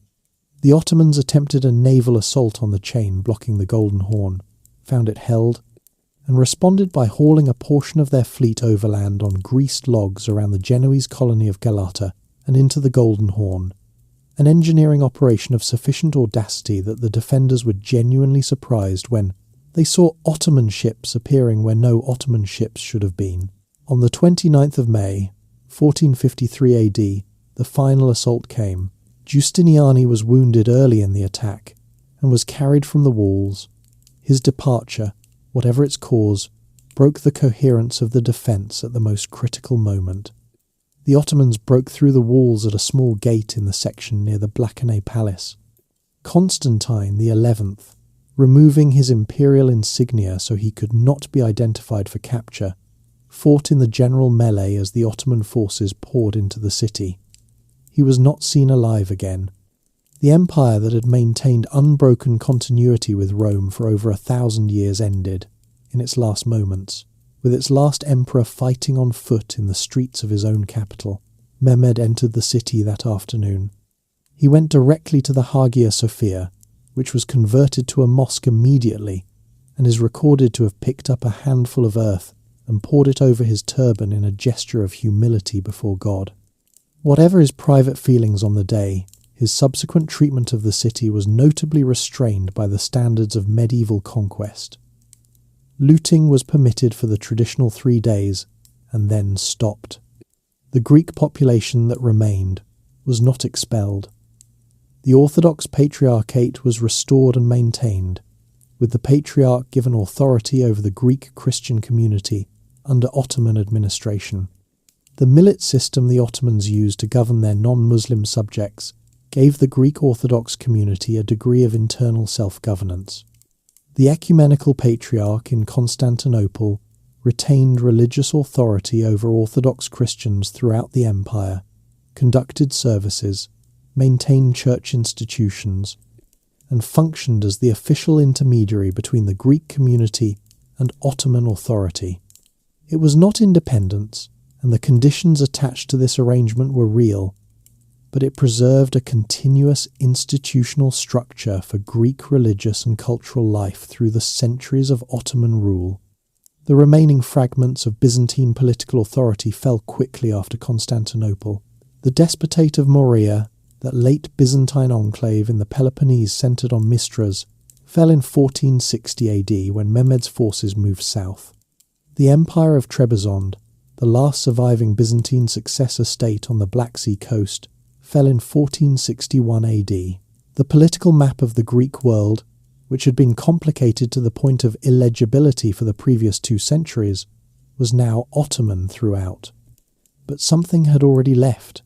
The Ottomans attempted a naval assault on the chain blocking the Golden Horn, found it held, and responded by hauling a portion of their fleet overland on greased logs around the Genoese colony of Galata and into the Golden Horn, an engineering operation of sufficient audacity that the defenders were genuinely surprised when they saw Ottoman ships appearing where no Ottoman ships should have been. On the 29th of May, 1453 AD, the final assault came. Giustiniani was wounded early in the attack and was carried from the walls. His departure, whatever its cause, broke the coherence of the defence at the most critical moment. The Ottomans broke through the walls at a small gate in the section near the Blakane Palace. Constantine XI, removing his imperial insignia so he could not be identified for capture, fought in the general melee as the Ottoman forces poured into the city. He was not seen alive again. The empire that had maintained unbroken continuity with Rome for over 1,000 years ended, in its last moments, with its last emperor fighting on foot in the streets of his own capital. Mehmed entered the city that afternoon. He went directly to the Hagia Sophia, which was converted to a mosque immediately, and is recorded to have picked up a handful of earth and poured it over his turban in a gesture of humility before God. Whatever his private feelings on the day, his subsequent treatment of the city was notably restrained by the standards of medieval conquest. Looting was permitted for the traditional 3 days, and then stopped. The Greek population that remained was not expelled. The Orthodox Patriarchate was restored and maintained, with the Patriarch given authority over the Greek Christian community under Ottoman administration. The millet system the Ottomans used to govern their non-Muslim subjects gave the Greek Orthodox community a degree of internal self-governance. The ecumenical patriarch in Constantinople retained religious authority over Orthodox Christians throughout the empire, conducted services, maintained church institutions, and functioned as the official intermediary between the Greek community and Ottoman authority. It was not independence, and the conditions attached to this arrangement were real, but it preserved a continuous institutional structure for Greek religious and cultural life through the centuries of Ottoman rule. The remaining fragments of Byzantine political authority fell quickly after Constantinople. The Despotate of Morea, that late Byzantine enclave in the Peloponnese centred on Mistras, fell in 1460 AD when Mehmed's forces moved south. The Empire of Trebizond, the last surviving Byzantine successor state on the Black Sea coast, fell in 1461 AD. The political map of the Greek world, which had been complicated to the point of illegibility for the previous 2 centuries, was now Ottoman throughout. But something had already left.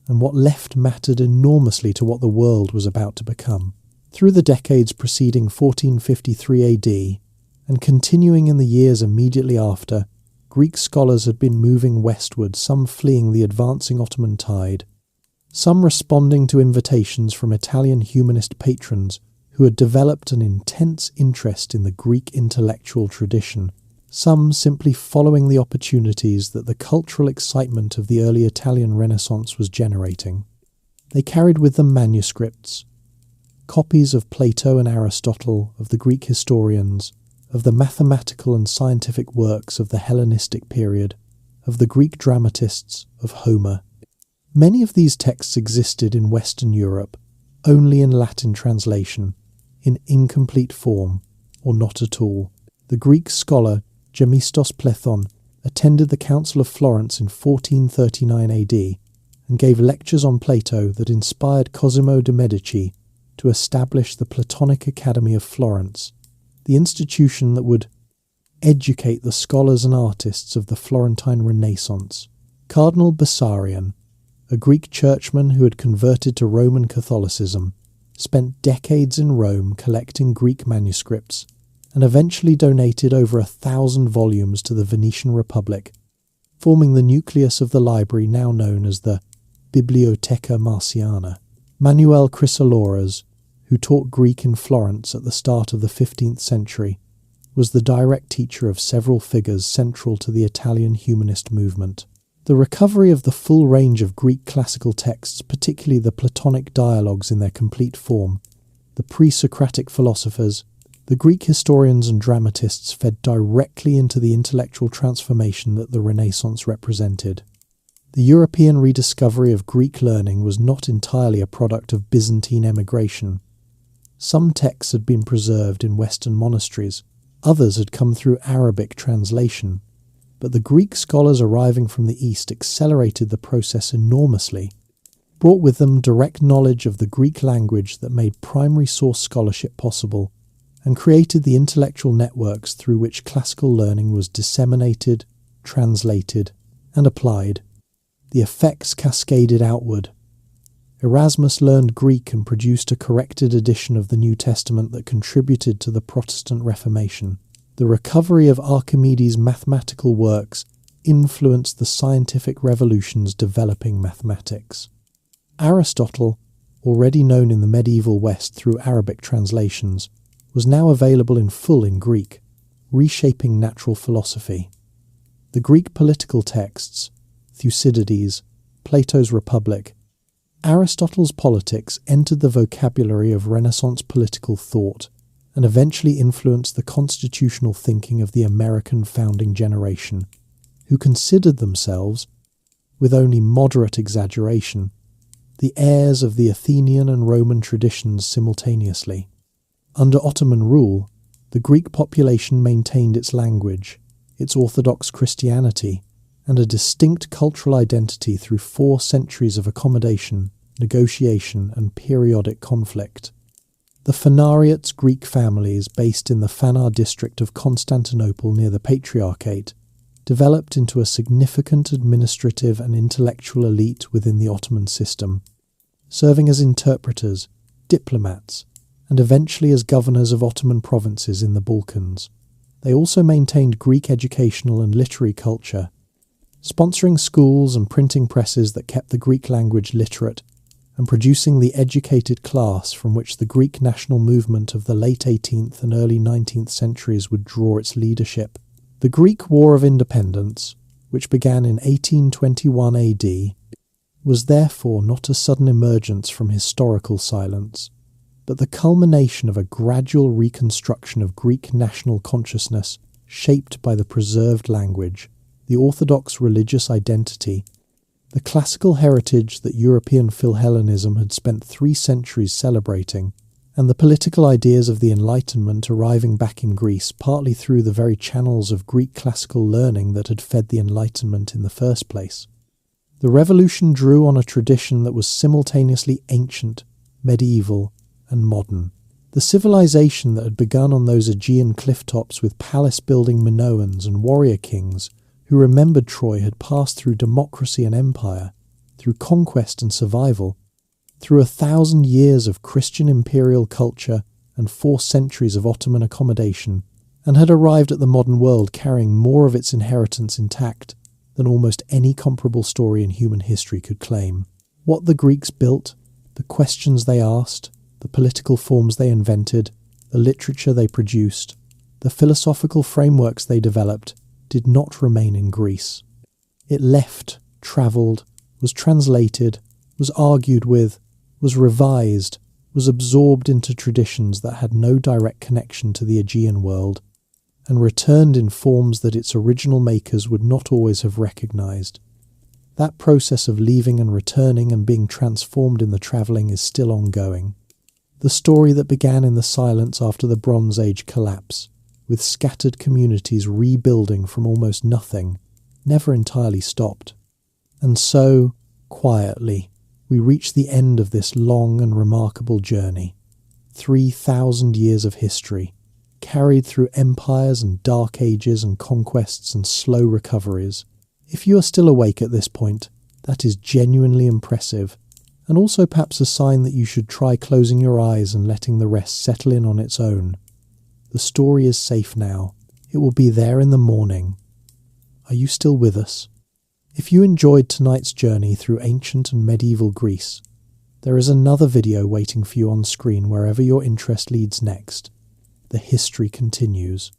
and what left mattered enormously to what the world was about to become. Through the decades preceding 1453 AD, and continuing in the years immediately after, Greek scholars had been moving westward, some fleeing the advancing Ottoman tide, some responding to invitations from Italian humanist patrons who had developed an intense interest in the Greek intellectual tradition, some simply following the opportunities that the cultural excitement of the early Italian Renaissance was generating. They carried with them manuscripts, copies of Plato and Aristotle, of the Greek historians, of the mathematical and scientific works of the Hellenistic period, of the Greek dramatists, of Homer. Many of these texts existed in Western Europe only in Latin translation, in incomplete form, or not at all. The Greek scholar Gemistos Plethon attended the Council of Florence in 1439 AD and gave lectures on Plato that inspired Cosimo de' Medici to establish the Platonic Academy of Florence, the institution that would educate the scholars and artists of the Florentine Renaissance. Cardinal Bessarion, a Greek churchman who had converted to Roman Catholicism, spent decades in Rome collecting Greek manuscripts and eventually donated over 1,000 volumes to the Venetian Republic, forming the nucleus of the library now known as the Bibliotheca Marciana. Manuel Chrysoloras, who taught Greek in Florence at the start of the 15th century, was the direct teacher of several figures central to the Italian humanist movement. The recovery of the full range of Greek classical texts, particularly the Platonic dialogues in their complete form, the pre-Socratic philosophers, the Greek historians and dramatists fed directly into the intellectual transformation that the Renaissance represented. The European rediscovery of Greek learning was not entirely a product of Byzantine emigration. Some texts had been preserved in Western monasteries, others had come through Arabic translation, but the Greek scholars arriving from the East accelerated the process enormously, brought with them direct knowledge of the Greek language that made primary source scholarship possible, and created the intellectual networks through which classical learning was disseminated, translated, and applied. The effects cascaded outward. Erasmus learned Greek and produced a corrected edition of the New Testament that contributed to the Protestant Reformation. The recovery of Archimedes' mathematical works influenced the scientific revolutions developing mathematics. Aristotle, already known in the medieval West through Arabic translations, was now available in full in Greek, reshaping natural philosophy. The Greek political texts, Thucydides, Plato's Republic, Aristotle's Politics entered the vocabulary of Renaissance political thought and eventually influenced the constitutional thinking of the American founding generation, who considered themselves, with only moderate exaggeration, the heirs of the Athenian and Roman traditions simultaneously. Under Ottoman rule, the Greek population maintained its language, its Orthodox Christianity, and a distinct cultural identity through 4 centuries of accommodation, negotiation, and periodic conflict. The Phanariots Greek families based in the Phanar district of Constantinople near the Patriarchate developed into a significant administrative and intellectual elite within the Ottoman system, serving as interpreters, diplomats, and eventually as governors of Ottoman provinces in the Balkans. They also maintained Greek educational and literary culture, sponsoring schools and printing presses that kept the Greek language literate and producing the educated class from which the Greek national movement of the late 18th and early 19th centuries would draw its leadership. The Greek War of Independence, which began in 1821 AD, was therefore not a sudden emergence from historical silence, but the culmination of a gradual reconstruction of Greek national consciousness shaped by the preserved language, the orthodox religious identity, the classical heritage that European Philhellenism had spent 3 centuries celebrating, and the political ideas of the Enlightenment arriving back in Greece partly through the very channels of Greek classical learning that had fed the Enlightenment in the first place. The revolution drew on a tradition that was simultaneously ancient, medieval, and modern. The civilization that had begun on those Aegean cliff-tops with palace-building Minoans and warrior kings who remembered Troy had passed through democracy and empire, through conquest and survival, through 1,000 years of Christian imperial culture and 4 centuries of Ottoman accommodation, and had arrived at the modern world carrying more of its inheritance intact than almost any comparable story in human history could claim. What the Greeks built, the questions they asked, the political forms they invented, the literature they produced, the philosophical frameworks they developed, did not remain in Greece. It left, travelled, was translated, was argued with, was revised, was absorbed into traditions that had no direct connection to the Aegean world, and returned in forms that its original makers would not always have recognised. That process of leaving and returning and being transformed in the travelling is still ongoing. The story that began in the silence after the Bronze Age collapse, with scattered communities rebuilding from almost nothing, never entirely stopped. And so, quietly, we reach the end of this long and remarkable journey. 3,000 years of history, carried through empires and dark ages and conquests and slow recoveries. If you are still awake at this point, that is genuinely impressive, and also perhaps a sign that you should try closing your eyes and letting the rest settle in on its own. The story is safe now. It will be there in the morning. Are you still with us? If you enjoyed tonight's journey through ancient and medieval Greece, there is another video waiting for you on screen wherever your interest leads next. The history continues.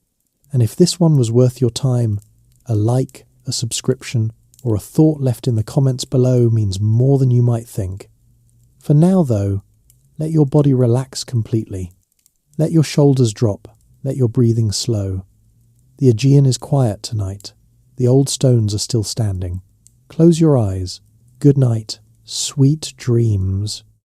And if this one was worth your time, a like, a subscription, or a thought left in the comments below means more than you might think. For now, though, let your body relax completely. Let your shoulders drop. Let your breathing slow. The Aegean is quiet tonight. The old stones are still standing. Close your eyes. Good night. Sweet dreams.